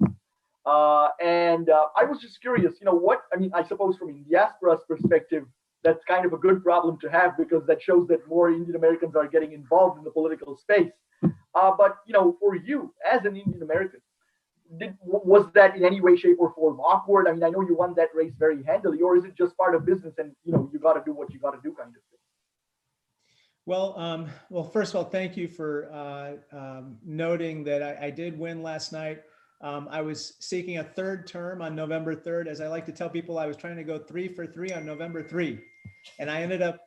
And I was just curious, I suppose from Indiaspora's perspective, that's kind of a good problem to have because that shows that more Indian Americans are getting involved in the political space. But, for you as an Indian American, was that in any way, shape, or form awkward? I mean, I know you won that race very handily, or is it just part of business and, you got to do what you got to do kind of thing? Well, first of all, thank you for noting that I did win last night. I was seeking a third term on November 3rd. As I like to tell people, I was trying to go 3 for 3 on November 3. And I ended up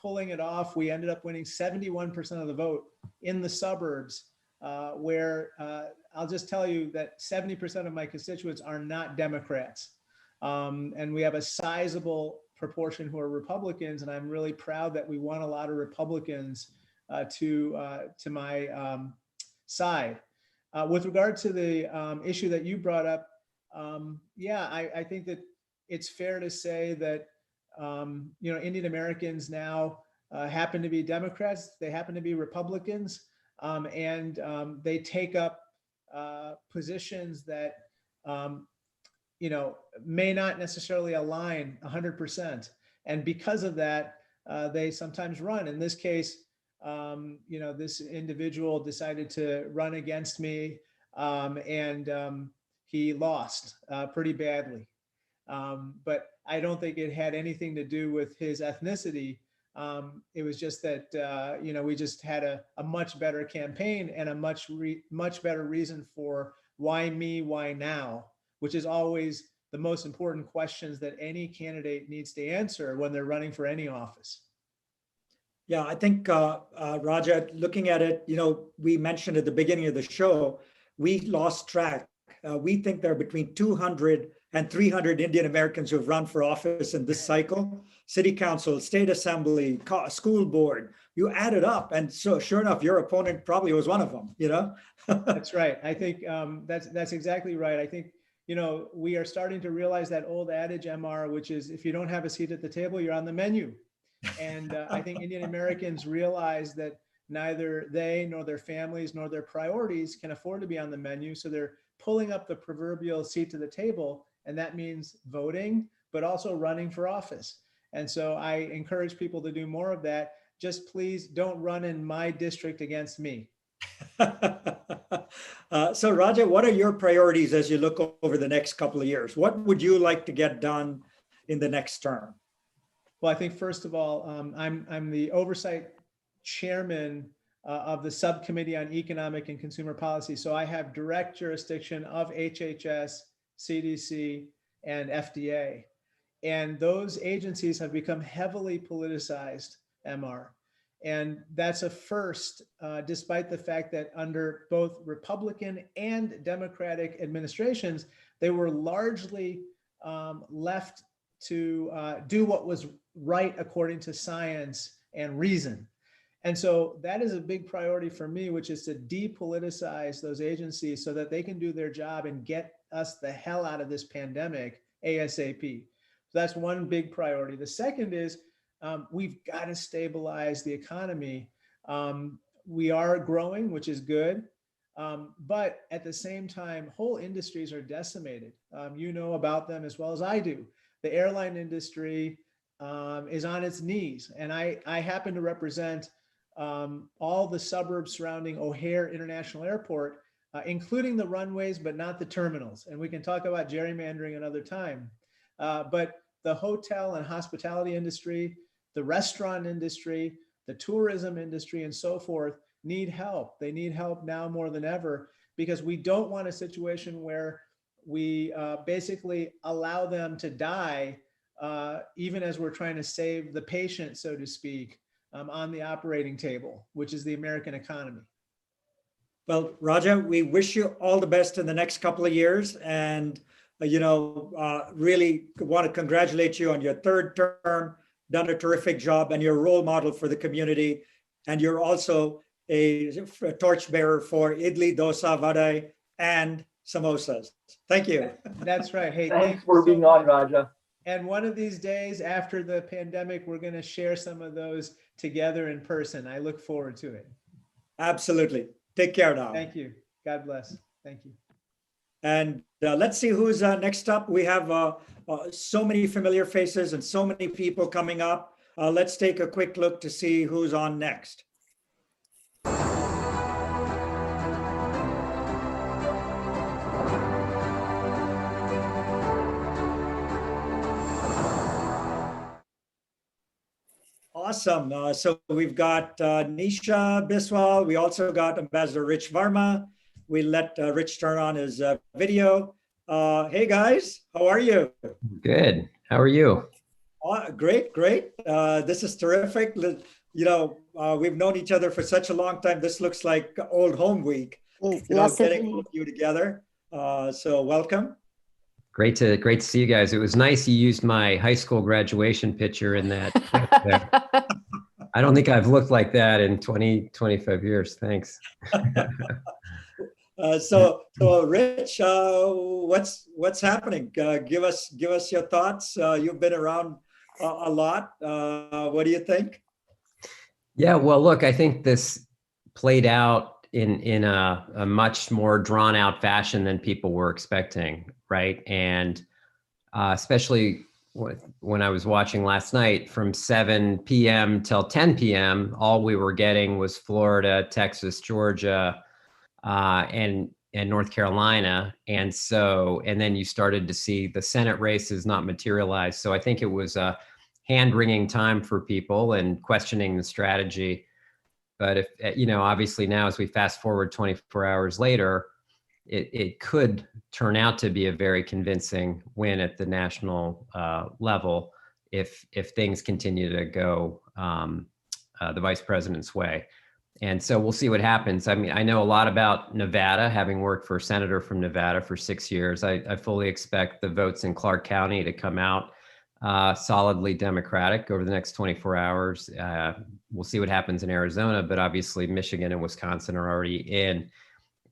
pulling it off. We ended up winning 71% of the vote in the suburbs, where I'll just tell you that 70% of my constituents are not Democrats. And we have a sizable proportion who are Republicans, and I'm really proud that we won a lot of Republicans to my side. With regard to the issue that you brought up, yeah, I think that it's fair to say that Indian Americans now happen to be Democrats, they happen to be Republicans, and they take up positions that may not necessarily align 100%. And because of that, they sometimes run. In this case, this individual decided to run against me, and he lost pretty badly. But I don't think it had anything to do with his ethnicity. It was just that, we just had a much better campaign and a much better reason for why me, why now, which is always the most important questions that any candidate needs to answer when they're running for any office. Yeah, I think, Raja, looking at it, we mentioned at the beginning of the show, we lost track. We think there are between 200 and 300 Indian Americans who have run for office in this cycle. City council, state assembly, school board, you add it up. And so sure enough, your opponent probably was one of them, That's right. I think that's exactly right. I think, we are starting to realize that old adage, MR, which is if you don't have a seat at the table, you're on the menu. And I think Indian Americans realize that neither they nor their families nor their priorities can afford to be on the menu. So they're pulling up the proverbial seat to the table. And that means voting, but also running for office. And so I encourage people to do more of that. Just please don't run in my district against me. So Raja, what are your priorities as you look over the next couple of years? What would you like to get done in the next term? Well, I think first of all, I'm the oversight chairman of the subcommittee on economic and consumer policy. So I have direct jurisdiction of HHS, CDC, and FDA. And those agencies have become heavily politicized, MR. And that's a first, despite the fact that under both Republican and Democratic administrations, they were largely left to do what was right according to science and reason. And so that is a big priority for me, which is to depoliticize those agencies so that they can do their job and get us the hell out of this pandemic ASAP. So that's one big priority. The second is we've got to stabilize the economy. We are growing, which is good. But at the same time, whole industries are decimated. You know about them as well as I do. The airline industry is on its knees. And I happen to represent all the suburbs surrounding O'Hare International Airport, including the runways, but not the terminals. And we can talk about gerrymandering another time. But the hotel and hospitality industry, the restaurant industry, the tourism industry, and so forth need help. They need help now more than ever, because we don't want a situation where we basically allow them to die, even as we're trying to save the patient, so to speak, on the operating table, which is the American economy. Well, Raja, we wish you all the best in the next couple of years. And, really want to congratulate you on your third term, done a terrific job, and you're a role model for the community. And you're also a torchbearer for idli, dosa, vadai, and samosas. Thank you. That's right. Hey, thanks for being on, Raja. And one of these days after the pandemic, we're going to share some of those together in person. I look forward to it. Absolutely. Take care now. Thank you. God bless. Thank you. And let's see who's next up. We have so many familiar faces and so many people coming up. Let's take a quick look to see who's on next. Awesome. So we've got Nisha Biswal. We also got Ambassador Rich Varma. We let Rich turn on his video. Hey guys, how are you? Good. How are you? Great, great. This is terrific. You know, we've known each other for such a long time. This looks like old home week. Yes, Getting all of you together. So welcome. Great to see you guys. It was nice you used my high school graduation picture in that. I don't think I've looked like that in 25 years. Thanks. So Rich, what's happening? Give us your thoughts. You've been around a lot. What do you think? Yeah, well, look, I think this played out in a much more drawn out fashion than people were expecting, right? And especially when I was watching last night from 7 p.m. till 10 p.m., all we were getting was Florida, Texas, Georgia, and North Carolina. And then you started to see the Senate races not materialize. So I think it was a hand-wringing time for people and questioning the strategy. But if, obviously now as we fast forward 24 hours later, it could turn out to be a very convincing win at the national level if things continue to go the vice president's way. And so we'll see what happens. I mean, I know a lot about Nevada, having worked for a senator from Nevada for 6 years. I fully expect the votes in Clark County to come out solidly Democratic over the next 24 hours. We'll see what happens in Arizona, but obviously Michigan and Wisconsin are already in.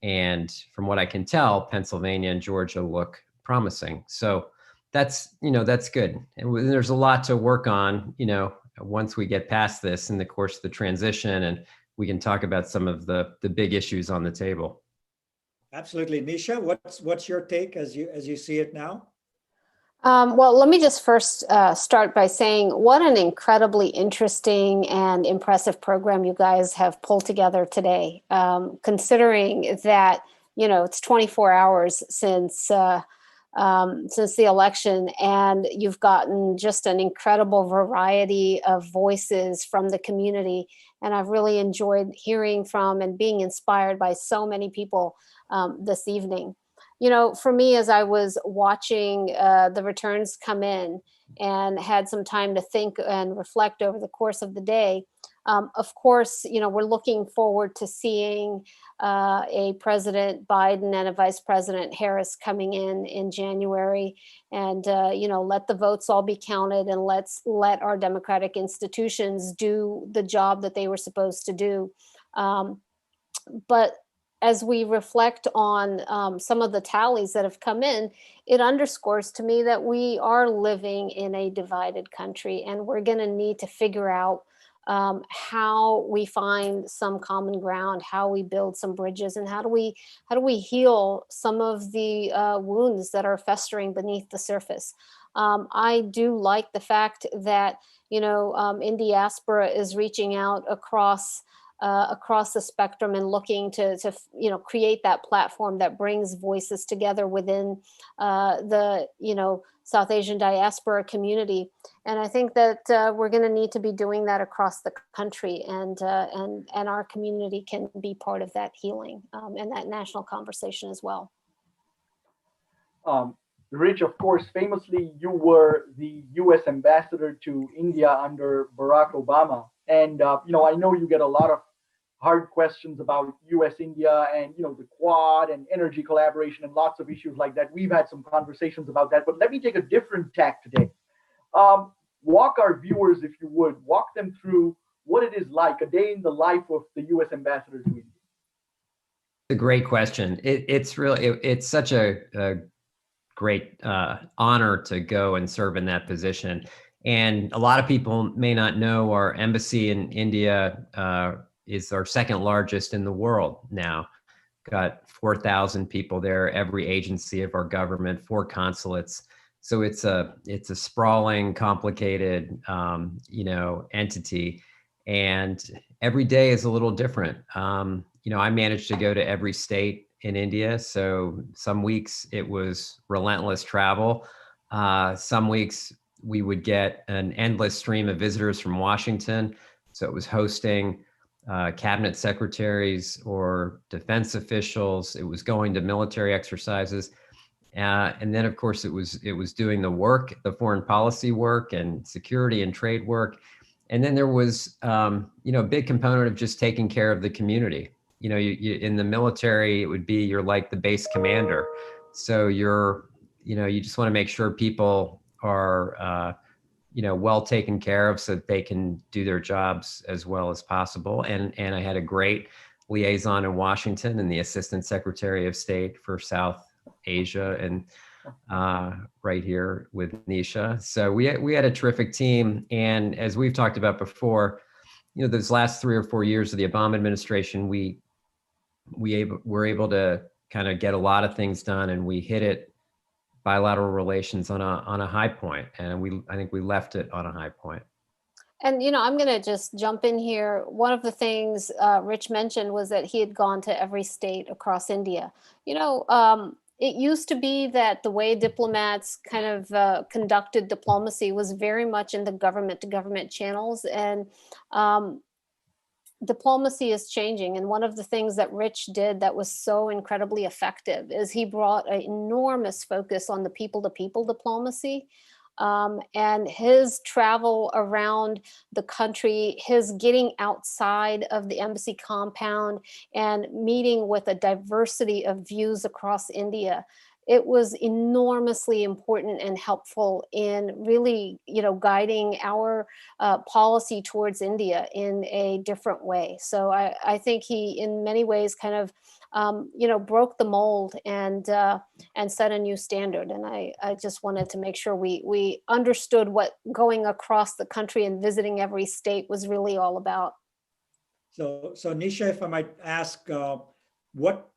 And from what I can tell, Pennsylvania and Georgia look promising. So that's good. And there's a lot to work on, once we get past this in the course of the transition, and we can talk about some of the big issues on the table. Absolutely. Nisha, what's your take as you see it now? Well, let me just first start by saying what an incredibly interesting and impressive program you guys have pulled together today. Considering that, it's 24 hours since the election, and you've gotten just an incredible variety of voices from the community. And I've really enjoyed hearing from and being inspired by so many people this evening. For me, as I was watching the returns come in and had some time to think and reflect over the course of the day, of course, we're looking forward to seeing a President Biden and a Vice President Harris coming in January, and, let the votes all be counted, and let's let our democratic institutions do the job that they were supposed to do. But as we reflect on some of the tallies that have come in, it underscores to me that we are living in a divided country, and we're going to need to figure out how we find some common ground, how we build some bridges, and how do we heal some of the wounds that are festering beneath the surface. I do like the fact that Indiaspora is reaching out across the spectrum and looking to create that platform that brings voices together within the South Asian diaspora community. And I think that we're going to need to be doing that across the country, and our community can be part of that healing and that national conversation as well. Rich, of course, famously, you were the U.S. ambassador to India under Barack Obama. And, I know you get a lot of hard questions about U.S.-India and, the Quad and energy collaboration and lots of issues like that. We've had some conversations about that, but let me take a different tack today. Walk our viewers, if you would, walk them through what it is like, a day in the life of the U.S. ambassador to India. A great question. It's such a great honor to go and serve in that position. And a lot of people may not know our embassy in India is our second largest in the world now. Got 4,000 people there, every agency of our government, 4 consulates. So it's a sprawling, complicated, entity, and every day is a little different. I managed to go to every state in India. So some weeks it was relentless travel. Some weeks we would get an endless stream of visitors from Washington. So it was hosting cabinet secretaries or defense officials. It was going to military exercises. And then, of course, it was doing the work, the foreign policy work and security and trade work. And then there was, a big component of just taking care of the community. You in the military, it would be you're like the base commander. So you just want to make sure people are, well taken care of so that they can do their jobs as well as possible. And I had a great liaison in Washington and the Assistant Secretary of State for South Asia and right here with Nisha. So we had a terrific team. And as we've talked about before, those last 3 or 4 years of the Obama administration, we were able to kind of get a lot of things done, and we hit it bilateral relations on a high point. And I think we left it on a high point. And, I'm going to just jump in here. One of the things Rich mentioned was that he had gone to every state across India. It used to be that the way diplomats kind of conducted diplomacy was very much in the government to government channels, and diplomacy is changing. And one of the things that Rich did that was so incredibly effective is he brought an enormous focus on the people to people diplomacy. And his travel around the country, his getting outside of the embassy compound and meeting with a diversity of views across India, it was enormously important and helpful in really, guiding our policy towards India in a different way. So I think he, in many ways, kind of broke the mold and set a new standard. And I just wanted to make sure we understood what going across the country and visiting every state was really all about. So Nisha, if I might ask,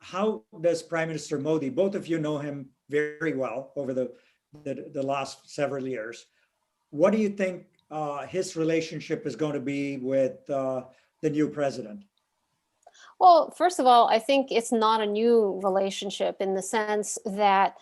how does Prime Minister Modi, both of you know him very well over the last several years, what do you think his relationship is going to be with the new president? Well, first of all, I think it's not a new relationship in the sense that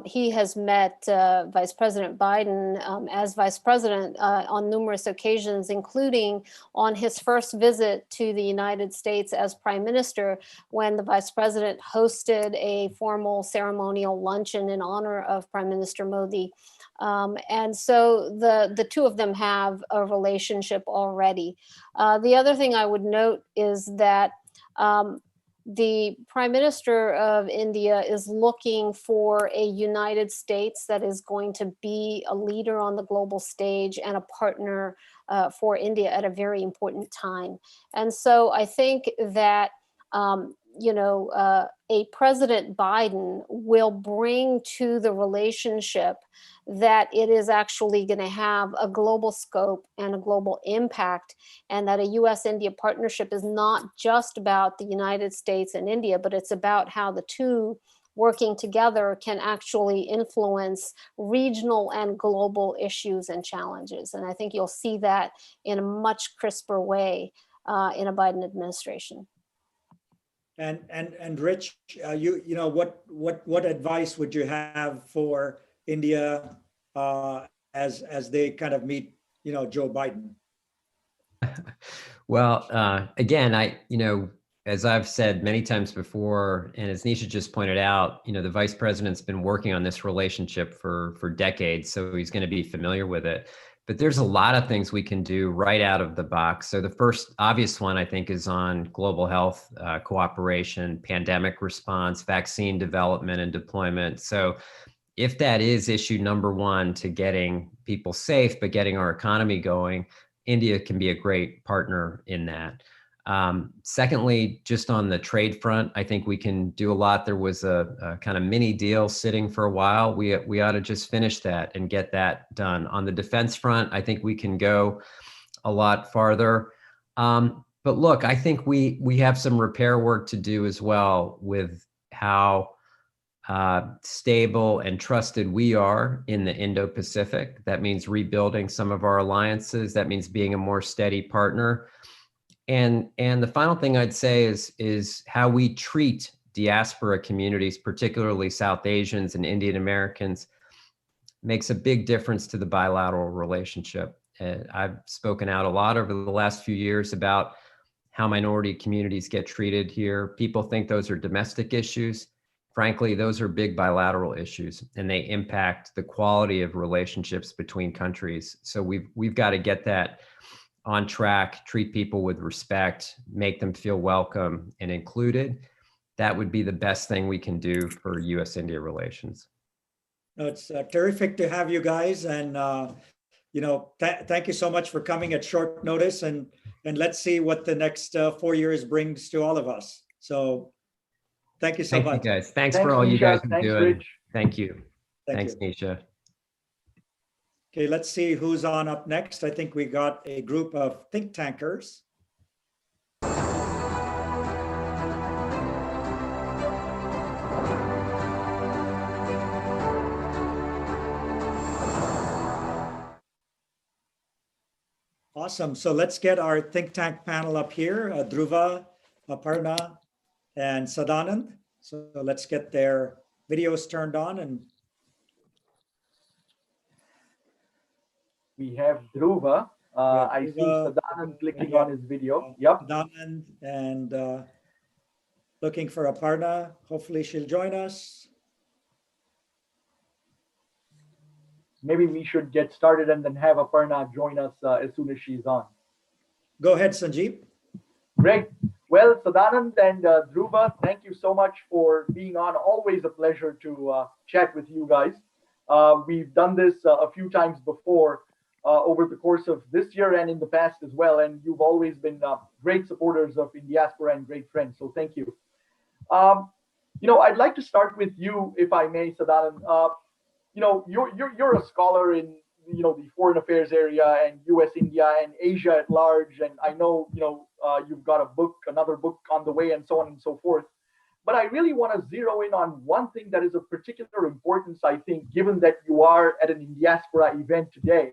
he has met Vice President Biden as vice president on numerous occasions, including on his first visit to the United States as prime minister, when the vice president hosted a formal ceremonial luncheon in honor of Prime Minister Modi. And so the two of them have a relationship already. The other thing I would note is that the Prime Minister of India is looking for a United States that is going to be a leader on the global stage and a partner for India at a very important time. And so I think that, a President Biden will bring to the relationship that it is actually going to have a global scope and a global impact, and that a US-India partnership is not just about the United States and India, but it's about how the two working together can actually influence regional and global issues and challenges. And I think you'll see that in a much crisper way in a Biden administration. And Rich, what advice would you have for India as they kind of meet, Joe Biden? Well, again, as I've said many times before, and as Nisha just pointed out, the vice president's been working on this relationship for decades, so he's going to be familiar with it. But there's a lot of things we can do right out of the box. So the first obvious one, I think, is on global health cooperation, pandemic response, vaccine development and deployment. So if that is issue number one to getting people safe, but getting our economy going, India can be a great partner in that. Secondly, just on the trade front, I think we can do a lot. There was a kind of mini deal sitting for a while. We ought to just finish that and get that done. On the defense front, I think we can go a lot farther. But look, I think we have some repair work to do as well with how stable and trusted we are in the Indo-Pacific. That means rebuilding some of our alliances. That means being a more steady partner. And the final thing I'd say is how we treat diaspora communities, particularly South Asians and Indian Americans. makes a big difference to the bilateral relationship. And I've spoken out a lot over the last few years about how minority communities get treated here. People think those are domestic issues. Frankly, those are big bilateral issues, and they impact the quality of relationships between countries. So we've got to get that on track, treat people with respect, make them feel welcome and included. That would be the best thing we can do for U.S.-India relations. No, it's terrific to have you guys, and thank you so much for coming at short notice, and let's see what the next 4 years brings to all of us. So thank you so much. Thank you guys. Thanks for all you guys are doing. Rich. Thank you. Thanks, Nisha. Okay, let's see who's on up next. I think we got a group of think tankers. Awesome. So let's get our think tank panel up here, Dhruva, Aparna, and Sadanand. So let's get their videos turned on. And we have Dhruva. I see Sadanand clicking on his video. Yep. Sadanand and looking for Aparna. Hopefully she'll join us. Maybe we should get started and then have Aparna join us as soon as she's on. Go ahead, Sanjeev. Great. Well, Sadanand and Dhruva, thank you so much for being on. Always a pleasure to chat with you guys. We've done this a few times before over the course of this year and in the past as well. And you've always been great supporters of Indiaspora and great friends. So thank you. I'd like to start with you, if I may, Sadanand. You're a scholar in the foreign affairs area and U.S., India, and Asia at large, and I know you've got another book on the way, and so on and so forth. But I really want to zero in on one thing that is of particular importance, I think, given that you are at an Indiaspora event today,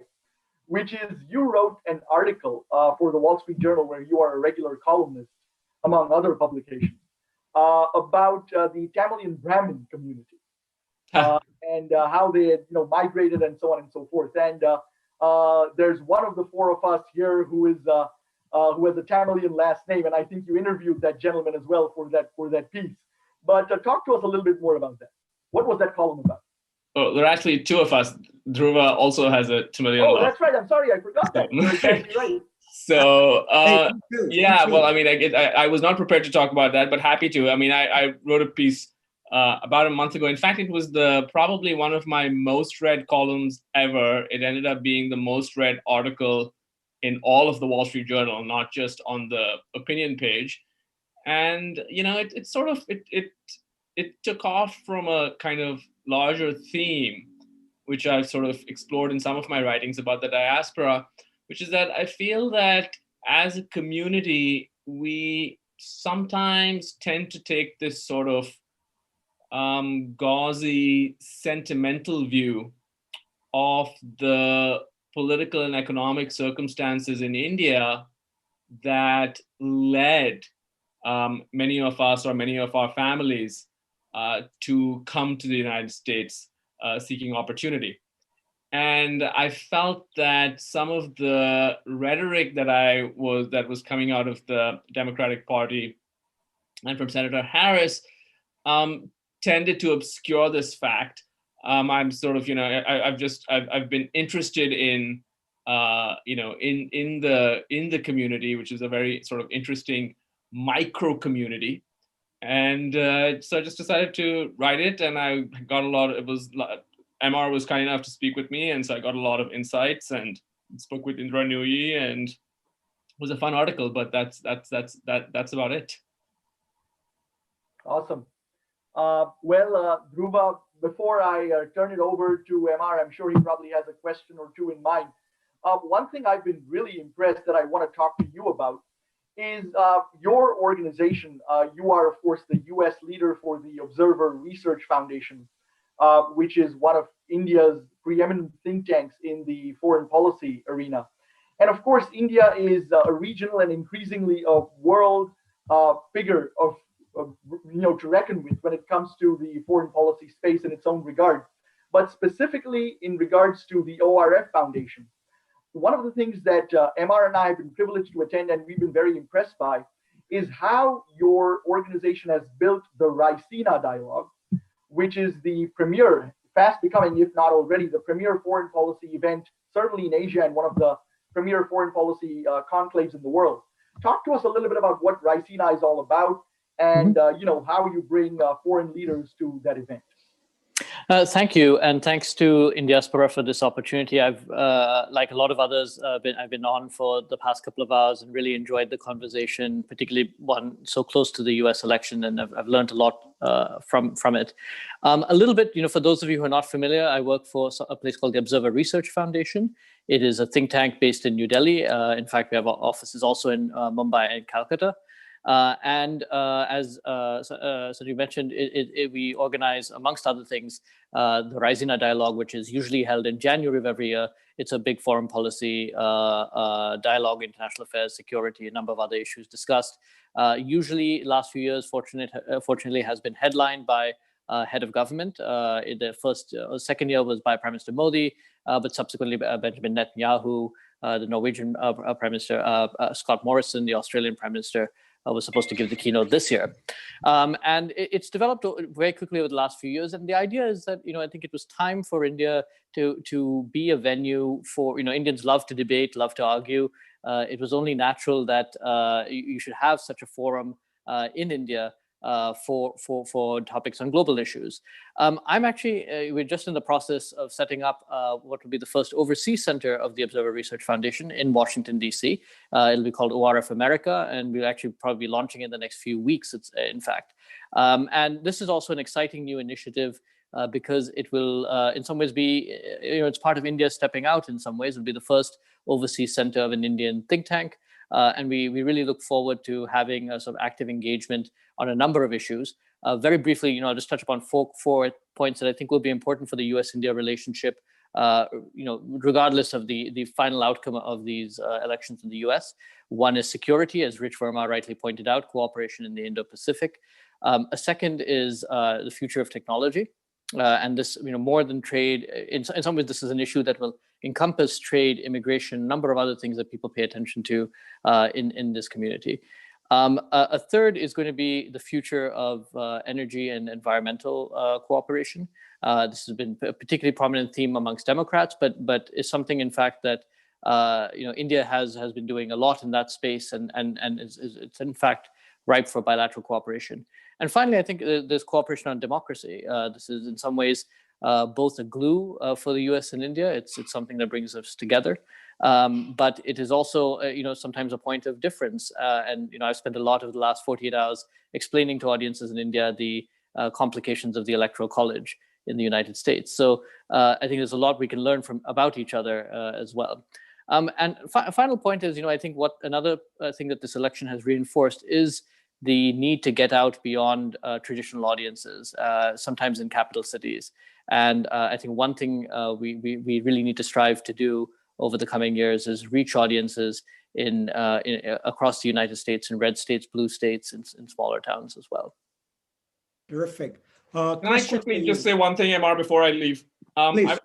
which is you wrote an article for the Wall Street Journal, where you are a regular columnist, among other publications, about the Tamilian Brahmin community. And how they had, migrated and so on and so forth. And there's one of the four of us here who has a Tamilian last name, and I think you interviewed that gentleman as well for that piece. But talk to us a little bit more about that. What was that column about? Oh, there are actually two of us. Dhruva also has a Tamilian. Oh, that's right. I'm sorry, I forgot that. You're exactly right. So well, I mean, I was not prepared to talk about that, but happy to. I mean, I wrote a piece about a month ago. In fact, it was probably one of my most read columns ever. It ended up being the most read article in all of the Wall Street Journal, not just on the opinion page. And it took off from a kind of larger theme, which I've sort of explored in some of my writings about the diaspora, which is that I feel that as a community, we sometimes tend to take this sort of gauzy, sentimental view of the political and economic circumstances in India that led many of us or many of our families to come to the United States seeking opportunity. And I felt that some of the rhetoric that was coming out of the Democratic Party and from Senator Harris tended to obscure this fact. I'm sort of, I've been interested in, in the community, which is a very sort of interesting micro community. And so I just decided to write it, and I got MR was kind enough to speak with me, and so I got a lot of insights and spoke with Indra Nooyi, and it was a fun article, but that's about it. Awesome. Dhruva, before I turn it over to MR, I'm sure he probably has a question or two in mind. One thing I've been really impressed that I want to talk to you about is your organization. You are, of course, the U.S. leader for the Observer Research Foundation, which is one of India's preeminent think tanks in the foreign policy arena. And of course, India is a regional and increasingly a world figure to reckon with when it comes to the foreign policy space in its own regard. but specifically in regards to the ORF Foundation. One of the things that MR and I have been privileged to attend and we've been very impressed by is how your organization has built the Raisina Dialogue, which is the premier, fast becoming, if not already, the premier foreign policy event, certainly in Asia, and one of the premier foreign policy conclaves in the world. Talk to us a little bit about what Raisina is all about, and how you bring foreign leaders to that event. Thank you, and thanks to Indiaspora for this opportunity. I've, like a lot of others, I've been on for the past couple of hours and really enjoyed the conversation, particularly one so close to the U.S. election, and I've learned a lot from it. A little bit, for those of you who are not familiar, I work for a place called the Observer Research Foundation. It is a think tank based in New Delhi. In fact, we have offices also in Mumbai and Calcutta. As you mentioned, we organize, amongst other things, the Raisina Dialogue, which is usually held in January of every year. It's a big foreign policy dialogue, international affairs, security, a number of other issues discussed. Usually, last few years, fortunately, has been headlined by head of government. In the second year was by Prime Minister Modi, but subsequently Benjamin Netanyahu, the Norwegian Prime Minister, Scott Morrison, the Australian Prime Minister, was supposed to give the keynote this year. And it's developed very quickly over the last few years. And the idea is that, I think it was time for India to be a venue for, Indians love to debate, love to argue. It was only natural that you should have such a forum in India for topics on global issues. I'm actually, we're just in the process of setting up what will be the first overseas center of the Observer Research Foundation in Washington, D.C. It'll be called ORF America, and we'll actually probably be launching in the next few weeks, in fact. And this is also an exciting new initiative because it will, in some ways, be, it's part of India stepping out in some ways. It'll be the first overseas center of an Indian think tank. And we really look forward to having a sort of active engagement on a number of issues. Very briefly, I'll just touch upon four points that I think will be important for the U.S.-India relationship, regardless of the final outcome of these elections in the U.S. One is security, as Rich Verma rightly pointed out, cooperation in the Indo-Pacific. A second is the future of technology. And this, more than trade, in some ways, this is an issue that will encompass trade, immigration, a number of other things that people pay attention to in this community. A third is going to be the future of energy and environmental cooperation. This has been a particularly prominent theme amongst Democrats, but is something, in fact, that India has been doing a lot in that space, and it's in fact ripe for bilateral cooperation. And finally, I think there's cooperation on democracy. This is in some ways both a glue for the US and India. It's something that brings us together. But it is also, sometimes a point of difference. And I've spent a lot of the last 48 hours explaining to audiences in India the complications of the Electoral College in the United States. So I think there's a lot we can learn about each other as well. And final point is, I think another thing that this election has reinforced is the need to get out beyond traditional audiences, sometimes in capital cities. And I think one thing we really need to strive to do over the coming years is reach audiences across the United States, in red states, blue states, in smaller towns as well. Terrific. Can I quickly just say one thing, MR, before I leave? Please.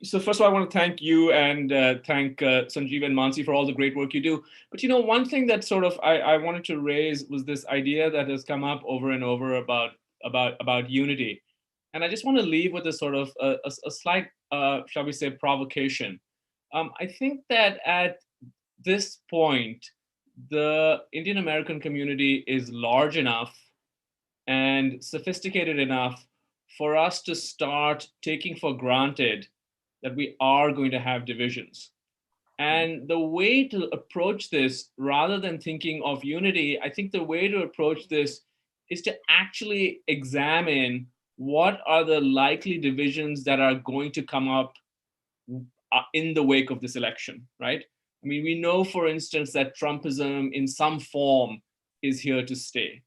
So first of all, I want to thank you and thank Sanjeev and Mansi for all the great work you do. But one thing that sort of I wanted to raise was this idea that has come up over and over about unity. And I just want to leave with a sort of a slight, shall we say, provocation. I think that at this point, the Indian American community is large enough and sophisticated enough for us to start taking for granted that we are going to have divisions. And the way to approach this, rather than thinking of unity, I think the way to approach this is to actually examine what are the likely divisions that are going to come up in the wake of this election, right? I mean, we know, for instance, that Trumpism in some form is here to stay.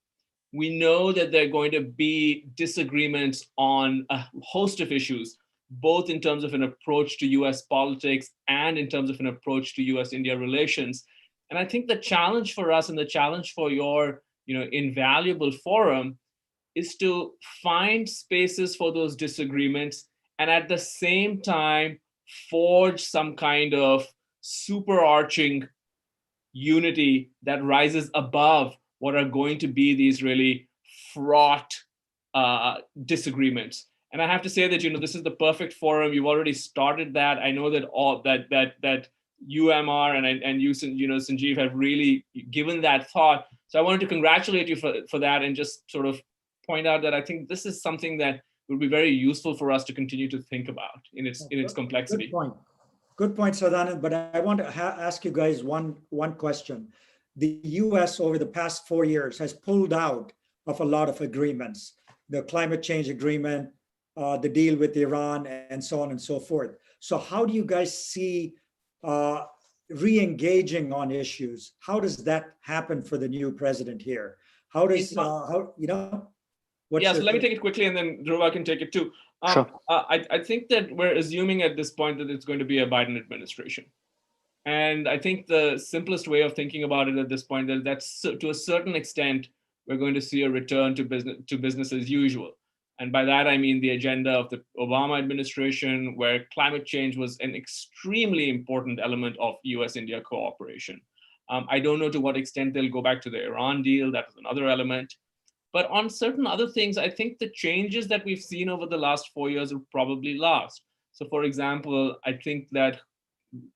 We know that there are going to be disagreements on a host of issues, both in terms of an approach to US politics and in terms of an approach to US-India relations. And I think the challenge for us and the challenge for your invaluable forum is to find spaces for those disagreements and at the same time forge some kind of superarching unity that rises above what are going to be these really fraught disagreements. And I have to say that, this is the perfect forum. You've already started that. I know that all that you, MR, and you, Sanjeev, have really given that thought. So I wanted to congratulate you for that, and just sort of point out that I think this is something that would be very useful for us to continue to think about in its complexity. Good point, Sadanand. But I want to ask you guys one question. The U.S. over the past 4 years has pulled out of a lot of agreements, the climate change agreement, the deal with Iran, and so on and so forth. So how do you guys see re-engaging on issues? How does that happen for the new president here? How does, so let me take it quickly, and then Dhruva can take it too. Sure. I think that we're assuming at this point that it's going to be a Biden administration. And I think the simplest way of thinking about it at this point is that's to a certain extent, we're going to see a return to business as usual. And by that, I mean the agenda of the Obama administration, where climate change was an extremely important element of US-India cooperation. I don't know to what extent they'll go back to the Iran deal. That was another element. But on certain other things, I think the changes that we've seen over the last 4 years will probably last. So for example, I think that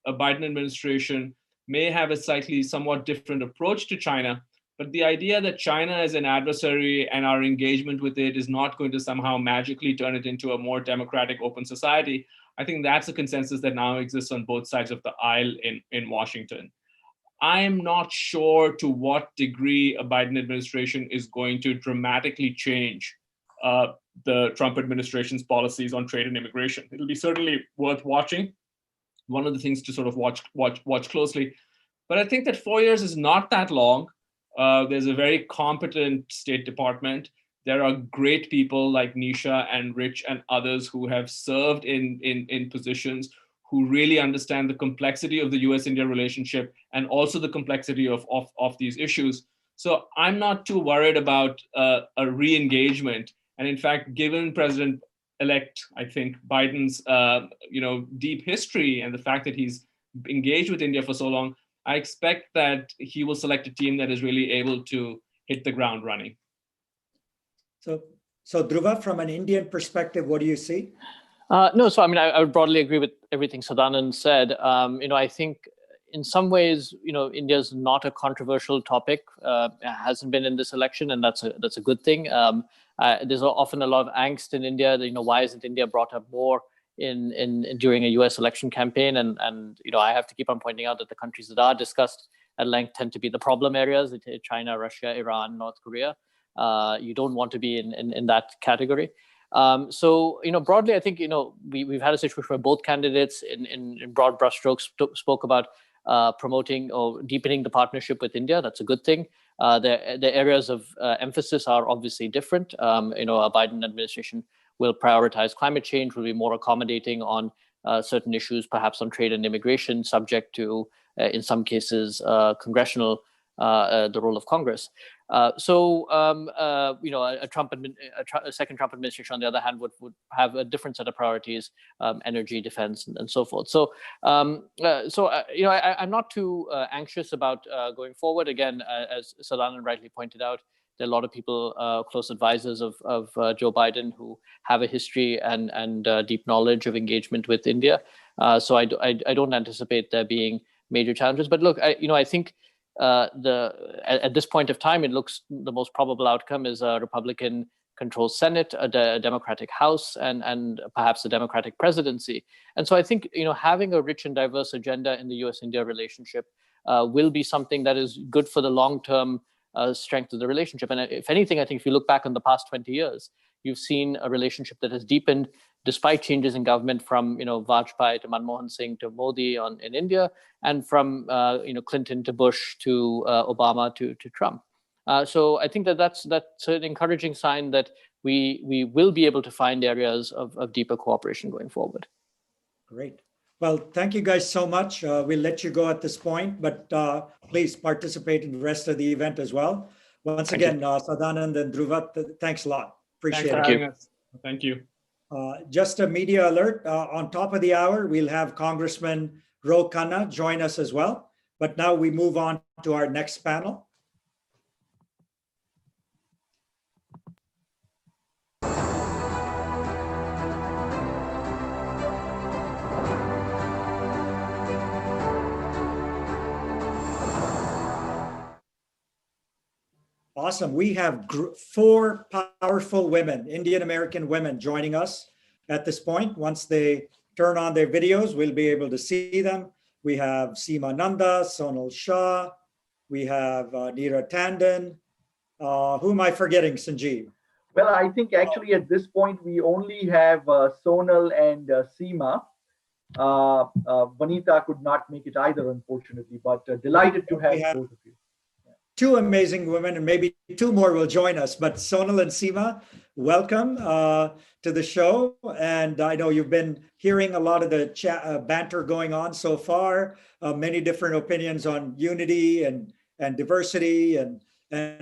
a Biden administration may have a somewhat different approach to China, but the idea that China is an adversary and our engagement with it is not going to somehow magically turn it into a more democratic, open society, I think that's a consensus that now exists on both sides of the aisle in Washington. I am not sure to what degree a Biden administration is going to dramatically change the Trump administration's policies on trade and immigration. It'll be certainly worth watching. One of the things to sort of watch closely. But I think that 4 years is not that long. There's a very competent State Department. There are great people like Nisha and Rich and others who have served in positions who really understand the complexity of the US-India relationship and also the complexity of these issues. So I'm not too worried about a re-engagement. And in fact, given President-elect, I think, Biden's deep history and the fact that he's engaged with India for so long, I expect that he will select a team that is really able to hit the ground running. So Dhruva, from an Indian perspective, what do you see? No, so I mean, I would broadly agree with everything Sadanand said. I think in some ways, India is not a controversial topic. It hasn't been in this election, and that's a good thing. There's often a lot of angst in India. Why isn't India brought up more during a U.S. election campaign? And I have to keep on pointing out that the countries that are discussed at length tend to be the problem areas: China, Russia, Iran, North Korea. You don't want to be in that category. Broadly, I think, we've had a situation where both candidates in broad brushstrokes spoke about promoting or deepening the partnership with India. That's a good thing. The areas of emphasis are obviously different. A Biden administration will prioritize climate change, will be more accommodating on certain issues, perhaps on trade and immigration, subject to, in some cases, the role of Congress. A second Trump administration, on the other hand, would have a different set of priorities, energy, defense, and so forth. I'm not too anxious about going forward. Again, as Sadanand rightly pointed out, there are a lot of people, close advisors of Joe Biden, who have a history and deep knowledge of engagement with India. So I don't anticipate there being major challenges. But look, I think at this point of time, it looks the most probable outcome is a Republican-controlled Senate, a Democratic House, and perhaps a Democratic presidency. And so I think having a rich and diverse agenda in the U.S.-India relationship will be something that is good for the long-term strength of the relationship. And if anything, I think if you look back on the past 20 years, you've seen a relationship that has deepened despite changes in government from Vajpayee to Manmohan Singh to Modi in India, and from Clinton to Bush to Obama to Trump. So I think that's an encouraging sign that we will be able to find areas of deeper cooperation going forward. Great. Well, thank you guys so much. We'll let you go at this point, but please participate in the rest of the event as well. Once again, Sadanand and Dhruva, thanks a lot. Appreciate it. Thank you. Just a media alert, on top of the hour, we'll have Congressman Khanna join us as well. But now we move on to our next panel. Awesome. We have four powerful women, Indian American women, joining us at this point. Once they turn on their videos, we'll be able to see them. We have Seema Nanda, Sonal Shah. We have Neera Tandon. Who am I forgetting, Sanjeev? Well, I think actually at this point, we only have Sonal and Seema. Vanita could not make it either, unfortunately, but delighted to have both of you. Two amazing women, and maybe two more will join us. But Sonal and Seema, welcome to the show. And I know you've been hearing a lot of the banter going on so far, many different opinions on unity and diversity and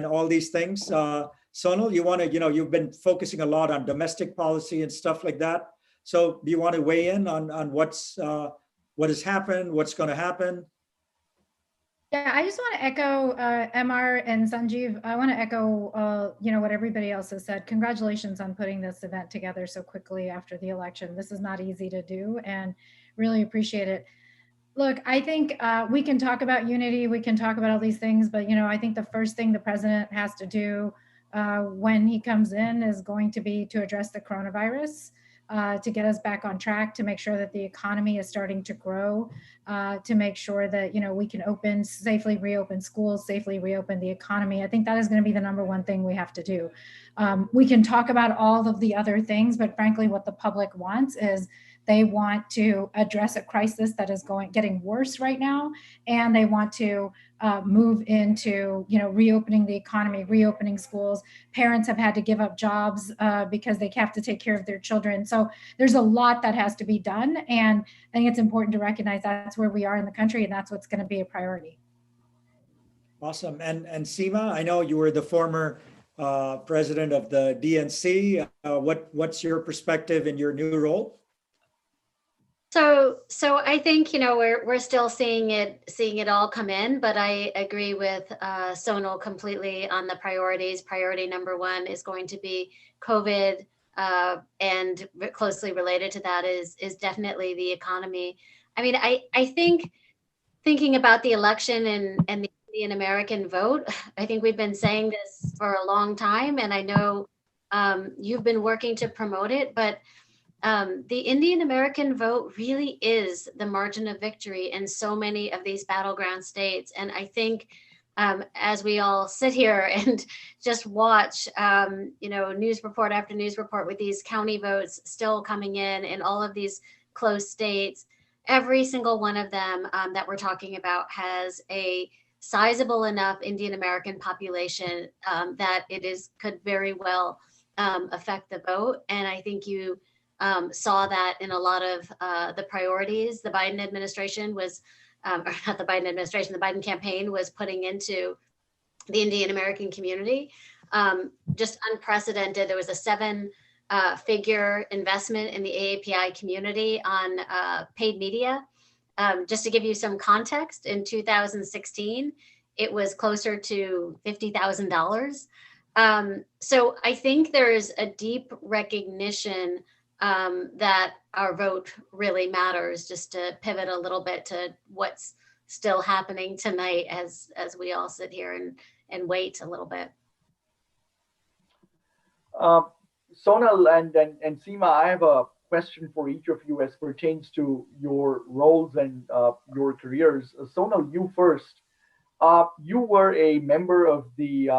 all these things. Sonal, you want to, you've been focusing a lot on domestic policy and stuff like that. So do you want to weigh in on what has happened, what's going to happen? Yeah, I just want to echo MR and Sanjeev. I want to echo, what everybody else has said. Congratulations on putting this event together so quickly after the election. This is not easy to do, and really appreciate it. Look, I think we can talk about unity. We can talk about all these things, but I think the first thing the president has to do when he comes in is going to be to address the coronavirus. To get us back on track, to make sure that the economy is starting to grow, to make sure that we can safely reopen schools, safely reopen the economy. I think that is going to be the number one thing we have to do. We can talk about all of the other things, but frankly, what the public wants is they want to address a crisis that is getting worse right now, and they want to move into reopening the economy, reopening schools. Parents have had to give up jobs because they have to take care of their children. So there's a lot that has to be done, and I think it's important to recognize that's where we are in the country, and that's what's going to be a priority. Awesome. And Seema, I know you were the former president of the DNC. What's your perspective in your new role? So I think we're still seeing it all come in, but I agree with Sonal completely on the priorities. Priority number one is going to be COVID, and closely related to that is definitely the economy. I mean, I think thinking about the election and the Indian American vote, I think we've been saying this for a long time, and I know you've been working to promote it, but the Indian American vote really is the margin of victory in so many of these battleground states. And I think as we all sit here and just watch, news report after news report with these county votes still coming in all of these close states, every single one of them that we're talking about has a sizable enough Indian American population that could very well affect the vote. And I think you saw that in a lot of the priorities the Biden administration was, or not the Biden administration, the Biden campaign was putting into the Indian American community. Just unprecedented. There was a seven-figure investment in the AAPI community on paid media. Just to give you some context, in 2016, it was closer to $50,000. So I think there is a deep recognition that our vote really matters. Just to pivot a little bit to what's still happening tonight as we all sit here and wait a little bit. Sonal and Seema, I have a question for each of you as pertains to your roles and your careers. Sonal, you first. You were a member of the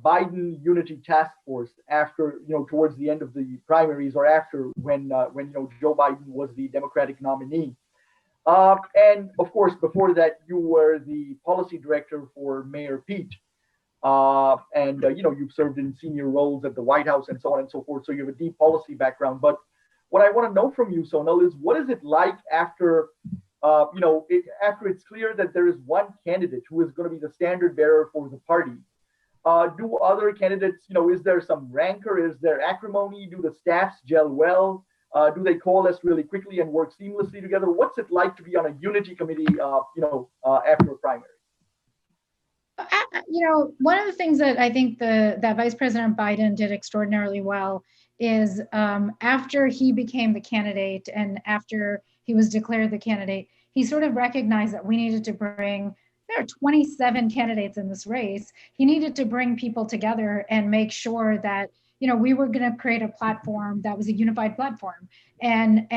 Biden Unity Task Force after, towards the end of the primaries, or after when Joe Biden was the Democratic nominee. And of course, before that, you were the policy director for Mayor Pete. And you've served in senior roles at the White House and so on and so forth. So you have a deep policy background. But what I want to know from you, Sonal, is what is it like after, after it's clear that there is one candidate who is going to be the standard bearer for the party? Do other candidates, is there some rancor? Is there acrimony? Do the staffs gel well? Do they coalesce really quickly and work seamlessly together? What's it like to be on a unity committee, after a primary? One of the things that I think that Vice President Biden did extraordinarily well is after he became the candidate and after he was declared the candidate, he sort of recognized that we needed to there are 27 candidates in this race. He needed to bring people together and make sure that, we were going to create a platform that was a unified platform. And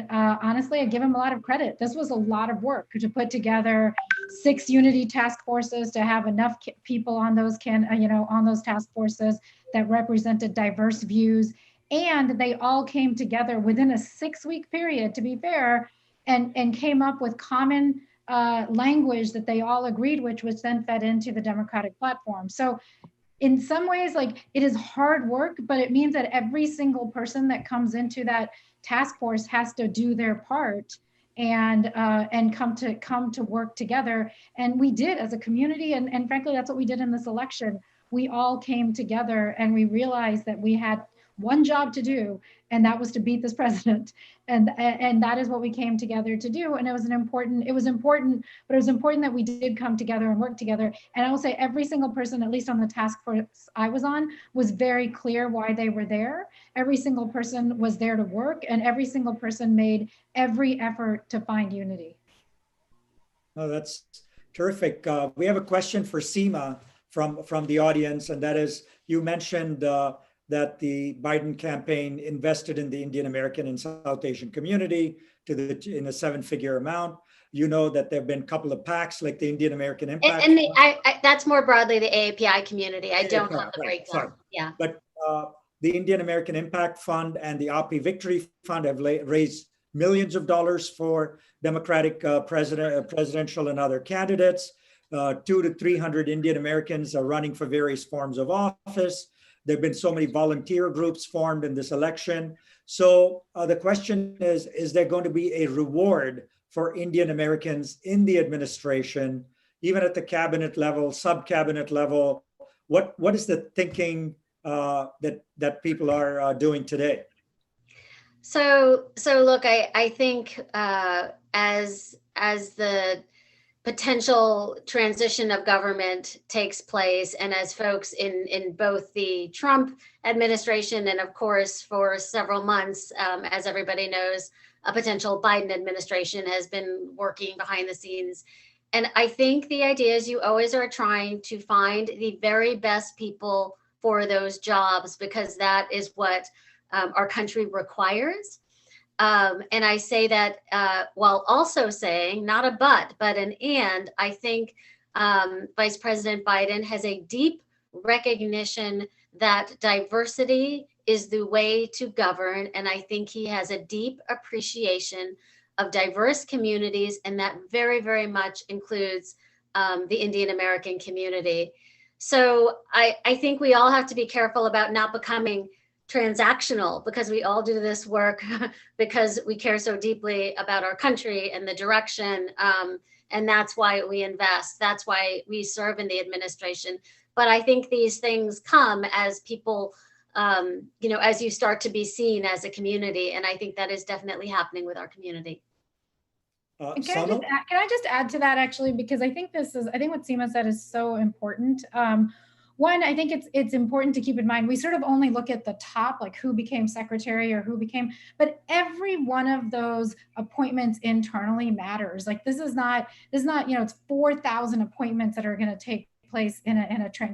honestly, I give him a lot of credit. This was a lot of work to put together 6 unity task forces, to have enough people on those on those task forces that represented diverse views. And they all came together within a 6-week period, to be fair, and came up with common language that they all agreed with, which then fed into the Democratic platform. So in some ways, it is hard work, but it means that every single person that comes into that task force has to do their part and come to work together. And we did as a community, and frankly, that's what we did in this election. We all came together and we realized that we had one job to do, and that was to beat this president. And that is what we came together to do. And it was important, but it was important that we did come together and work together. And I will say every single person, at least on the task force I was on, was very clear why they were there. Every single person was there to work, and every single person made every effort to find unity. Oh, that's terrific. We have a question for Seema from the audience, and that is, you mentioned that the Biden campaign invested in the Indian American and South Asian community in a 7-figure amount. You know that there have been a couple of PACs like the Indian American Impact. And that's more broadly the AAPI community. I don't have the breakdown. Sorry. Yeah. But the Indian American Impact Fund and the API Victory Fund have raised millions of dollars for Democratic presidential and other candidates. 200 to 300 Indian Americans are running for various forms of office. There have been so many volunteer groups formed in this election. So the question is there going to be a reward for Indian Americans in the administration, even at the cabinet level, sub-cabinet level? What is the thinking that people are doing today? So look, I think as the potential transition of government takes place, and as folks in both the Trump administration and of course for several months, as everybody knows, a potential Biden administration has been working behind the scenes. And I think the idea is you always are trying to find the very best people for those jobs, because that is what our country requires. And I say that while also saying, not a but an and, I think Vice President Biden has a deep recognition that diversity is the way to govern. And I think he has a deep appreciation of diverse communities, and that very, very much includes the Indian American community. So I think we all have to be careful about not becoming transactional, because we all do this work because we care so deeply about our country and the direction. And that's why we invest. That's why we serve in the administration. But I think these things come as people, as you start to be seen as a community. And I think that is definitely happening with our community. Can I just add to that, actually, because I think what Seema said is so important. One, I think it's important to keep in mind, we sort of only look at the top, like who became secretary or who became, but every one of those appointments internally matters. Like this is not, it's 4,000 appointments that are going to take place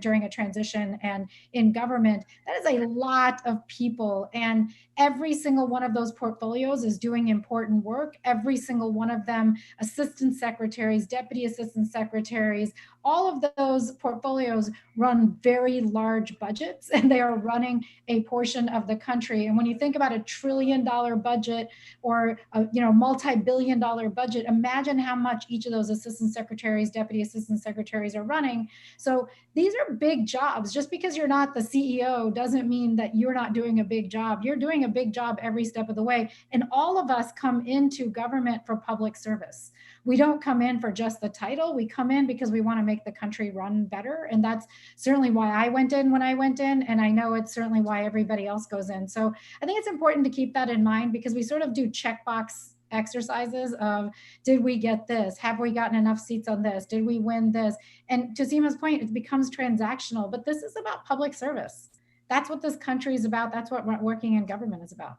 during a transition and in government. That is a lot of people, and every single one of those portfolios is doing important work. Every single one of them, assistant secretaries, deputy assistant secretaries, all of those portfolios run very large budgets, and they are running a portion of the country. And when you think about $1 trillion budget or a multi-billion-dollar budget, imagine how much each of those assistant secretaries, deputy assistant secretaries are running. So these are big jobs. Just because you're not the CEO doesn't mean that you're not doing a big job. You're doing a big job every step of the way. And all of us come into government for public service. we don't come in for just the title. We come in because we want to make the country run better. And that's certainly why I went in when I went in. And I know it's certainly why everybody else goes in. So I think it's important to keep that in mind, because we sort of do checkbox exercises of, did we get this? Have we gotten enough seats on this? Did we win this? And to Seema's point, it becomes transactional, but this is about public service. That's what this country is about. That's what working in government is about.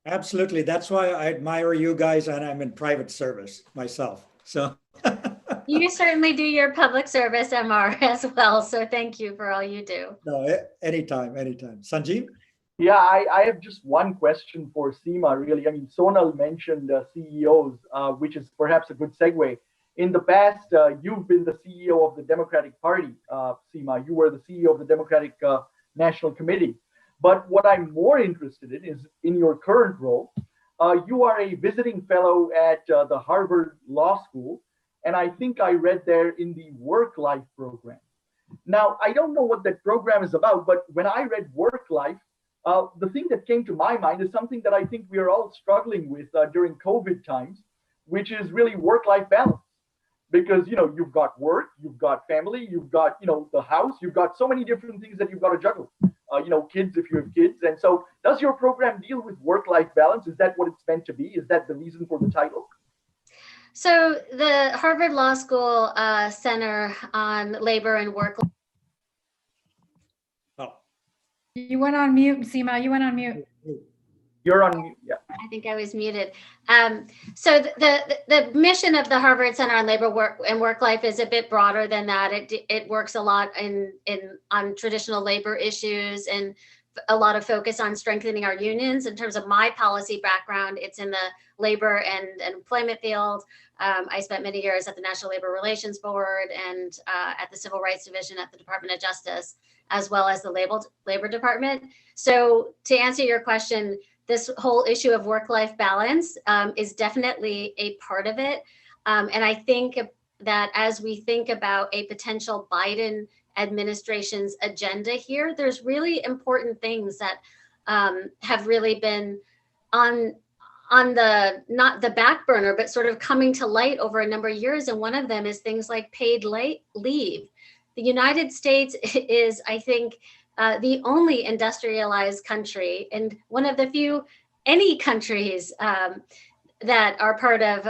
Absolutely. That's why I admire you guys, and I'm in private service myself. So You certainly do your public service, MR, as well. So thank you for all you do. no, anytime. Sanjeev? Yeah, I have just one question for Seema, really. I mean, Sonal mentioned CEOs, which is perhaps a good segue. In the past, you've been the CEO of the Democratic Party, Seema. You were the CEO of the Democratic National Committee. But what I'm more interested in is in your current role. You are a visiting fellow at the Harvard Law School, and I think I read there in the work-life program. Now, I don't know what that program is about, but when I read work-life, the thing that came to my mind is something that I think we are all struggling with during COVID times, which is really work-life balance. Because, you know, you've got work, you've got family, you've got, you know, the house, you've got so many different things that you've got to juggle. You know, kids if you have kids. And so does your program deal with work-life balance? Is that what it's meant to be? Is that the reason for the title? So the Harvard Law School Center on Labor and Work. Oh. You went on mute, Seema. You went on mute. You're on mute. Yeah. I think I was muted. So the mission of the Harvard Center on Labor and Work Life is a bit broader than that. It works a lot on traditional labor issues and a lot of focus on strengthening our unions. In terms of my policy background, it's in the labor and employment field. I spent many years at the National Labor Relations Board and at the Civil Rights Division at the Department of Justice, as well as the Labor Department. So to answer your question, this whole issue of work-life balance is definitely a part of it. And I think that as we think about a potential Biden administration's agenda here, there's really important things that have really been on the, not the back burner, but sort of coming to light over a number of years. And one of them is things like paid leave. The United States is, I think, the only industrialized country and one of the few any countries that are part of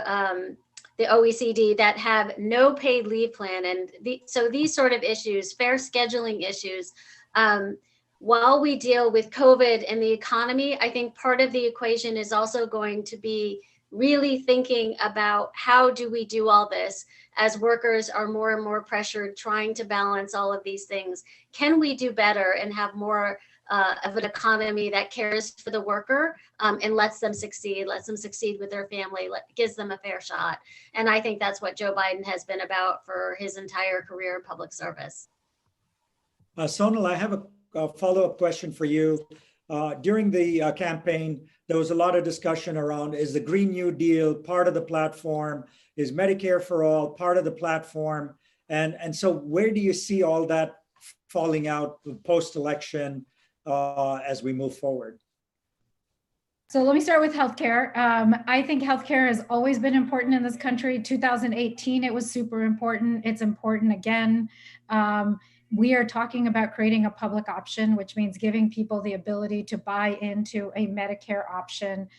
the OECD that have no paid leave plan. And so these sort of issues, fair scheduling issues, while we deal with COVID and the economy, I think part of the equation is also going to be really thinking about how do we do all this as workers are more and more pressured trying to balance all of these things. Can we do better and have more of an economy that cares for the worker and lets them succeed with their family, gives them a fair shot? And I think that's what Joe Biden has been about for his entire career in public service. Sonal, I have a follow-up question for you. During the campaign, there was a lot of discussion around, is the Green New Deal part of the platform? Is Medicare for All part of the platform? And so where do you see all that falling out post-election as we move forward? So let me start with healthcare. I think healthcare has always been important in this country. 2018, it was super important. It's important again. We are talking about creating a public option, which means giving people the ability to buy into a Medicare option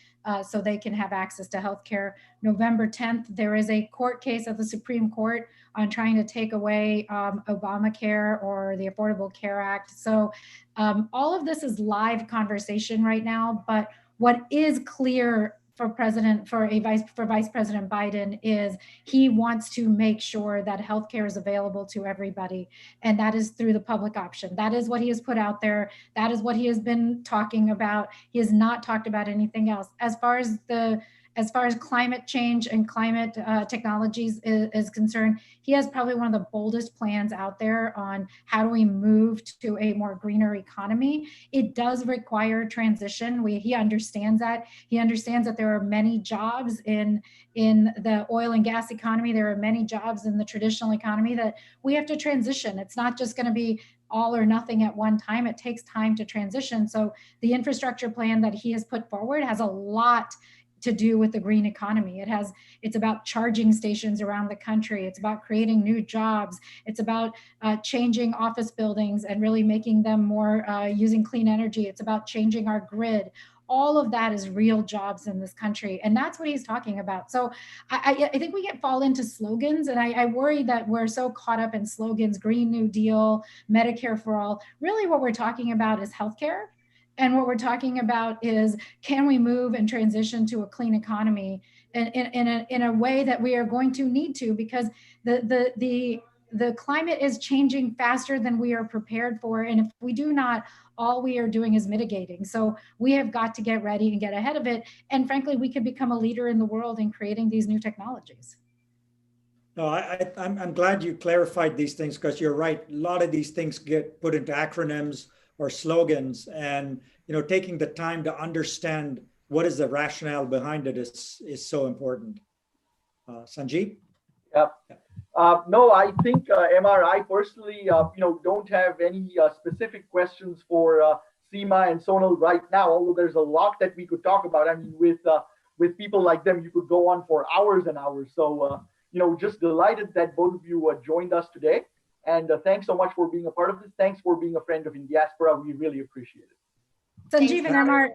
so they can have access to healthcare. November 10th, there is a court case at the Supreme Court on trying to take away Obamacare or the Affordable Care Act. So all of this is live conversation right now, but what is clear for Vice President Biden is he wants to make sure that healthcare is available to everybody, and that is through the public option. That is what he has put out there. That is what he has been talking about. He has not talked about anything else. As far as climate change and climate technologies is concerned, he has probably one of the boldest plans out there on how do we move to a more greener economy. It does require transition. He understands that. He understands that there are many jobs in the oil and gas economy. There are many jobs in the traditional economy that we have to transition. It's not just going to be all or nothing at one time. It takes time to transition. So the infrastructure plan that he has put forward has a lot to do with the green economy. It's about charging stations around the country. It's about creating new jobs. It's about changing office buildings and really making them more using clean energy. It's about changing our grid. All of that is real jobs in this country. And that's what he's talking about. So I think we fall into slogans, and I worry that we're so caught up in slogans, Green New Deal, Medicare for all. Really what we're talking about is healthcare. And what we're talking about is, can we move and transition to a clean economy in a way that we are going to need to, because the climate is changing faster than we are prepared for. And if we do not, all we are doing is mitigating. So we have got to get ready and get ahead of it. And frankly, we could become a leader in the world in creating these new technologies. No, I'm glad you clarified these things, because you're right. A lot of these things get put into acronyms or slogans, and taking the time to understand what is the rationale behind it is so important. Sanjeev? Yeah. No, I think, MR, I personally, don't have any specific questions for Seema and Sonal right now, although there's a lot that we could talk about. I mean, with people like them, you could go on for hours and hours. So, just delighted that both of you joined us today. And thanks so much for being a part of this. Thanks for being a friend of Indiaspora. We really appreciate it. Sanjeev and Amar,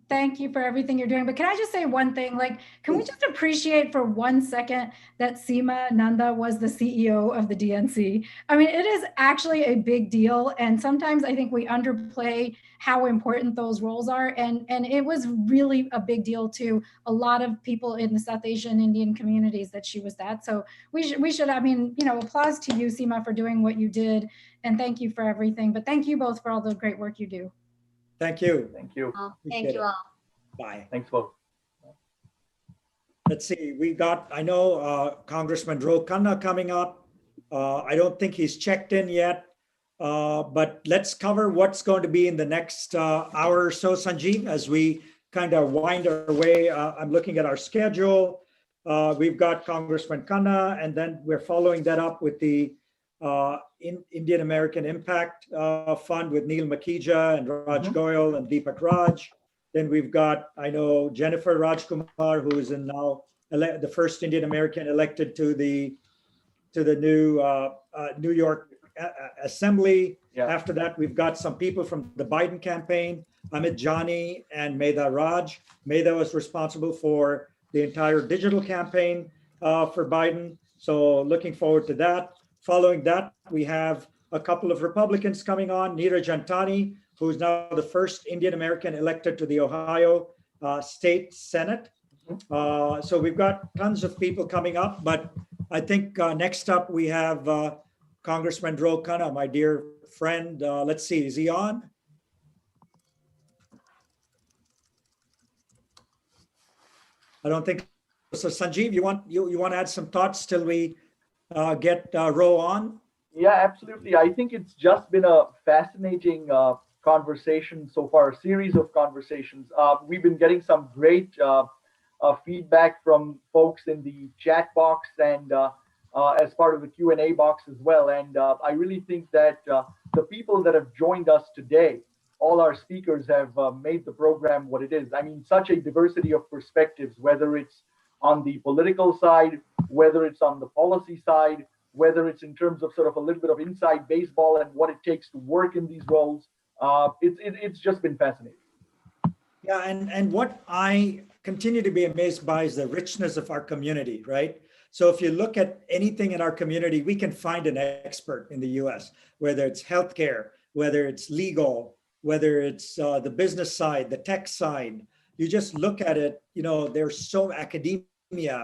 thank you for everything you're doing. But can I just say one thing? Can we just appreciate for 1 second that Seema Nanda was the CEO of the DNC? I mean, it is actually a big deal. And sometimes I think we underplay how important those roles are. And it was really a big deal to a lot of people in the South Asian Indian communities that she was that. So we should, applause to you, Seema, for doing what you did. And thank you for everything. But thank you both for all the great work you do. Thank you. Thank you. Thank you all. Bye. Thanks, both. Let's see. We got, I know Congressman Ro Khanna coming up. I don't think he's checked in yet, but let's cover what's going to be in the next hour or so, Sanjeev, as we kind of wind our way. I'm looking at our schedule. We've got Congressman Khanna, and then we're following that up with the Indian American Impact Fund with Neil Makija and Raj Goyal and Deepak Raj. Then we've got, I know, Jennifer Rajkumar, who is now the first Indian American elected to the new New York Assembly. Yeah. After that, we've got some people from the Biden campaign, Amit Jani and Medha Raj. Medha was responsible for the entire digital campaign for Biden. So looking forward to that. Following that, we have a couple of Republicans coming on, Niraj Antani, who's now the first Indian American elected to the Ohio State Senate. So we've got tons of people coming up, but I think next up we have Congressman Ro Khanna, my dear friend. Let's see, is he on? I don't think so. Sanjeev, you want to add some thoughts till we get Ro on? Yeah, absolutely. I think it's just been a fascinating conversation so far, a series of conversations. We've been getting some great feedback from folks in the chat box and as part of the Q&A box as well. And I really think that the people that have joined us today, all our speakers have made the program what it is. I mean, such a diversity of perspectives, whether it's on the political side, whether it's on the policy side, whether it's in terms of sort of a little bit of inside baseball and what it takes to work in these roles. It's just been fascinating. Yeah, and what I continue to be amazed by is the richness of our community, right? So if you look at anything in our community, we can find an expert in the US, whether it's healthcare, whether it's legal, whether it's the business side, the tech side. You just look at it, there's so academia,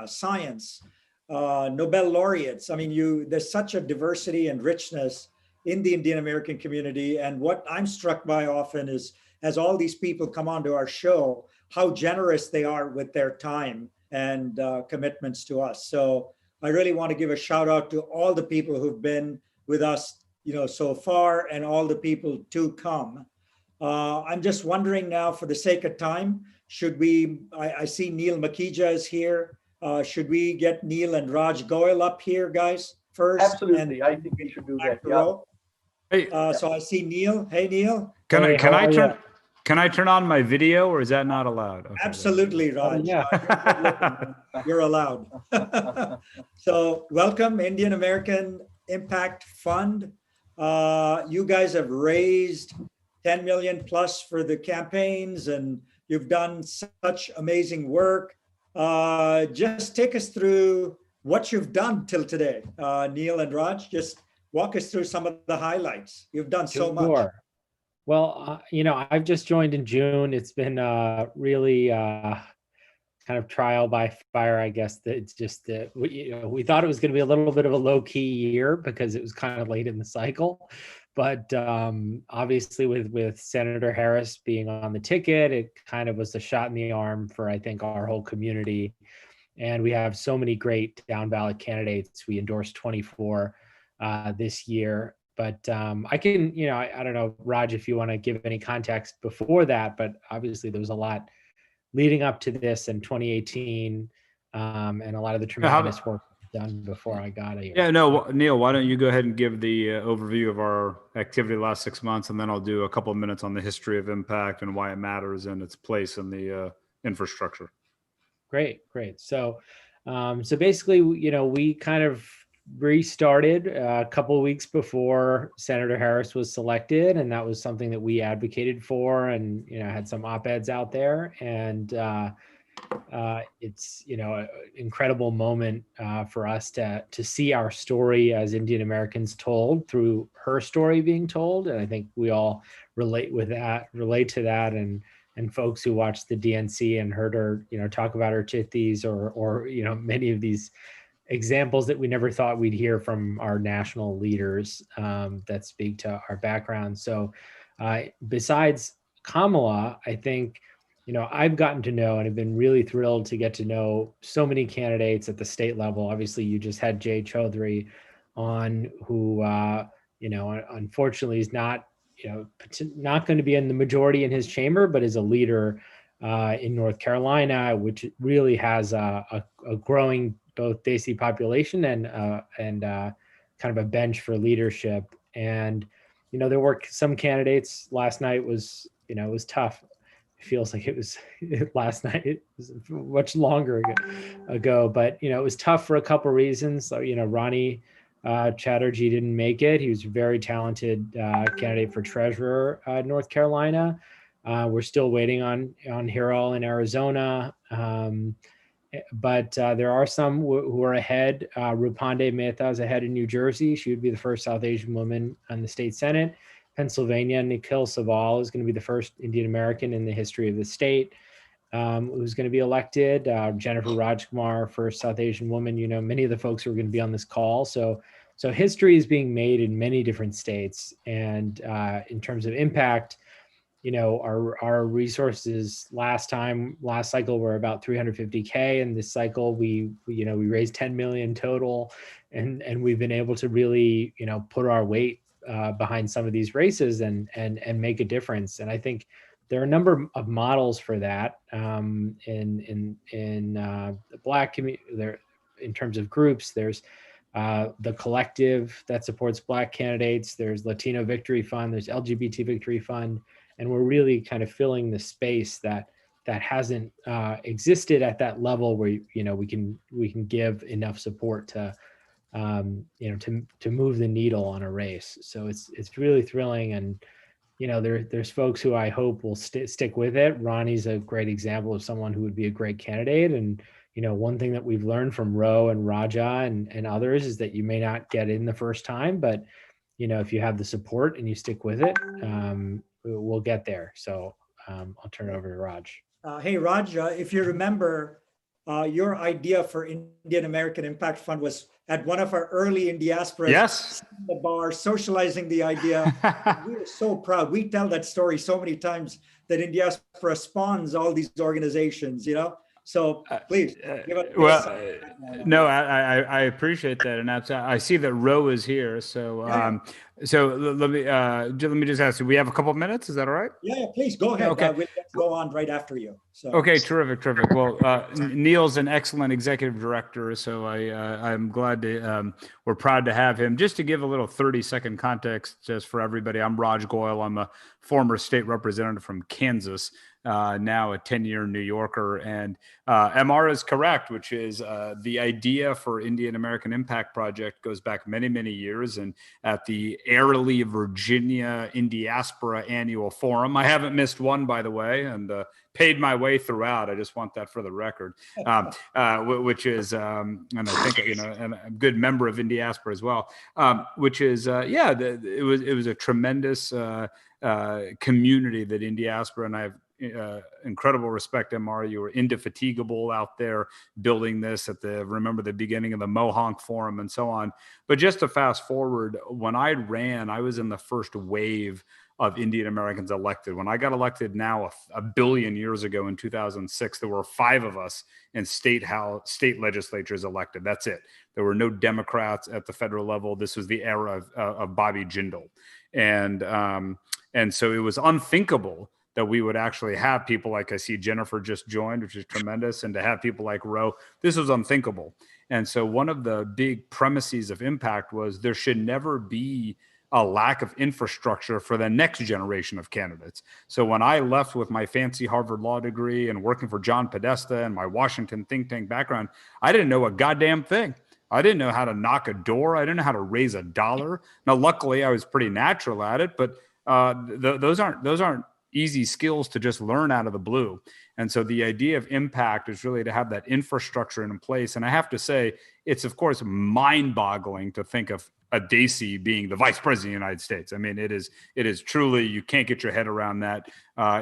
science, Nobel laureates. I mean, there's such a diversity and richness in the Indian American community. And what I'm struck by often is, as all these people come onto our show, how generous they are with their time and commitments to us. So I really want to give a shout out to all the people who've been with us, so far, and all the people to come. I'm just wondering now, for the sake of time, should we, I see Neil Makija is here. Should we get Neil and Raj Goyal up here, guys, first? Absolutely. I think we should do that. Yeah. Hey, so I see Neil. Hey, Neil. Can I Can I turn on my video, or is that not allowed? Okay, Absolutely, Raj. yeah. You're allowed. So welcome, Indian American Impact Fund. You guys have raised 10 million plus for the campaigns, and you've done such amazing work. Just take us through what you've done till today. Neil and Raj, just walk us through some of the highlights. You've done so much. Sure. Well, I've just joined in June. It's been really kind of trial by fire, I guess. That it's just that we thought it was going to be a little bit of a low key year because it was kind of late in the cycle. But obviously with Senator Harris being on the ticket, it kind of was a shot in the arm for, I think, our whole community. And we have so many great down ballot candidates. We endorsed 24 this year. But I can, I don't know, Raj, if you want to give any context before that, but obviously there was a lot leading up to this in 2018 and a lot of the tremendous work done before I got here. Yeah, no, Neil, why don't you go ahead and give the overview of our activity the last 6 months, and then I'll do a couple of minutes on the history of impact and why it matters and its place in the infrastructure. Great. So basically, we kind of restarted a couple of weeks before Senator Harris was selected, and that was something that we advocated for, and had some op-eds out there, and it's an incredible moment for us to see our story as Indian Americans told through her story being told, and I think we all relate to that, and folks who watched the DNC and heard her talk about her chittis or many of these examples that we never thought we'd hear from our national leaders that speak to our background. So besides Kamala, I think, I've gotten to know and have been really thrilled to get to know so many candidates at the state level. Obviously, you just had Jay Chaudhuri on, who, unfortunately is not going to be in the majority in his chamber, but is a leader in North Carolina, which really has a growing both Desi population and kind of a bench for leadership. And, there were some candidates. Last night was, it was tough. It feels like it was last night. It was much longer ago, but, it was tough for a couple of reasons. So, Ronnie Chatterjee didn't make it. He was a very talented candidate for treasurer in North Carolina. We're still waiting on Hiral in Arizona. But there are some who are ahead. Rupande Mehta is ahead in New Jersey. She would be the first South Asian woman on the state Senate. Pennsylvania, Nikhil Saval is going to be the first Indian American in the history of the state who's going to be elected. Jennifer Rajkumar, first South Asian woman. Many of the folks who are going to be on this call. So history is being made in many different states. And in terms of impact, our resources last cycle were about 350K, and this cycle we raised 10 million total, and we've been able to really put our weight behind some of these races and make a difference. And I think there are a number of models for that in the Black community. There, in terms of groups, there's the collective that supports Black candidates. There's Latino Victory Fund. There's LGBT Victory Fund. And we're really kind of filling the space that hasn't existed at that level where we can give enough support to move the needle on a race. So it's really thrilling, and there's folks who I hope will stick with it. Ronnie's a great example of someone who would be a great candidate, and one thing that we've learned from Ro and Raja and others is that you may not get in the first time, but if you have the support and you stick with it, we'll get there. So I'll turn it over to Raj. Hey, Raj, if you remember, your idea for Indian American Impact Fund was at one of our early Indiaspora. Yes. The bar, socializing the idea. We were so proud. We tell that story so many times that Indiaspora spawns all these organizations, So please give us. No, I appreciate that, and I see that Ro is here. So So let me just ask you, we have a couple of minutes. Is that all right? Yeah, please go ahead. Okay. We'll go on right after you. So. Okay, terrific. Well, Neil's an excellent executive director, so I'm glad to, we're proud to have him. Just to give a little 30-second context just for everybody, I'm Raj Goyal. I'm a former state representative from Kansas, now a 10-year New Yorker. And MR is correct, which is the idea for Indian American Impact Project goes back many, many years. And at the Airlie, Virginia Indiaspora Annual Forum, I haven't missed one, by the way, and paid my way throughout. I just want that for the record, which is, and I think, and a good member of Indiaspora as well, which is, it was a tremendous community that Indiaspora, and I have incredible respect, MR. You were indefatigable out there building this at remember the beginning of the Mohonk Forum and so on. But just to fast forward, when I ran, I was in the first wave of Indian Americans elected. When I got elected now a billion years ago in 2006, there were 5 of us in state legislatures elected. That's it. There were no Democrats at the federal level. This was the era of Bobby Jindal. And so it was unthinkable that we would actually have people like, I see Jennifer just joined, which is tremendous. And to have people like Roe, this was unthinkable. And so one of the big premises of impact was there should never be a lack of infrastructure for the next generation of candidates. So when I left with my fancy Harvard Law degree and working for John Podesta and my Washington think tank background, I didn't know a goddamn thing. I didn't know how to knock a door. I didn't know how to raise a dollar. Now, luckily, I was pretty natural at it, but those aren't easy skills to just learn out of the blue. And so the idea of impact is really to have that infrastructure in place. And I have to say, it's of course mind-boggling to think of a Dacey being the vice president of the United States. I mean, it is truly, you can't get your head around that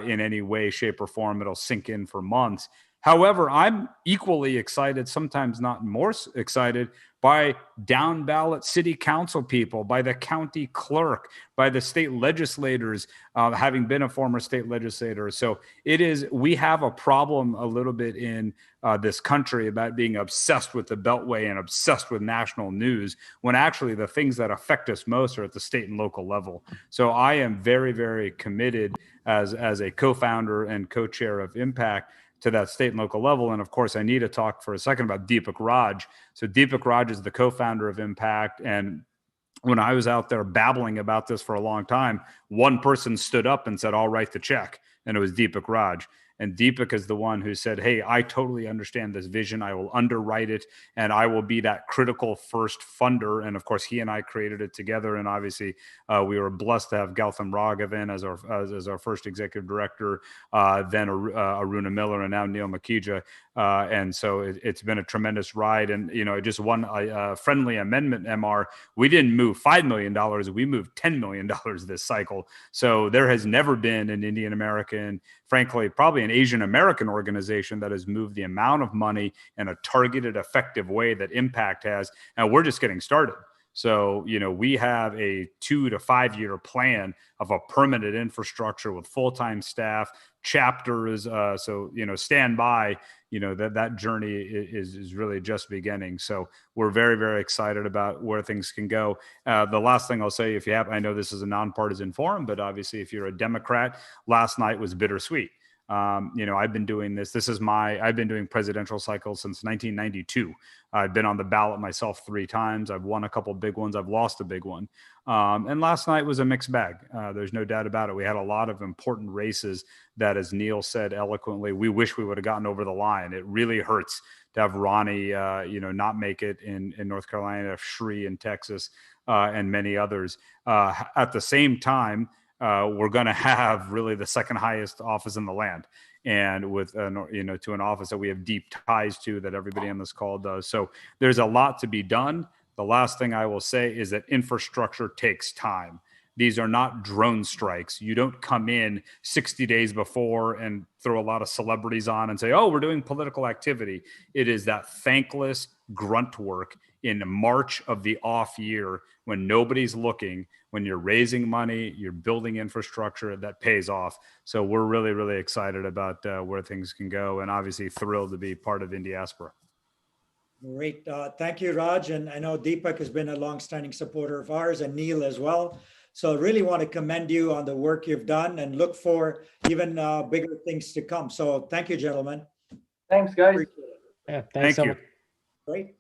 in any way, shape, or form. It'll sink in for months. However, I'm equally excited, sometimes not more excited, by down ballot city council people, by the county clerk, by the state legislators, having been a former state legislator. So we have a problem a little bit in this country about being obsessed with the Beltway and obsessed with national news, when actually the things that affect us most are at the state and local level. So I am very, very committed as a co-founder and co-chair of Impact to that state and local level. And of course, I need to talk for a second about Deepak Raj. So Deepak Raj is the co-founder of Impact. And when I was out there babbling about this for a long time, one person stood up and said, "I'll write the check." And it was Deepak Raj. And Deepak is the one who said, "Hey, I totally understand this vision. I will underwrite it, and I will be that critical first funder." And of course, he and I created it together. And obviously, we were blessed to have Gautam Raghavan as our first executive director, then Aruna Miller, and now Neil Makija. And so it's been a tremendous ride. And just one friendly amendment, MR. We didn't move $5 million; we moved $10 million this cycle. So there has never been an Indian American, frankly, probably an Asian American organization that has moved the amount of money in a targeted, effective way that Impact has. And we're just getting started. So, we have a 2 to 5 year plan of a permanent infrastructure with full-time staff, chapters. So, stand by, that journey is really just beginning. So we're very, very excited about where things can go. The last thing I'll say, I know this is a nonpartisan forum, but obviously if you're a Democrat, last night was bittersweet. I've been doing this. I've been doing presidential cycles since 1992. I've been on the ballot myself 3 times. I've won a couple big ones. I've lost a big one. And last night was a mixed bag. There's no doubt about it. We had a lot of important races that, as Neil said eloquently, we wish we would have gotten over the line. It really hurts to have Ronnie, not make it in North Carolina, Shri in Texas, and many others. At the same time, we're going to have really the second highest office in the land, and with to an office that we have deep ties to, that everybody on this call does. So there's a lot to be done. The last thing I will say is that infrastructure takes time. These are not drone strikes. You don't come in 60 days before and throw a lot of celebrities on and say, "Oh, we're doing political activity." It is that thankless grunt work in March of the off year, when nobody's looking, when you're raising money, you're building infrastructure that pays off. So we're really, really excited about where things can go, and obviously thrilled to be part of Indiaspora. Great. Thank you, Raj. And I know Deepak has been a longstanding supporter of ours, and Neil as well. So I really want to commend you on the work you've done and look for even bigger things to come. So thank you, gentlemen. Thanks, guys. Yeah, thanks so much. Great.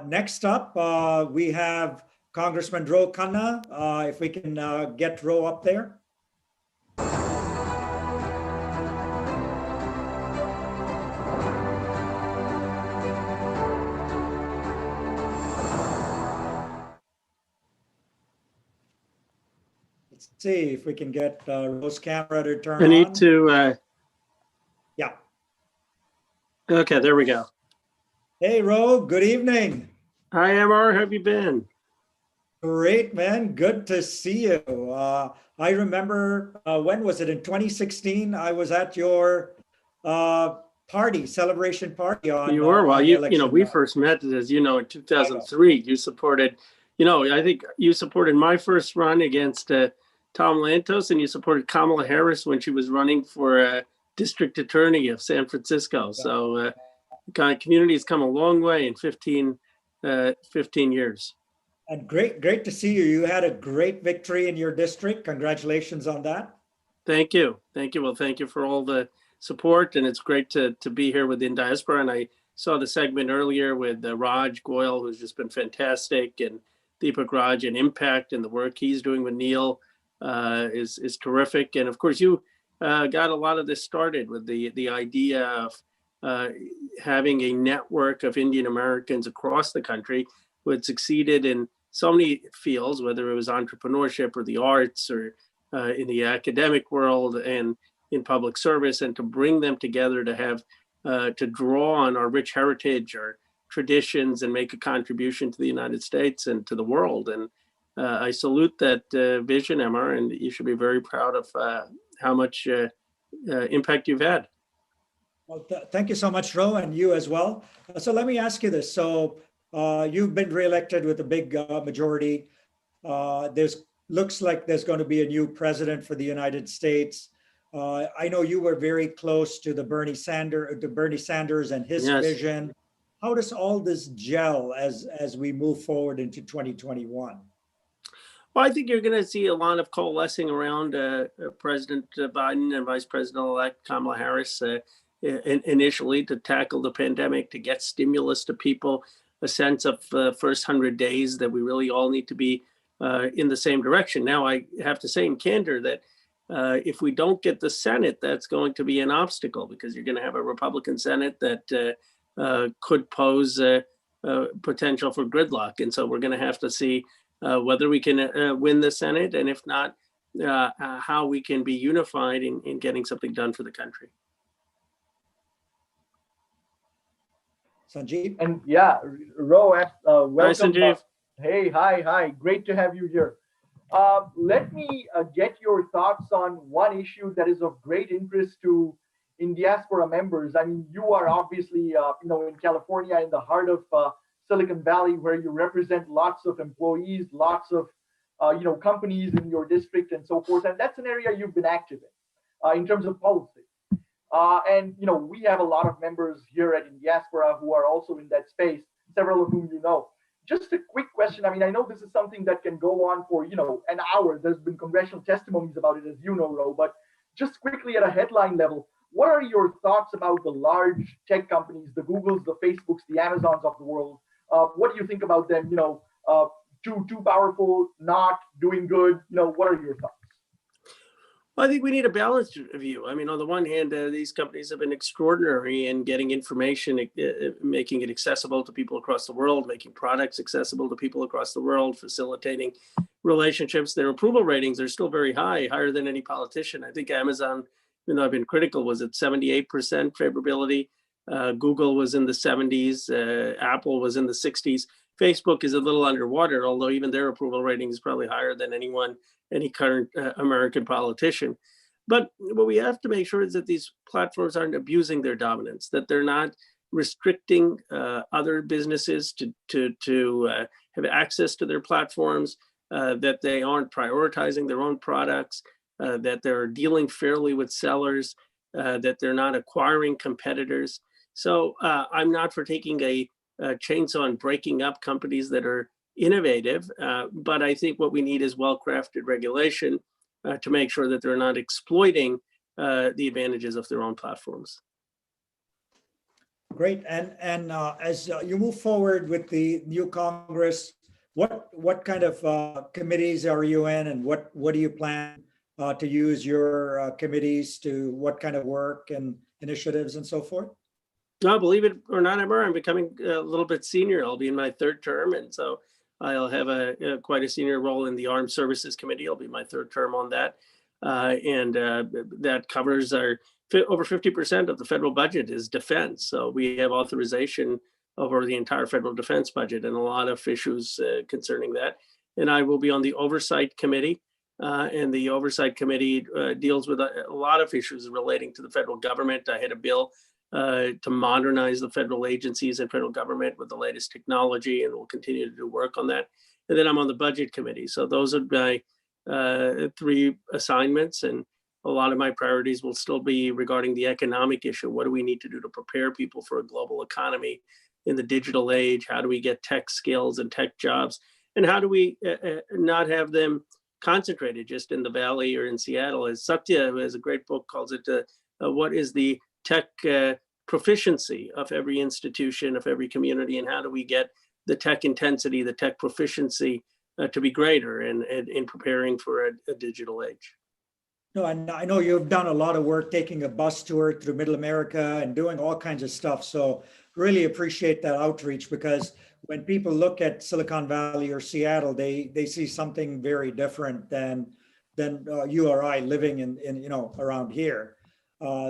Next up, we have Congressman Ro Khanna. If we can get Ro up there. Let's see if we can get Ro's camera to turn on. I need to. Yeah. Okay, there we go. Hey, Ro, good evening. Hi, MR. How have you been? Great, man. Good to see you. I remember, when was it? In 2016, I was at your celebration party on. You were, well, on you know, election we night. first met, as you know, in 2003. You supported, you know, I think you supported my first run against Tom Lantos, and you supported Kamala Harris when she was running for district attorney of San Francisco. So the community has come a long way in 15 years. And great to see you. You had a great victory in your district. Congratulations on that. Thank you. Thank you. Well, thank you for all the support. And it's great to be here with Indiaspora. And I saw the segment earlier with Raj Goyal, who's just been fantastic, and Deepak Raj and Impact, and the work he's doing with Neil is terrific. And of course, you got a lot of this started with the idea of having a network of Indian Americans across the country who had succeeded in so many fields, whether it was entrepreneurship or the arts or in the academic world and in public service, and to bring them together to have to draw on our rich heritage, our traditions, and make a contribution to the United States and to the world. And I salute that vision, MR, and you should be very proud of how much impact you've had. Well, thank you so much, Ro, and you as well. So let me ask you this. So you've been reelected with a big majority. Looks like there's going to be a new president for the United States. I know you were very close to Bernie Sanders and his vision. How does all this gel as we move forward into 2021? Well, I think you're going to see a lot of coalescing around President Biden and Vice President-elect Kamala Harris initially to tackle the pandemic, to get stimulus to people, a sense of first 100 days that we really all need to be in the same direction. Now, I have to say in candor that if we don't get the Senate, that's going to be an obstacle, because you're going to have a Republican Senate that could pose potential for gridlock. And so we're going to have to see whether we can win the Senate, and if not, how we can be unified in getting something done for the country. Sanjeev? And yeah, Ro, welcome. Hi, Sanjeev. Hey, hi. Great to have you here. Let me get your thoughts on one issue that is of great interest to Indiaspora members. I mean, you are obviously, in California, in the heart of Silicon Valley, where you represent lots of employees, lots of, companies in your district and so forth. And that's an area you've been active in terms of policy. And we have a lot of members here at Indiaspora who are also in that space, several of whom you know. Just a quick question. I mean, I know this is something that can go on for, an hour. There's been congressional testimonies about it, as you know, Ro, but just quickly at a headline level, what are your thoughts about the large tech companies, the Googles, the Facebooks, the Amazons of the world? What do you think about them? Too powerful, not doing good? What are your thoughts? Well, I think we need a balanced view. I mean, on the one hand, these companies have been extraordinary in getting information, making it accessible to people across the world, making products accessible to people across the world, facilitating relationships. Their approval ratings are still very high, higher than any politician. I think Amazon, even though I've been critical, was at 78% favorability. Google was in the 70s. Apple was in the 60s. Facebook is a little underwater, although even their approval rating is probably higher than any current American politician. But what we have to make sure is that these platforms aren't abusing their dominance, that they're not restricting other businesses to have access to their platforms, that they aren't prioritizing their own products, that they're dealing fairly with sellers, that they're not acquiring competitors. So I'm not for taking a chainsaw and breaking up companies that are innovative. But I think what we need is well-crafted regulation to make sure that they're not exploiting the advantages of their own platforms. Great. And as you move forward with the new Congress, what kind of committees are you in, and what do you plan to use your committees to, what kind of work and initiatives and so forth? No, believe it or not, I'm becoming a little bit senior. I'll be in my third term, and so I'll have quite a senior role in the Armed Services Committee. It'll be my third term on that, and that covers our over 50% of the federal budget is defense. So we have authorization over the entire federal defense budget and a lot of issues concerning that. And I will be on the Oversight Committee, and the Oversight Committee deals with a lot of issues relating to the federal government. I had a bill to modernize the federal agencies and federal government with the latest technology, and we'll continue to do work on that. And then I'm on the Budget Committee. So those are my three assignments, and a lot of my priorities will still be regarding the economic issue. What do we need to do to prepare people for a global economy in the digital age? How do we get tech skills and tech jobs? And how do we not have them concentrated just in the Valley or in Seattle? As Satya, who has a great book, calls it, what is the tech proficiency of every institution, of every community, and how do we get the tech intensity, the tech proficiency to be greater in preparing for a digital age? No, and I know you've done a lot of work taking a bus tour through Middle America and doing all kinds of stuff. So really appreciate that outreach, because when people look at Silicon Valley or Seattle, they see something very different than you or I living in around here.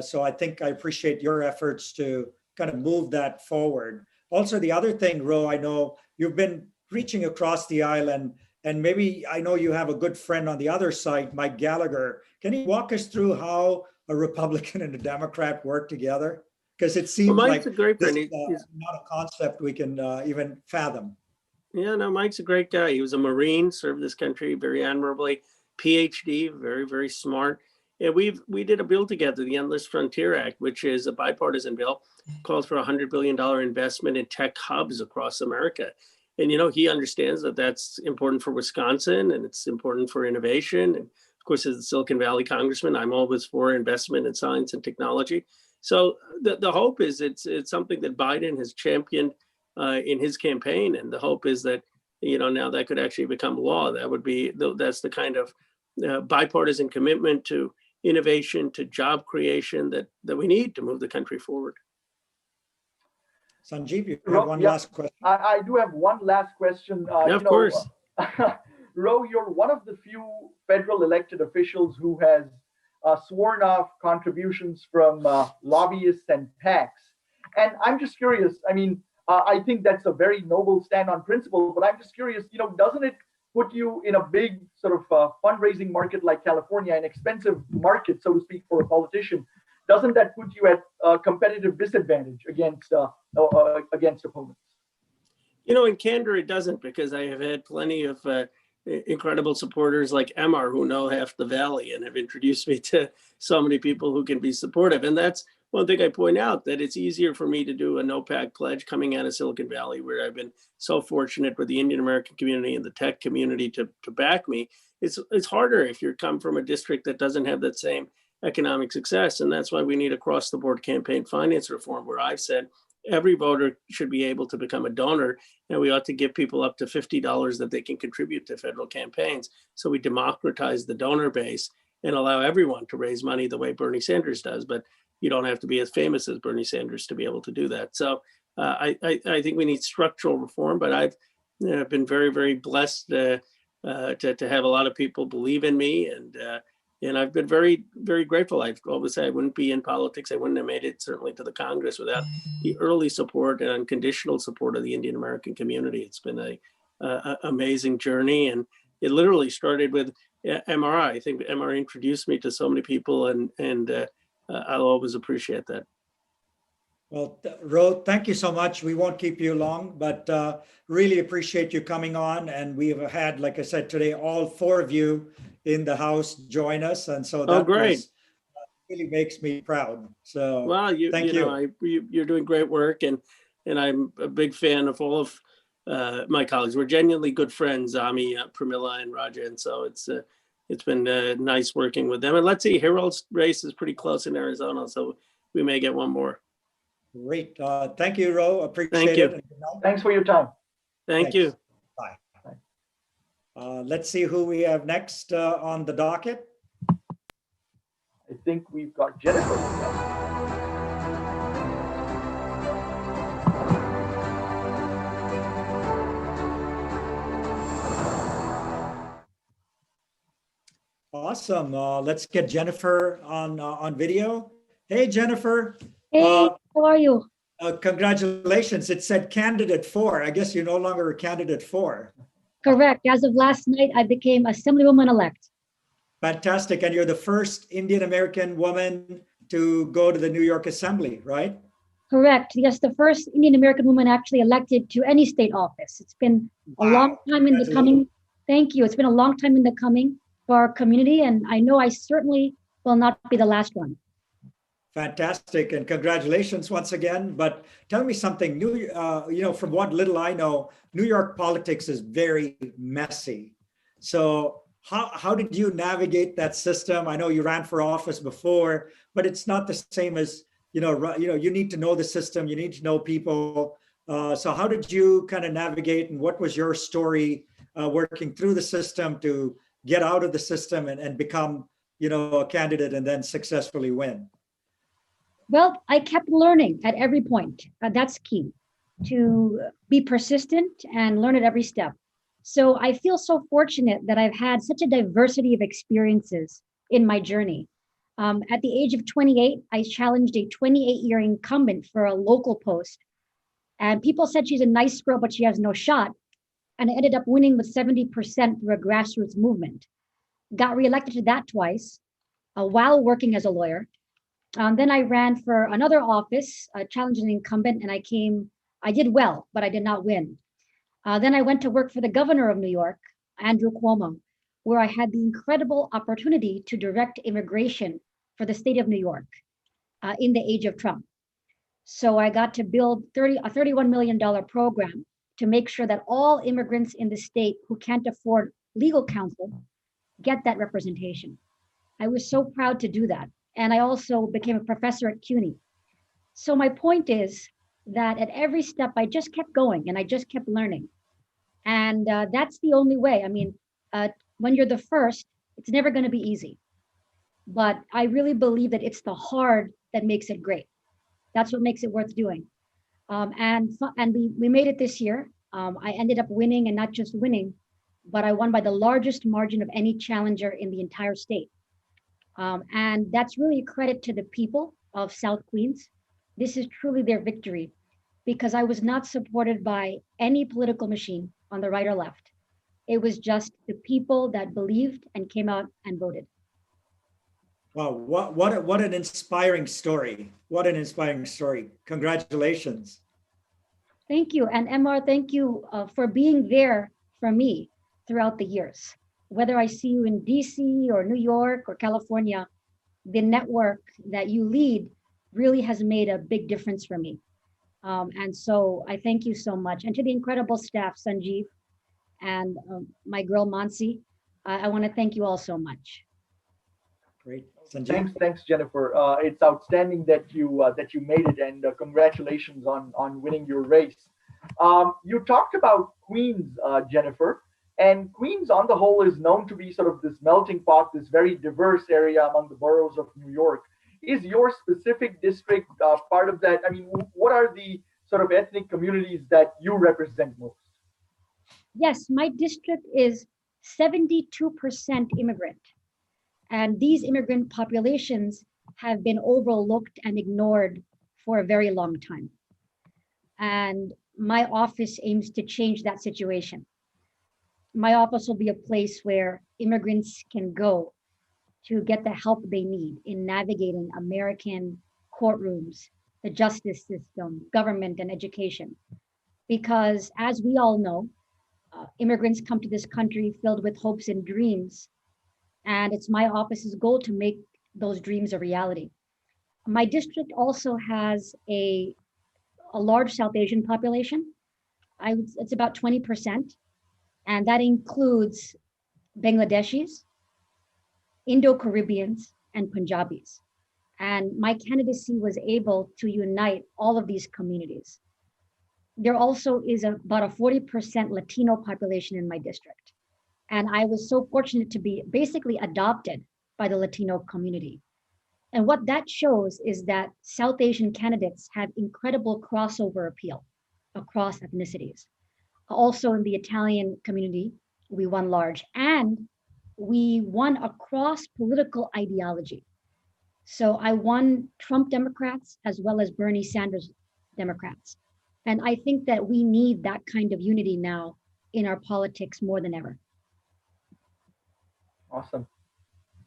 So I think I appreciate your efforts to kind of move that forward. Also, the other thing, Ro, I know you've been reaching across the island, and maybe I know you have a good friend on the other side, Mike Gallagher. Can you walk us through how a Republican and a Democrat work together? Because it seems like a great friend. He's not a concept we can even fathom. Yeah, no, Mike's a great guy. He was a Marine, served this country very admirably, PhD, very, very smart. And we did a bill together, the Endless Frontier Act, which is a bipartisan bill, calls for $100 billion investment in tech hubs across America. And, he understands that that's important for Wisconsin, and it's important for innovation. And of course, as the Silicon Valley congressman, I'm always for investment in science and technology. So the hope is it's something that Biden has championed in his campaign. And the hope is that, now that could actually become law. That's the kind of bipartisan commitment to innovation, to job creation that we need to move the country forward. Sanjeev, you have one last question. I do have one last question. Of course. Ro, you're one of the few federal elected officials who has sworn off contributions from lobbyists and PACs. And I'm just curious, I think that's a very noble stand on principle, but I'm just curious, doesn't it put you in a big sort of fundraising market like California, an expensive market, so to speak, for a politician? Doesn't that put you at a competitive disadvantage against opponents? In candor, it doesn't, because I have had plenty of incredible supporters like Emar who know half the Valley and have introduced me to so many people who can be supportive. And that's one thing I point out, that it's easier for me to do a no-PAC pledge coming out of Silicon Valley, where I've been so fortunate with the Indian American community and the tech community to back me. It's harder if you come from a district that doesn't have that same economic success. And that's why we need across-the-board campaign finance reform, where I've said every voter should be able to become a donor, and we ought to give people up to $50 that they can contribute to federal campaigns. So we democratize the donor base and allow everyone to raise money the way Bernie Sanders does. But you don't have to be as famous as Bernie Sanders to be able to do that. So I think we need structural reform, but I've been very, very blessed to have a lot of people believe in me, and I've been very, very grateful. I always say I wouldn't be in politics. I wouldn't have made it, certainly, to the Congress without the early support and unconditional support of the Indian American community. It's been an amazing journey, and it literally started with MRI. I think MRI introduced me to so many people, and I'll always appreciate that. Well, Ro, thank you so much. We won't keep you long, but really appreciate you coming on. And we have had, like I said today, all four of you in the House join us. And so that really makes me proud. So well, thank you. You're doing great work. And and I'm a big fan of all of my colleagues. We're genuinely good friends, Ami, Pramila, and Raja, and so it's been nice working with them. And let's see, Hiral's race is pretty close in Arizona, so we may get one more. Great. Thank you, Ro. Appreciate Thank you. it. Thanks for your time. Thank you. Bye. Let's see who we have next on the docket. I think we've got Jennifer. Awesome. Let's get Jennifer on video. Hey, Jennifer. Hey, how are you? Congratulations. It said candidate 4. I guess you're no longer a candidate 4. Correct. As of last night, I became Assemblywoman-elect. Fantastic. And you're the first Indian American woman to go to the New York Assembly, right? Correct. Yes, the first Indian American woman actually elected to any state office. It's been a long time in the coming. Thank you. It's been a long time in the coming for our community, and I know I certainly will not be the last one. Fantastic, and congratulations once again. But tell me something new. From what little I know, New York politics is very messy. So how did you navigate that system? I know you ran for office before, but it's not the same as you need to know the system. You need to know people. So how did you kind of navigate, and what was your story working through the system to get out of the system and become, a candidate and then successfully win? Well, I kept learning at every point. That's key, to be persistent and learn at every step. So I feel so fortunate that I've had such a diversity of experiences in my journey. At the age of 28, I challenged a 28-year incumbent for a local post. And people said she's a nice girl, but she has no shot. And I ended up winning with 70% through a grassroots movement. Got reelected to that twice while working as a lawyer. Then I ran for another office, challenged an incumbent, and I did well, but I did not win. Then I went to work for the governor of New York, Andrew Cuomo, where I had the incredible opportunity to direct immigration for the state of New York in the age of Trump. So I got to build a $31 million program to make sure that all immigrants in the state who can't afford legal counsel get that representation. I was so proud to do that. And I also became a professor at CUNY. So my point is that at every step, I just kept going and I just kept learning. And that's the only way. I mean, when you're the first, it's never going to be easy. But I really believe that it's the hard that makes it great. That's what makes it worth doing. And we made it this year. I ended up winning, and not just winning, but I won by the largest margin of any challenger in the entire state. And that's really a credit to the people of South Queens. This is truly their victory, because I was not supported by any political machine on the right or left. It was just the people that believed and came out and voted. Wow, what an inspiring story. What an inspiring story. Congratulations. Thank you. And MR, thank you for being there for me throughout the years. Whether I see you in DC or New York or California, the network that you lead really has made a big difference for me. And so I thank you so much. And to the incredible staff, Sanjeev and my girl, Mansi, I want to thank you all so much. Great. Sanjeev. Thanks, Jennifer. It's outstanding that you made it, and congratulations on winning your race. You talked about Queens, Jennifer. And Queens, on the whole, is known to be sort of this melting pot, this very diverse area among the boroughs of New York. Is your specific district part of that? I mean, what are the sort of ethnic communities that you represent most? Yes, my district is 72% immigrant. And these immigrant populations have been overlooked and ignored for a very long time. And my office aims to change that situation. My office will be a place where immigrants can go to get the help they need in navigating American courtrooms, the justice system, government, and education. Because as we all know, immigrants come to this country filled with hopes and dreams. And it's my office's goal to make those dreams a reality. My district also has a a large South Asian population. It's about 20%, and that includes Bangladeshis, Indo-Caribbeans, and Punjabis. And my candidacy was able to unite all of these communities. There also is about a 40% Latino population in my district. And I was so fortunate to be basically adopted by the Latino community. And what that shows is that South Asian candidates have incredible crossover appeal across ethnicities. Also in the Italian community, we won large, and we won across political ideology. So I won Trump Democrats as well as Bernie Sanders Democrats. And I think that we need that kind of unity now in our politics more than ever. Awesome.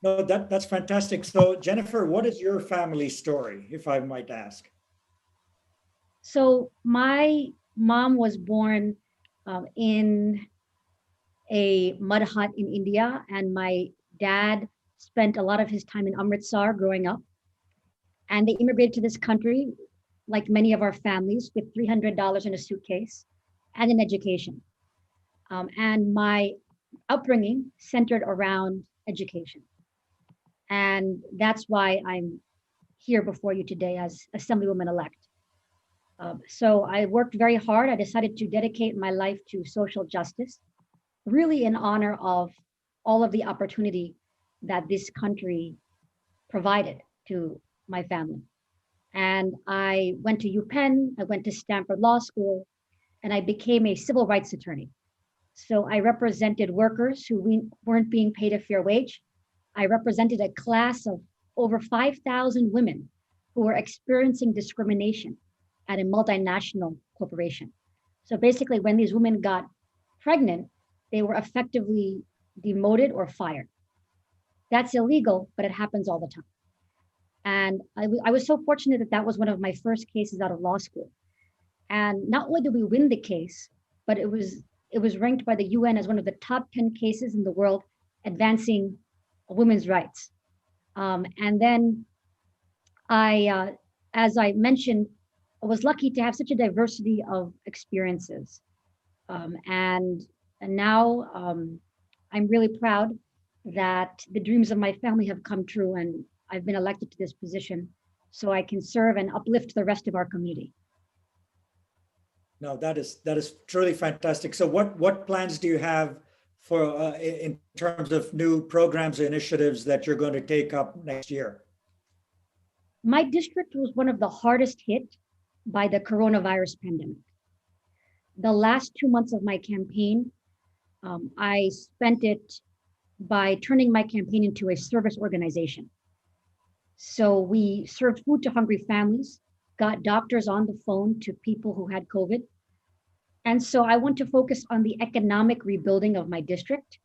No, that's fantastic. So Jennifer, what is your family story, if I might ask? So my mom was born in a mud hut in India, and my dad spent a lot of his time in Amritsar growing up. And they immigrated to this country, like many of our families, with $300 in a suitcase and an education. And my upbringing centered around education. And that's why I'm here before you today as Assemblywoman-elect. So I worked very hard. I decided to dedicate my life to social justice, really in honor of all of the opportunity that this country provided to my family. And I went to UPenn, I went to Stanford Law School, and I became a civil rights attorney. So I represented workers who weren't being paid a fair wage. I represented a class of over 5,000 women who were experiencing discrimination at a multinational corporation. So basically, when these women got pregnant, they were effectively demoted or fired. That's illegal, but it happens all the time. And I was so fortunate that that was one of my first cases out of law school. And not only did we win the case, but it was ranked by the UN as one of the top 10 cases in the world advancing women's rights. And then as I mentioned, I was lucky to have such a diversity of experiences. And now I'm really proud that the dreams of my family have come true, and I've been elected to this position so I can serve and uplift the rest of our community. No, that is truly fantastic. So what plans do you have for in terms of new programs or initiatives that you're going to take up next year? My district was one of the hardest hit by the coronavirus pandemic. The last 2 months of my campaign, I spent it by turning my campaign into a service organization. So we served food to hungry families, got doctors on the phone to people who had COVID. And so I want to focus on the economic rebuilding of my district,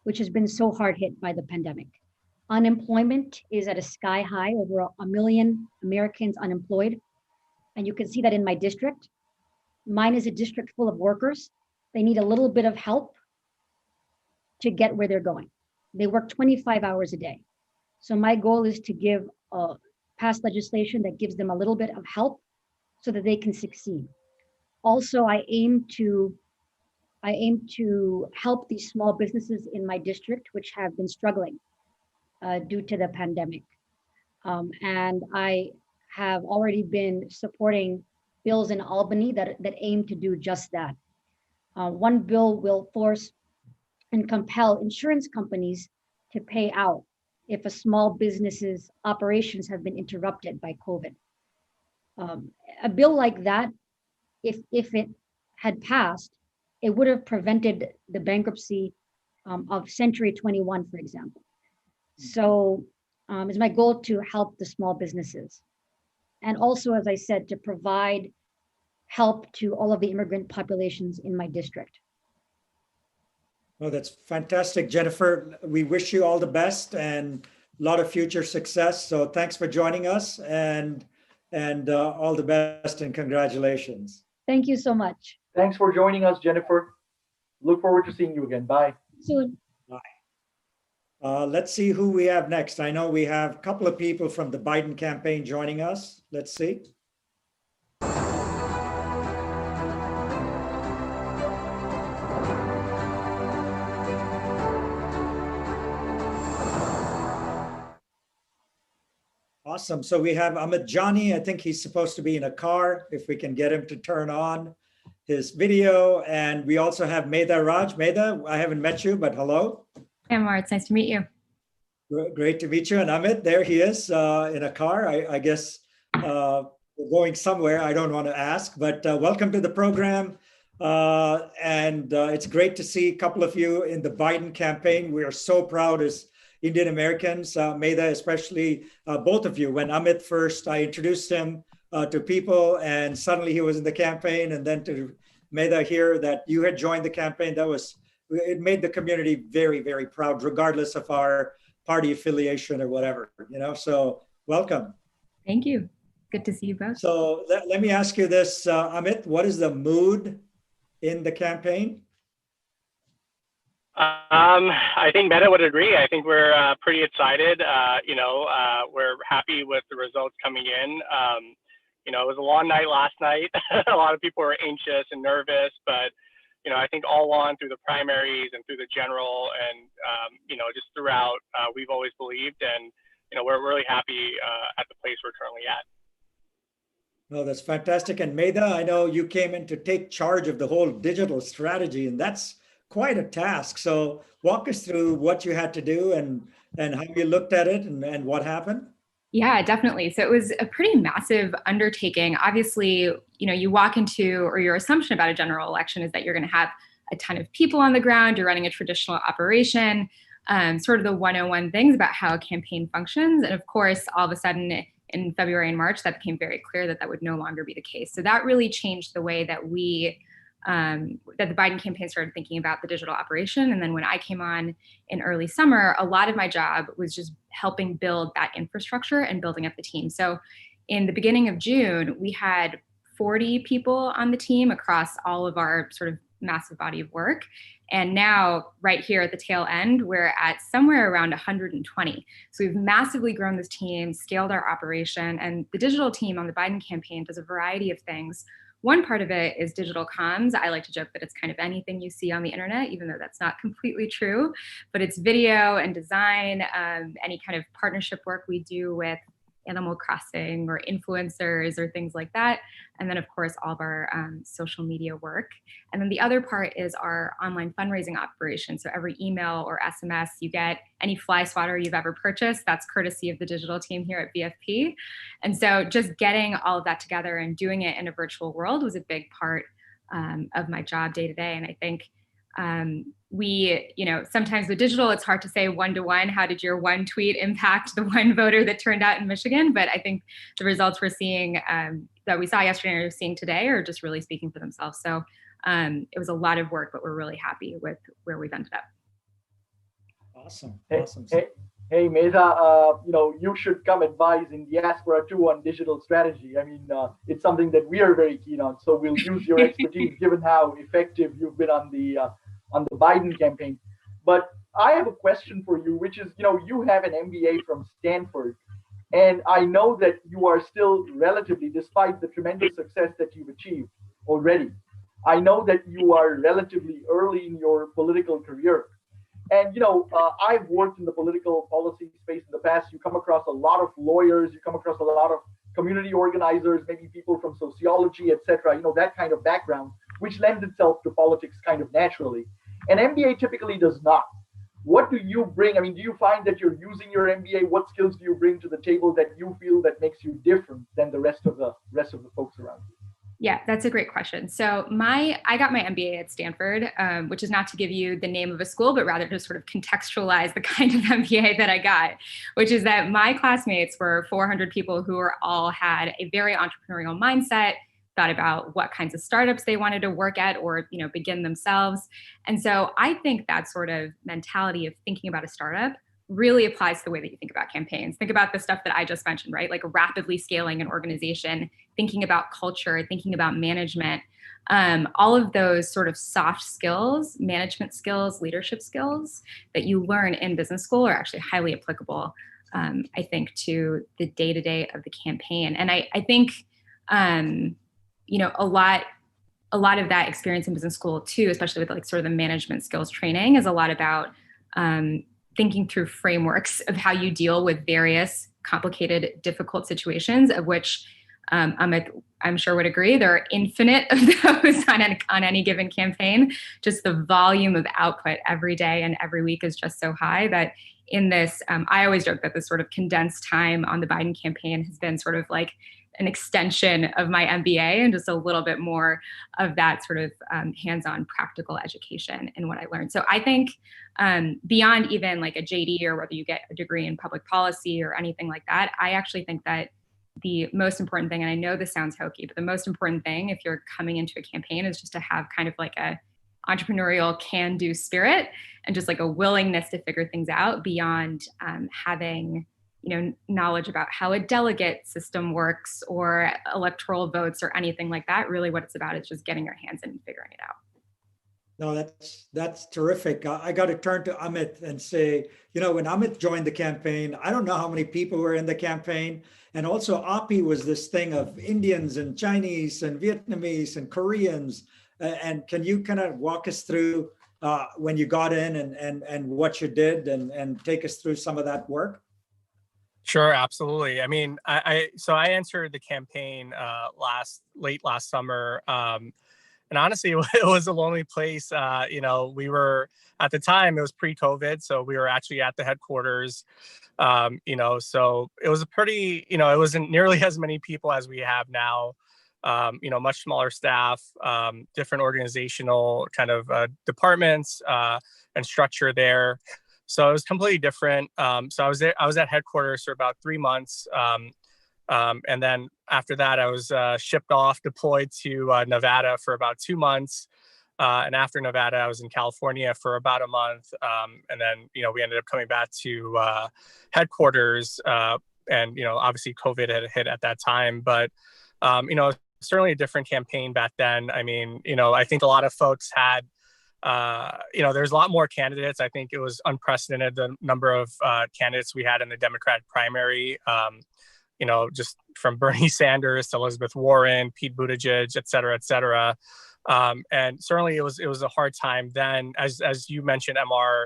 which has been so hard hit by the pandemic. Unemployment is at a sky high, over 1 million Americans unemployed. And you can see that in my district. Mine is a district full of workers. They need a little bit of help to get where they're going. They work 25 hours a day. So my goal is to pass legislation that gives them a little bit of help so that they can succeed. Also, I aim to help these small businesses in my district, which have been struggling due to the pandemic. And I have already been supporting bills in Albany that aim to do just that. One bill will force and compel insurance companies to pay out if a small business's operations have been interrupted by COVID. A bill like that, if it had passed, it would have prevented the bankruptcy of Century 21, for example. So it's my goal to help the small businesses. And also, as I said, to provide help to all of the immigrant populations in my district. Oh, that's fantastic, Jennifer. We wish you all the best and a lot of future success. So thanks for joining us, and all the best and congratulations. Thank you so much. Thanks for joining us, Jennifer. Look forward to seeing you again. Bye. Soon. Bye. Let's see who we have next. I know we have a couple of people from the Biden campaign joining us. Let's see. Awesome. So we have Amit Jani. I think he's supposed to be in a car, if we can get him to turn on his video. And we also have Medha Raj. Medha, I haven't met you, but hello. Hey, Amar, it's nice to meet you. Great to meet you. And Amit, there he is in a car. I guess we're going somewhere. I don't want to ask, but welcome to the program. And it's great to see a couple of you in the Biden campaign. We are so proud as Indian Americans, Medha, especially both of you. When Amit first, I introduced him to people and suddenly he was in the campaign, and then to Medha here that you had joined the campaign, it made the community very, very proud, regardless of our party affiliation or whatever, so welcome. Thank you. Good to see you both. So let me ask you this, Amit, what is the mood in the campaign? I think Medha would agree. I think we're pretty excited. We're happy with the results coming in. It was a long night last night. A lot of people were anxious and nervous, but I think all along through the primaries and through the general and just throughout, we've always believed, and we're really happy at the place we're currently at. No, that's fantastic. And Medha, I know you came in to take charge of the whole digital strategy, and that's quite a task. So walk us through what you had to do and how you looked at it and what happened. Yeah, definitely. So it was a pretty massive undertaking. Obviously, you walk into, or your assumption about a general election is that you're going to have a ton of people on the ground, you're running a traditional operation, sort of the 101 things about how a campaign functions. And of course, all of a sudden in February and March, that became very clear that would no longer be the case. So that really changed the way that that the Biden campaign started thinking about the digital operation. And then when I came on in early summer, a lot of my job was just helping build that infrastructure and building up the team. So in the beginning of June, we had 40 people on the team across all of our sort of massive body of work. And now right here at the tail end, we're at somewhere around 120. So we've massively grown this team, scaled our operation, and the digital team on the Biden campaign does a variety of things. One part of it is digital comms. I like to joke that it's kind of anything you see on the internet, even though that's not completely true, but it's video and design, any kind of partnership work we do with Animal Crossing or influencers or things like that. And then of course, all of our social media work. And then the other part is our online fundraising operation. So every email or SMS you get, any fly swatter you've ever purchased, that's courtesy of the digital team here at VFP. And so just getting all of that together and doing it in a virtual world was a big part of my job day to day. And I think sometimes with digital, it's hard to say one-to-one, how did your one tweet impact the one voter that turned out in Michigan? But I think the results we're seeing, that we saw yesterday and are seeing today, are just really speaking for themselves. So it was a lot of work, but we're really happy with where we've ended up. Awesome. Hey, Medha, you should come advise Indiaspora too on digital strategy. I mean, it's something that we are very keen on. So we'll use your expertise, given how effective you've been on the Biden campaign. But I have a question for you, which is, you have an MBA from Stanford, and I know that you are still relatively, despite the tremendous success that you've achieved already, I know that you are relatively early in your political career. And, I've worked in the political policy space in the past. You come across a lot of lawyers, you come across a lot of community organizers, maybe people from sociology, etc., that kind of background, which lends itself to politics kind of naturally. An MBA typically does not. What do you bring? I mean, do you find that you're using your MBA? What skills do you bring to the table that you feel that makes you different than the rest of the folks around you? Yeah, that's a great question. So I got my MBA at Stanford, which is not to give you the name of a school, but rather to sort of contextualize the kind of MBA that I got, which is that my classmates were 400 people who all had a very entrepreneurial mindset, thought about what kinds of startups they wanted to work at or begin themselves. And so I think that sort of mentality of thinking about a startup really applies to the way that you think about campaigns. Think about the stuff that I just mentioned, right? Like rapidly scaling an organization, thinking about culture, thinking about management, all of those sort of soft skills, management skills, leadership skills that you learn in business school are actually highly applicable, I think, to the day-to-day of the campaign. And I think, a lot of that experience in business school too, especially with like sort of the management skills training, is a lot about thinking through frameworks of how you deal with various complicated, difficult situations, of which Amit, I'm sure would agree, there are infinite of those on any given campaign. Just the volume of output every day and every week is just so high that in this, I always joke that this sort of condensed time on the Biden campaign has been sort of like an extension of my MBA and just a little bit more of that sort of hands-on practical education in what I learned. So I think beyond even like a JD or whether you get a degree in public policy or anything like that, I actually think that the most important thing, and I know this sounds hokey, but the most important thing if you're coming into a campaign is just to have kind of like a entrepreneurial can-do spirit and just like a willingness to figure things out beyond having, you know, knowledge about how a delegate system works or electoral votes or anything like that. Really what it's about is just getting your hands in and figuring it out. No, that's terrific. I got to turn to Amit and say, you know, when Amit joined the campaign, I don't know how many people were in the campaign. And also API was this thing of Indians and Chinese and Vietnamese and Koreans. And can you kind of walk us through when you got in and what you did and take us through some of that work? Sure, absolutely. I mean, I entered the campaign late last summer. And honestly, it was a lonely place. You know, we were, at the time, it was pre-COVID, so we were actually at the headquarters. You know, so it was a pretty, you know, it wasn't nearly as many people as we have now. You know, much smaller staff, different organizational kind of departments and structure there. So it was completely different. So I was at headquarters for about 3 months. And then after that, I was shipped off, deployed to Nevada for about 2 months. And after Nevada, I was in California for about a month. And then, you know, we ended up coming back to headquarters. And, you know, obviously COVID had hit at that time. But, you know, certainly a different campaign back then. I mean, you know, I think a lot of folks had, you know, there's a lot more candidates. I think it was unprecedented, the number of candidates we had in the Democratic primary. You know, just from Bernie Sanders to Elizabeth Warren, Pete Buttigieg, et cetera, et cetera. And certainly it was a hard time then. As you mentioned, MR,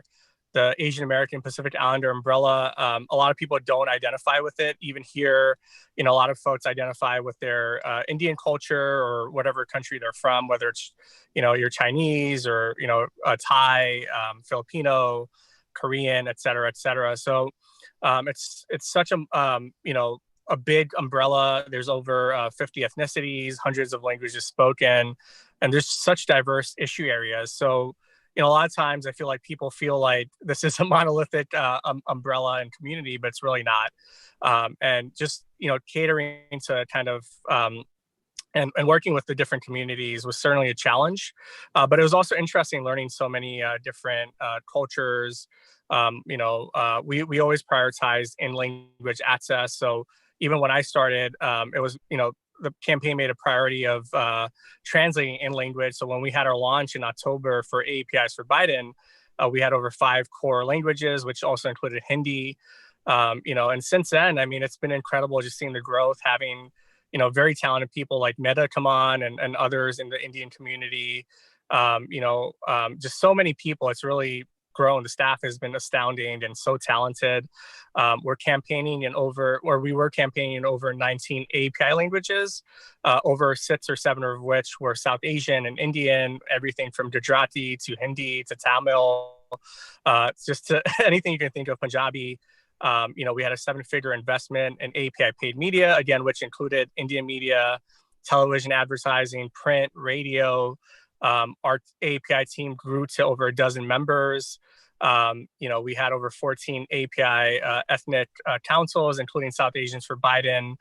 the Asian American Pacific Islander umbrella, a lot of people don't identify with it. Even here, you know, a lot of folks identify with their Indian culture or whatever country they're from, whether it's, you know, you're Chinese or, you know, Thai, Filipino, Korean, et cetera, et cetera. So it's such a, you know, a big umbrella. There's over 50 ethnicities, hundreds of languages spoken, and there's such diverse issue areas. So, you know, a lot of times I feel like people feel like this is a monolithic umbrella and community, but it's really not. And just, you know, catering to kind of and working with the different communities was certainly a challenge. But it was also interesting learning so many different cultures. You know, we always prioritized in-language access. So even when I started, it was, you know, the campaign made a priority of translating in language. So when we had our launch in October for APIs for Biden, we had over 5 core languages, which also included Hindi. You know, and since then, I mean, it's been incredible just seeing the growth, having, you know, very talented people like Mehta come on and others in the Indian community. You know, just so many people. It's really grown. The staff has been astounding and so talented. We're campaigning in over, or we were campaigning in over 19 API languages, over 6 or 7 of which were South Asian and Indian, everything from Gujarati to Hindi to Tamil, just to anything you can think of, Punjabi. You know, we had a 7-figure investment in API paid media, again, which included Indian media, television advertising, print, radio. Our API team grew to over 12 members. You know, we had over 14 API ethnic councils, including South Asians for Biden.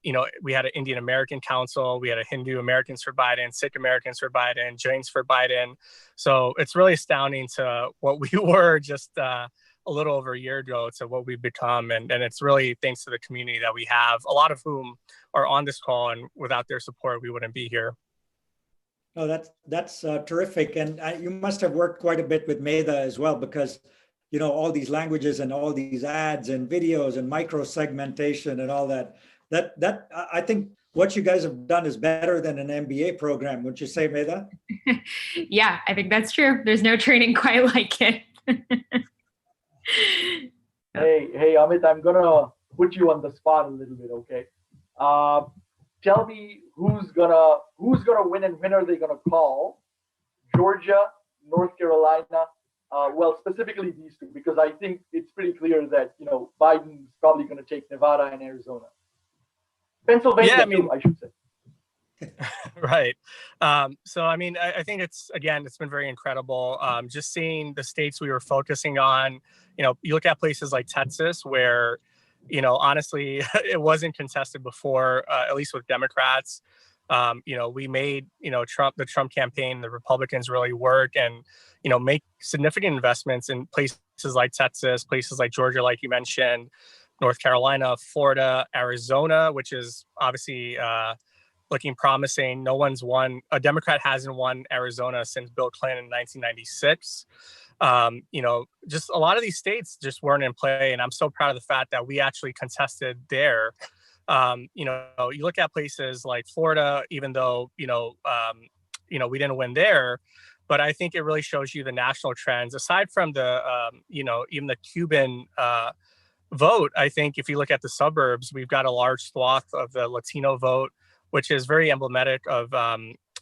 You know, we had an Indian American council. We had a Hindu Americans for Biden, Sikh Americans for Biden, Jains for Biden. So it's really astounding to what we were just a little over a year ago to what we've become. And it's really thanks to the community that we have, a lot of whom are on this call, and without their support, we wouldn't be here. Oh, that's terrific. And you must have worked quite a bit with Mehta as well, because, you know, all these languages and all these ads and videos and micro segmentation and all that, I think what you guys have done is better than an MBA program. Would you say, Mehta? Yeah, I think that's true. There's no training quite like it. Hey, Amit, I'm gonna put you on the spot a little bit, okay? Tell me who's gonna win and when are they gonna call? Georgia, North Carolina, well, specifically these two, because I think it's pretty clear that, you know, Biden's probably going to take Nevada and Arizona. Pennsylvania, Yeah, I mean, too, I should say. Right. So, I mean, I think it's been very incredible. Just seeing the states we were focusing on, you know, you look at places like Texas where, you know, honestly, it wasn't contested before, at least with Democrats. You know, we made, you know, the Trump campaign, the Republicans really work and, you know, make significant investments in places like Texas, places like Georgia, like you mentioned, North Carolina, Florida, Arizona, which is obviously looking promising. A Democrat hasn't won Arizona since Bill Clinton in 1996. You know, just a lot of these states just weren't in play. And I'm so proud of the fact that we actually contested there. You know, you look at places like Florida, even though, we didn't win there, but I think it really shows you the national trends aside from the, even the Cuban vote. I think if you look at the suburbs, we've got a large swath of the Latino vote, which is very emblematic of,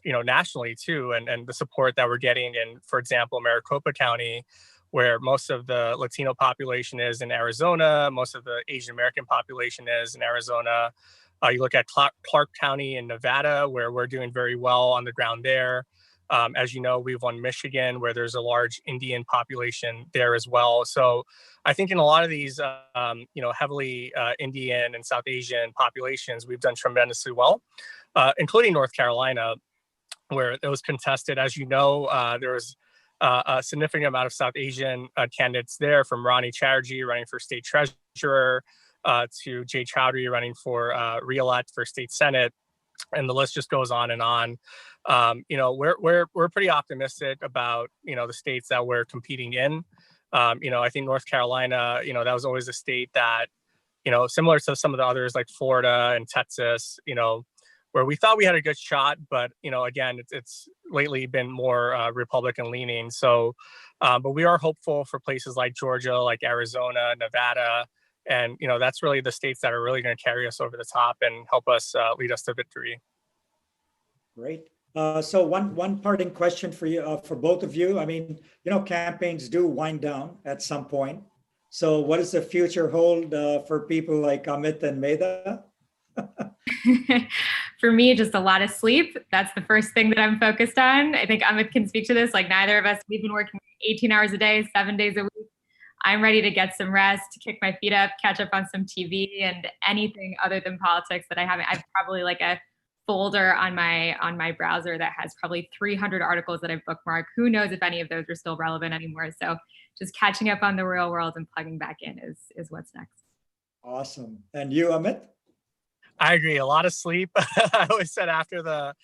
nationally too, and the support that we're getting in, for example, Maricopa County, where most of the Latino population is in Arizona, most of the Asian American population is in Arizona. You look at Clark County in Nevada, where we're doing very well on the ground there. As you know, we've won Michigan, where there's a large Indian population there as well. So I think in a lot of these, heavily Indian and South Asian populations, we've done tremendously well, including North Carolina, where it was contested. As you know, there was a significant amount of South Asian candidates there, from Ronnie Chatterjee running for state treasurer to Jay Chaudhuri running for re-elect for state senate. And the list just goes on and on. We're pretty optimistic about, the states that we're competing in. I think North Carolina, that was always a state that, similar to some of the others like Florida and Texas, where we thought we had a good shot, but again, it's lately been more Republican leaning. So, but we are hopeful for places like Georgia, like Arizona, Nevada, and that's really the states that are really going to carry us over the top and help us lead us to victory. Great. So one parting question for you, for both of you. I mean, campaigns do wind down at some point. So what does the future hold for people like Amit and Medha? For me, just a lot of sleep. That's the first thing that I'm focused on. I think Amit can speak to this. Like, neither of us, we've been working 18 hours a day, 7 days a week. I'm ready to get some rest, kick my feet up, catch up on some TV, and anything other than politics that I haven't. I've probably like a folder on my browser that has probably 300 articles that I've bookmarked. Who knows if any of those are still relevant anymore? So just catching up on the real world and plugging back in is what's next. Awesome. And you, Amit? I agree. A lot of sleep. I always said after the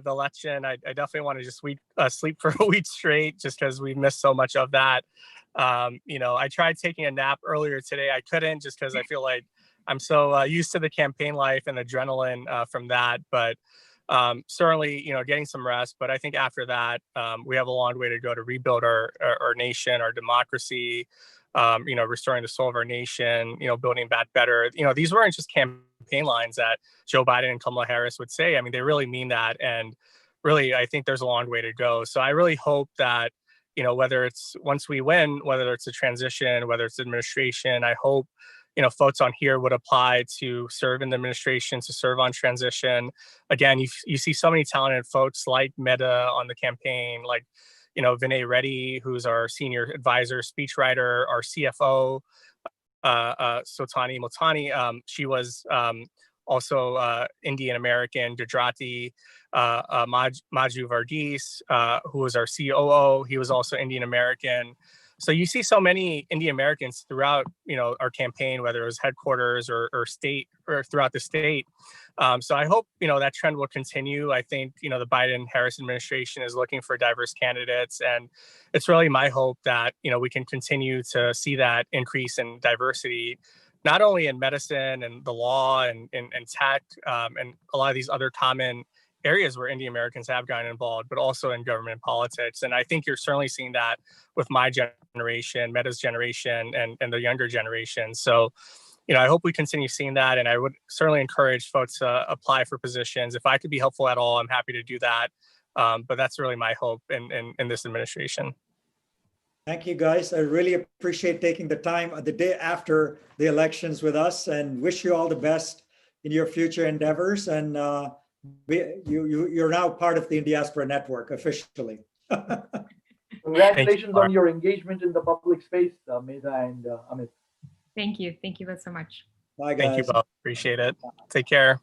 election, I definitely want to just sleep for a week straight, just because we missed so much of that. I tried taking a nap earlier today. I couldn't, just because I feel like I'm so used to the campaign life and adrenaline from that. But certainly, getting some rest. But I think after that, we have a long way to go to rebuild our nation, our democracy, restoring the soul of our nation, building back better. These weren't just campaign lines that Joe Biden and Kamala Harris would say. I mean, they really mean that. And really, I think there's a long way to go. So I really hope that, whether it's once we win, whether it's a transition, whether it's administration, I hope, folks on here would apply to serve in the administration, to serve on transition. Again, you see so many talented folks like Medha on the campaign, like, Vinay Reddy, who's our senior advisor, speechwriter, our CFO, Sotani Motani. She was also Indian American. Gujarati, Maju Varghese, who was our COO. He was also Indian American. So you see so many Indian Americans throughout, our campaign, whether it was headquarters or state or throughout the state. So I hope, that trend will continue. I think, the Biden-Harris administration is looking for diverse candidates. And it's really my hope that, we can continue to see that increase in diversity, not only in medicine and the law and tech and a lot of these other common areas where Indian Americans have gotten involved, but also in government politics. And I think you're certainly seeing that with my generation, Medha's generation, and the younger generation. So, I hope we continue seeing that. And I would certainly encourage folks to apply for positions. If I could be helpful at all, I'm happy to do that. But that's really my hope in this administration. Thank you, guys. I really appreciate taking the time the day after the elections with us, and wish you all the best in your future endeavors. And you're now part of the Indiaspora Network officially. Congratulations on your engagement in the public space, Mehta and Amit. Thank you. Thank you both so much. Bye, guys. Thank you both. Appreciate it. Take care.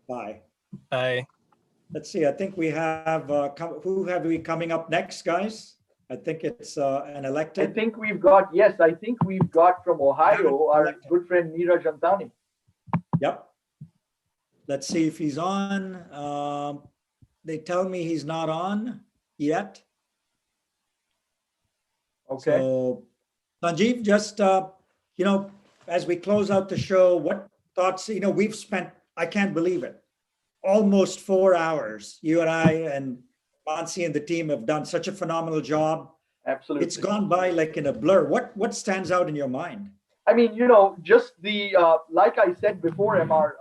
Bye. Bye. Let's see. I think we have, who have we coming up next, guys? I think it's an elected. I think we've got from Ohio, our good friend Niraj Antani. Yep. Let's see if he's on. They tell me he's not on yet. Okay. So, Sanjeev, just, as we close out the show, what thoughts, we've spent, I can't believe it, almost 4 hours. You and I and Mansi and the team have done such a phenomenal job. Absolutely. It's gone by like in a blur. What stands out in your mind? I mean, just the, like I said before, MR,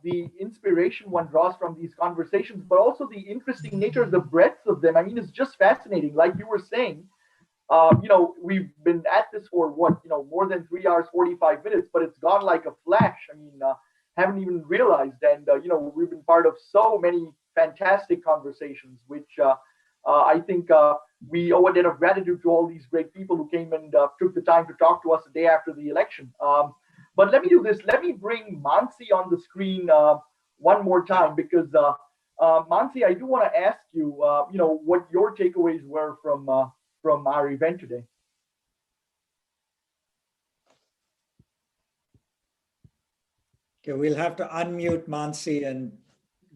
the inspiration one draws from these conversations, but also the interesting nature, the breadth of them. I mean, it's just fascinating. Like you were saying, we've been at this for more than 3 hours, 45 minutes, but it's gone like a flash. I mean, haven't even realized. And, we've been part of so many fantastic conversations, which I think we owe a debt of gratitude to all these great people who came and took the time to talk to us the day after the election. But let me do this. Let me bring Mansi on the screen one more time, because Mansi, I do want to ask you, what your takeaways were from our event today. Okay, we'll have to unmute Mansi and.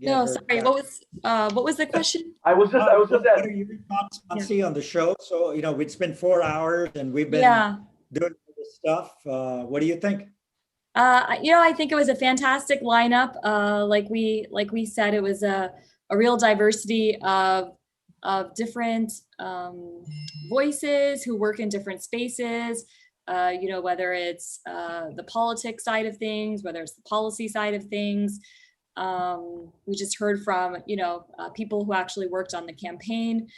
No, sorry. What was the question? I was just what are your thoughts, Mansi, on the show? So it's been 4 hours and we've been doing this stuff. What do you think? I think it was a fantastic lineup. Like we said, it was a real diversity of different voices who work in different spaces. Whether it's the politics side of things, whether it's the policy side of things. We just heard from, people who actually worked on the campaign.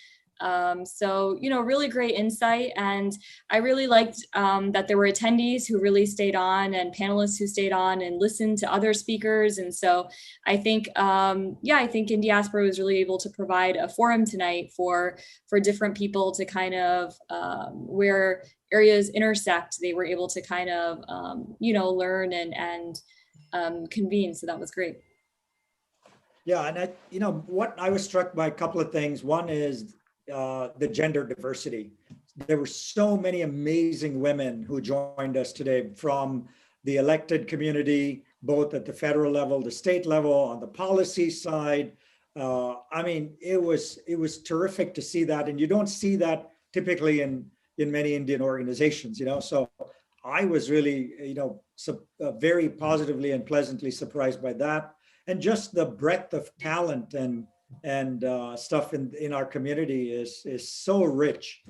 So, really great insight. And I really liked that there were attendees who really stayed on and panelists who stayed on and listened to other speakers. And so I think, I think Indiaspora was really able to provide a forum tonight for different people to kind of, where areas intersect, they were able to kind of, learn and convene. So that was great. Yeah, and what I was struck by a couple of things. One is the gender diversity. There were so many amazing women who joined us today from the elected community, both at the federal level, the state level, on the policy side. I mean, it was terrific to see that, and you don't see that typically in many Indian organizations. So I was really, very positively and pleasantly surprised by that. And just the breadth of talent and stuff in our community is so rich,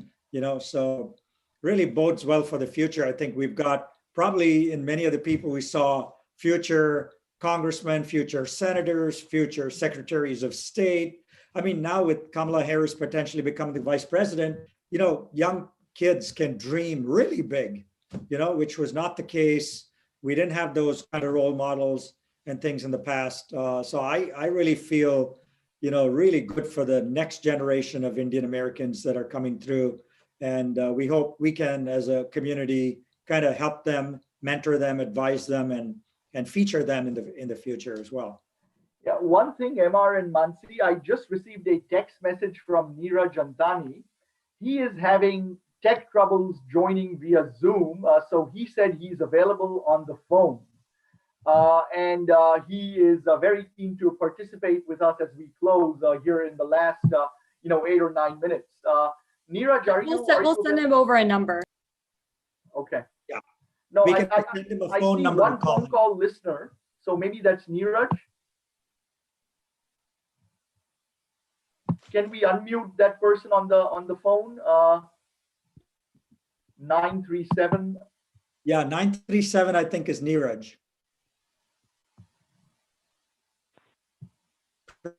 so really bodes well for the future. I think we've got probably in many of the people we saw future congressmen, future senators, future secretaries of state. I mean, now with Kamala Harris potentially becoming the vice president, young kids can dream really big, which was not the case. We didn't have those kind of role models and things in the past. So I really feel, really good for the next generation of Indian Americans that are coming through. And we hope we can, as a community, kind of help them, mentor them, advise them, and feature them in the future as well. Yeah, one thing, MR and Mansi, I just received a text message from Niraj Antani. He is having tech troubles joining via Zoom. So he said he's available on the phone. And he is very keen to participate with us as we close here in the last, 8 or 9 minutes. Niraj, we'll send him over a number. Okay. Yeah. No, we I can send him a see phone number one phone call listener. So maybe that's Niraj. Can we unmute that person on the phone? 937. Yeah, 937, I think, is Niraj.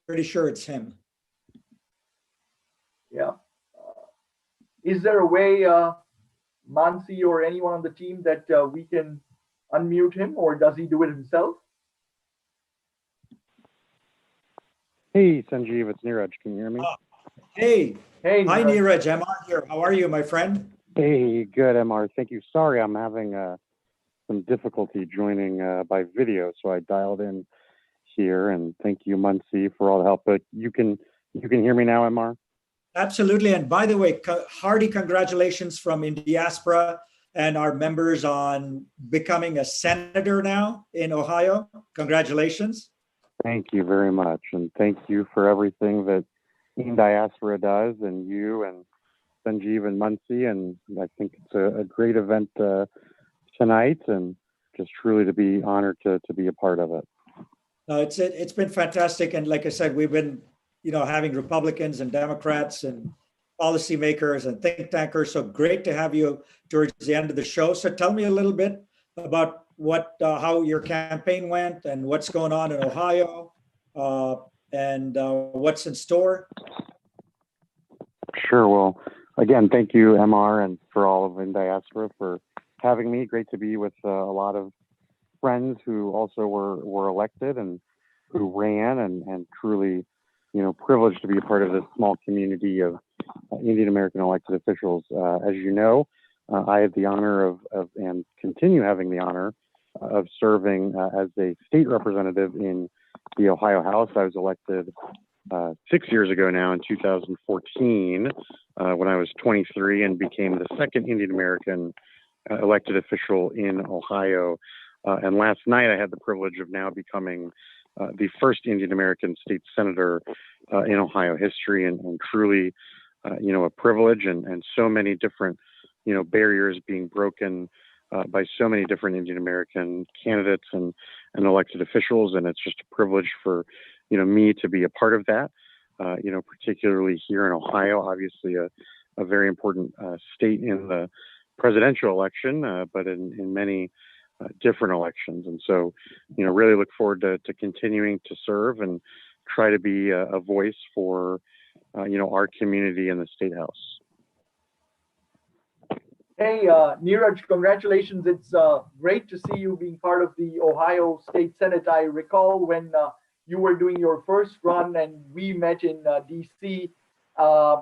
pretty sure it's him. Yeah. Is there a way, Mansi or anyone on the team, that we can unmute him, or does he do it himself? Hey, Sanjeev, it's Niraj. Can you hear me? Hey. Hey. Hi, Niraj. MR here. How are you, my friend? Hey, good, MR. Thank you. Sorry, I'm having some difficulty joining by video, so I dialed in here. And thank you, Muncie, for all the help. But you can hear me now, MR? Absolutely. And by the way, hearty congratulations from Indiaspora and our members on becoming a senator now in Ohio. Congratulations. Thank you very much. And thank you for everything that Indiaspora does, and you and Sanjeev and Muncie. And I think it's a great event tonight, and just truly to be honored to be a part of it. It's been fantastic. And like I said, we've been having Republicans and Democrats and policymakers and think tankers. So great to have you towards the end of the show. So tell me a little bit about how your campaign went and what's going on in Ohio and what's in store. Sure. Well, again, thank you, MR, and for all of Indiaspora for having me. Great to be with a lot of friends who also were elected and who ran, and truly, privileged to be a part of this small community of Indian American elected officials. As you know, I had the honor of and continue having the honor of serving as a state representative in the Ohio House. I was elected 6 years ago now, in 2014, when I was 23, and became the second Indian American elected official in Ohio. And last night I had the privilege of now becoming the first Indian American state senator in Ohio history, and truly, a privilege, and so many different, barriers being broken by so many different Indian American candidates and elected officials. And it's just a privilege for, me to be a part of that, particularly here in Ohio, obviously a very important state in the presidential election, but in many different elections. And so, really look forward to continuing to serve and try to be a voice for, our community in the State House. Hey, Niraj, congratulations. It's great to see you being part of the Ohio State Senate. I recall when you were doing your first run and we met in DC,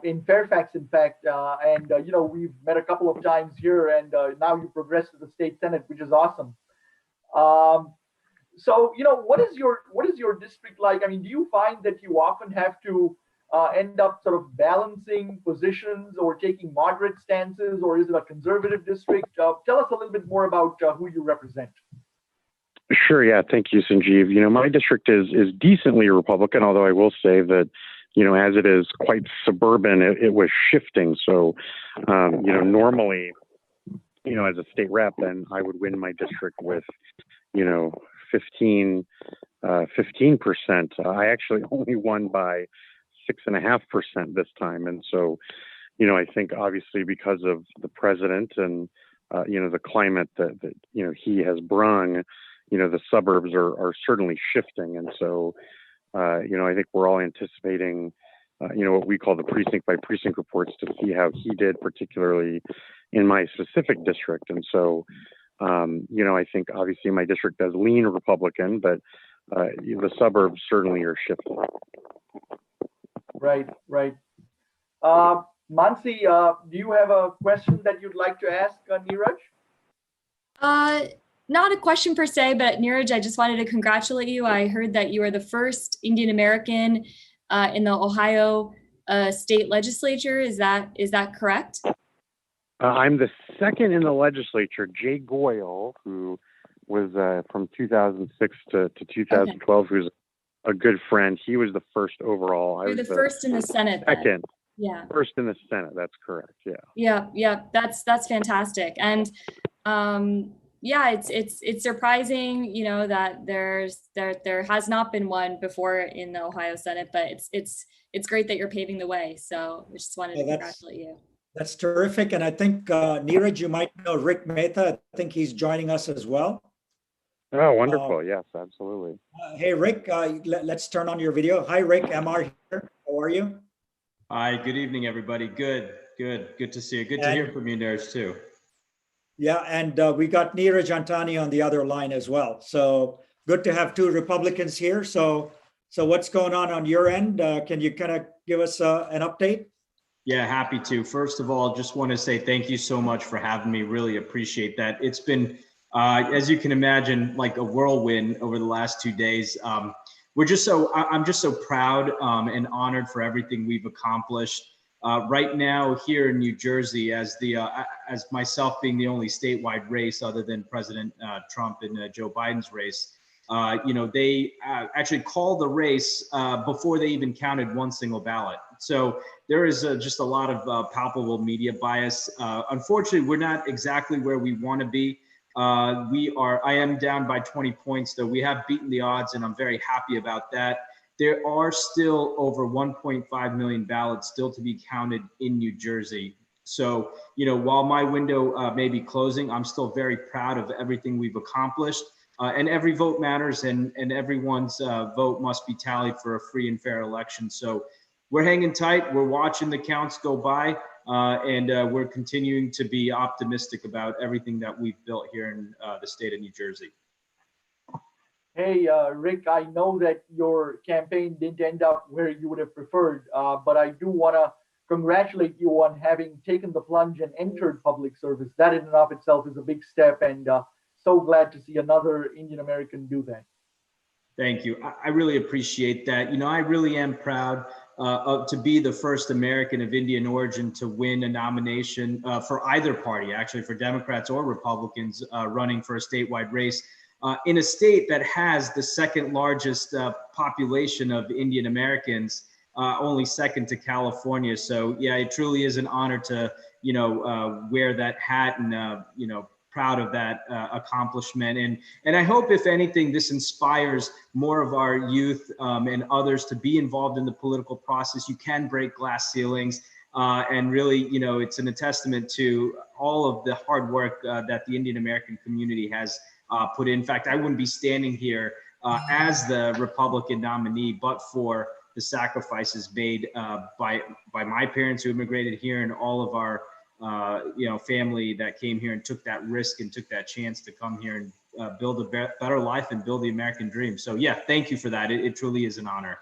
in Fairfax, in fact, and we've met a couple of times here, and now you progressed to the state Senate, which is awesome. So, what is your district like? I mean, do you find that you often have to end up sort of balancing positions or taking moderate stances, or is it a conservative district? Tell us a little bit more about who you represent. Sure. Yeah. Thank you, Sanjeev. My district is decently Republican, although I will say that, as it is quite suburban, it was shifting. So, normally, as a state rep, then I would win my district with, 15%. I actually only won by 6.5% this time. And so, I think obviously because of the president and, the climate that he has brung, the suburbs are certainly shifting. And so, I think we're all anticipating, what we call the precinct by precinct reports to see how he did, particularly in my specific district. And so, I think obviously my district does lean Republican, but the suburbs certainly are shifting. Right. Mansi, do you have a question that you'd like to ask Niraj? Not a question per se, but Niraj, I just wanted to congratulate you. I heard that you are the first Indian American in the Ohio state legislature. Is that correct? I'm the second in the legislature. Jay Goyle, who was from 2006 to 2012, who's a good friend. He was the first overall. You're the first in the Senate. Second. Yeah. First in the Senate. That's correct. Yeah. Yeah. That's fantastic. And it's surprising, that there has not been one before in the Ohio Senate, but it's great that you're paving the way. So we just wanted to congratulate you. That's terrific. And I think, Niraj, you might know Rick Mehta. I think he's joining us as well. Oh, wonderful. Yes, absolutely. Hey, Rick, let's turn on your video. Hi, Rick, MR here. How are you? Hi, good evening, everybody. Good to see you. Good to hear from you, Niraj, too. Yeah, and we got Niraj Antani on the other line as well. So good to have two Republicans here. So what's going on your end? Can you kind of give us an update? Yeah, happy to. First of all, just want to say thank you so much for having me. Really appreciate that. It's been, as you can imagine, like a whirlwind over the last 2 days. I'm just so proud and honored for everything we've accomplished. Right now here in New Jersey, as myself being the only statewide race other than President Trump and Joe Biden's race, they actually called the race before they even counted one single ballot. So there is just a lot of palpable media bias. Unfortunately, we're not exactly where we want to be. I am down by 20 points, though. We have beaten the odds, and I'm very happy about that. There are still over 1.5 million ballots still to be counted in New Jersey. So, while my window may be closing, I'm still very proud of everything we've accomplished. And every vote matters, and everyone's vote must be tallied for a free and fair election. So we're hanging tight. We're watching the counts go by, and we're continuing to be optimistic about everything that we've built here in the state of New Jersey. Hey, Rick, I know that your campaign didn't end up where you would have preferred, but I do want to congratulate you on having taken the plunge and entered public service. That in and of itself is a big step, and so glad to see another Indian American do that. Thank you. I really appreciate that. I really am proud to be the first American of Indian origin to win a nomination for either party, actually for Democrats or Republicans running for a statewide race in a state that has the second largest population of Indian Americans, only second to California. So yeah, it truly is an honor to, wear that hat and, proud of that accomplishment. And I hope, if anything, this inspires more of our youth and others to be involved in the political process. You can break glass ceilings. And really, it's a testament to all of the hard work that the Indian American community has put in. In fact, I wouldn't be standing here as the Republican nominee, but for the sacrifices made by my parents who immigrated here and all of our family that came here and took that risk and took that chance to come here and build a better life and build the American dream. So yeah, thank you for that. It truly is an honor.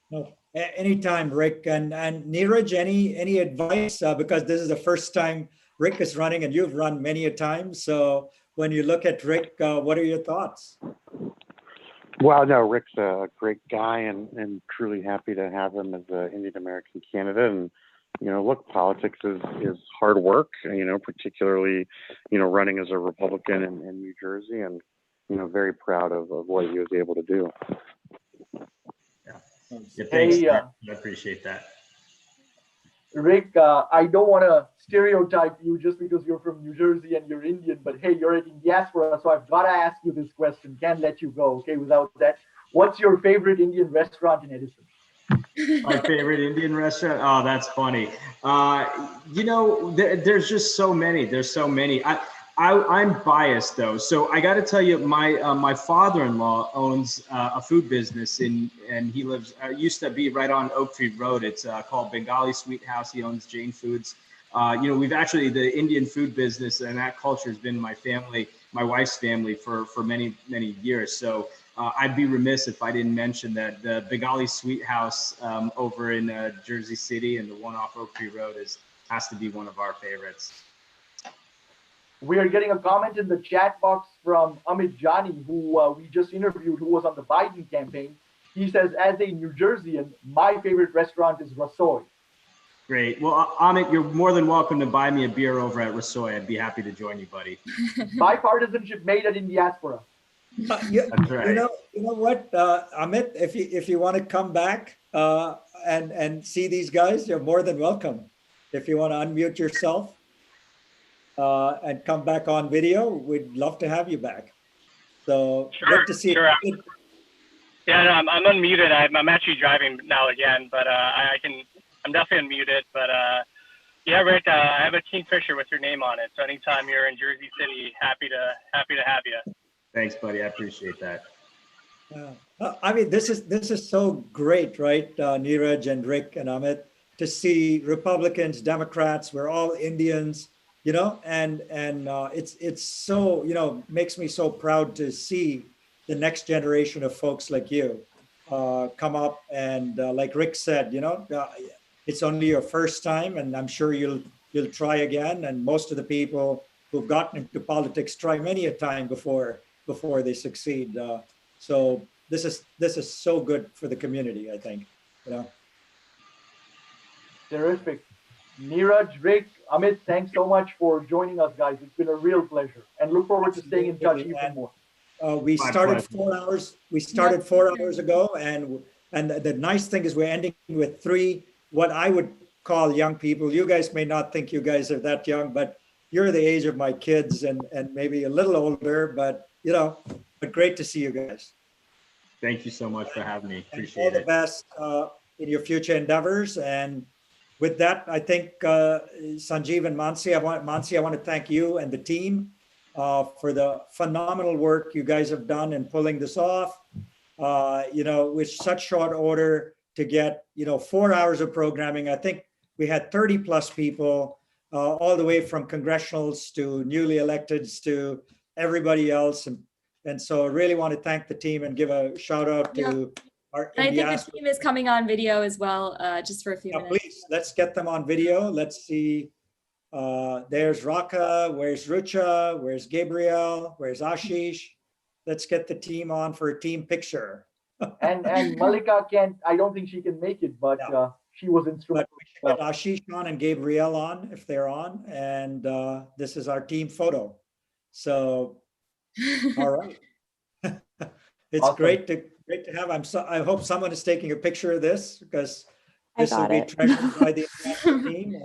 No, anytime, Rick. And Niraj, any advice? Because this is the first time Rick is running, and you've run many a time. So when you look at Rick, what are your thoughts? Well, no, Rick's a great guy, and truly happy to have him as an Indian American candidate. And look, politics is hard work, particularly, running as a Republican in New Jersey, and, very proud of what he was able to do. Yeah, thanks. Hey, I appreciate that. Rick, I don't want to stereotype you just because you're from New Jersey and you're Indian, but hey, you're at Indiaspora, so I've got to ask you this question. Can't let you go, okay, without that. What's your favorite Indian restaurant in Edison? My favorite Indian restaurant? Oh, that's funny. There's just so many. There's so many. I'm biased though, so I got to tell you, my father-in-law owns a food business and he lives used to be right on Oak Tree Road. It's called Bengali Sweet House. He owns Jain Foods. We've actually, the Indian food business and that culture has been my wife's family for many years. So I'd be remiss if I didn't mention that the Bengali Sweet House over in Jersey City and the one off Oak Tree Road has to be one of our favorites. We are getting a comment in the chat box from Amit Jani, who we just interviewed, who was on the Biden campaign. He says, as a New Jerseyan, my favorite restaurant is Rasoi. Great. Well, Amit, you're more than welcome to buy me a beer over at Rasoi. I'd be happy to join you, buddy. Bipartisanship made at Indiaspora. That's right. You know what, Amit, if you want to come back and see these guys, you're more than welcome. If you want to unmute yourself and come back on video, we'd love to have you back. So good to see you. Yeah, no, I'm unmuted. I'm actually driving now again, but I'm definitely unmuted. But yeah, Rick, I have a team picture with your name on it. So anytime you're in Jersey City, happy to have you. Thanks, buddy. I appreciate that. I mean, this is so great, right, Niraj and Rick and Amit, to see Republicans, Democrats, we're all Indians, you know, and it's so, you know, makes me so proud to see the next generation of folks like you come up and like Rick said, you know, it's only your first time, and I'm sure you'll try again. And most of the people who've gotten into politics try many a time before they succeed. So this is so good for the community, I think. You know. Terrific. Niraj, Rick, Amit, thanks so much for joining us, guys. It's been a real pleasure, and look forward to staying in touch even more. We started 4 hours. We started 4 hours ago, and the nice thing is we're ending with 3 what I would call young people. You guys may not think you guys are that young, but you're the age of my kids and maybe a little older. But you know, but great to see you guys. Thank you so much for having me. Appreciate all the it. best in your future endeavors. And with that, I think Sanjeev and Mansi, I want to thank you and the team for the phenomenal work you guys have done in pulling this off. You know, with such short order to get, you know, 4 hours of programming. I think we had 30 plus people, all the way from congressionals to newly electeds to everybody else. And so I really want to thank the team and give a shout out to our I think the team is coming on video as well, just for a few minutes. Please, let's get them on video. Let's see. There's Raka, where's Rucha, where's Gabriel, where's Ashish? Let's get the team on for a team picture. and Malika I don't think she can make it, but she was instrumental. But we should get Ashish on and Gabriel on if they're on. And this is our team photo. So, all right. It's awesome. great to have. I hope someone is taking a picture of this, because this will be treasured by the team.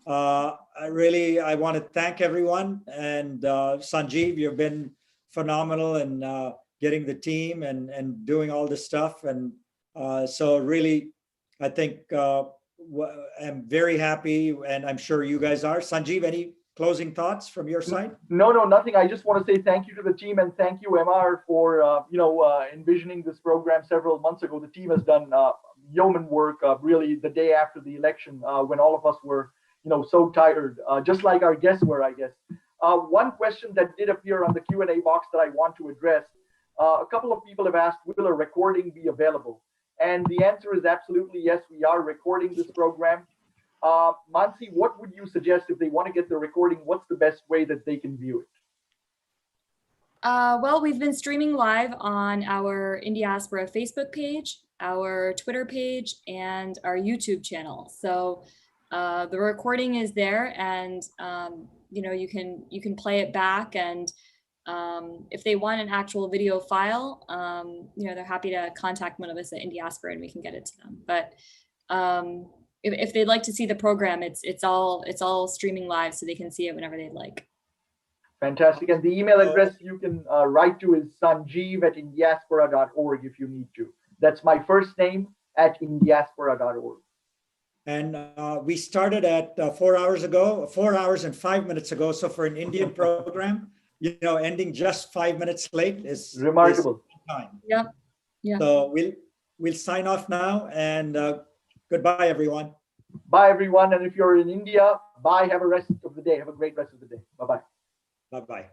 I want to thank everyone, and Sanjeev, you've been phenomenal in getting the team and doing all this stuff. And so really, I think I'm very happy, and I'm sure you guys are. Sanjeev, any closing thoughts from your side? No, nothing. I just want to say thank you to the team, and thank you, MR, for envisioning this program several months ago. The team has done yeoman work, really, the day after the election, when all of us were, so tired, just like our guests were, I guess. One question that did appear on the Q&A box that I want to address. A couple of people have asked, will a recording be available? And the answer is absolutely yes. We are recording this program. Mansi, what would you suggest if they want to get the recording? What's the best way that they can view it? Well, we've been streaming live on our Indiaspora Facebook page, our Twitter page, and our YouTube channel. So the recording is there, and you can play it back. And if they want an actual video file, they're happy to contact one of us at Indiaspora and we can get it to them. But if they'd like to see the program, it's all streaming live, so they can see it whenever they'd like. Fantastic. And the email address you can write to is sanjeev@indiaspora.org if you need to. That's my first name @indiaspora.org. And we started at 4 hours ago, 4 hours and 5 minutes ago. So for an Indian program, ending just 5 minutes late is remarkable. Time. Yeah. So we'll sign off now, and goodbye, everyone. Bye, everyone. And if you're in India, bye. Have a rest of the day. Have a great rest of the day. Bye-bye. Bye-bye.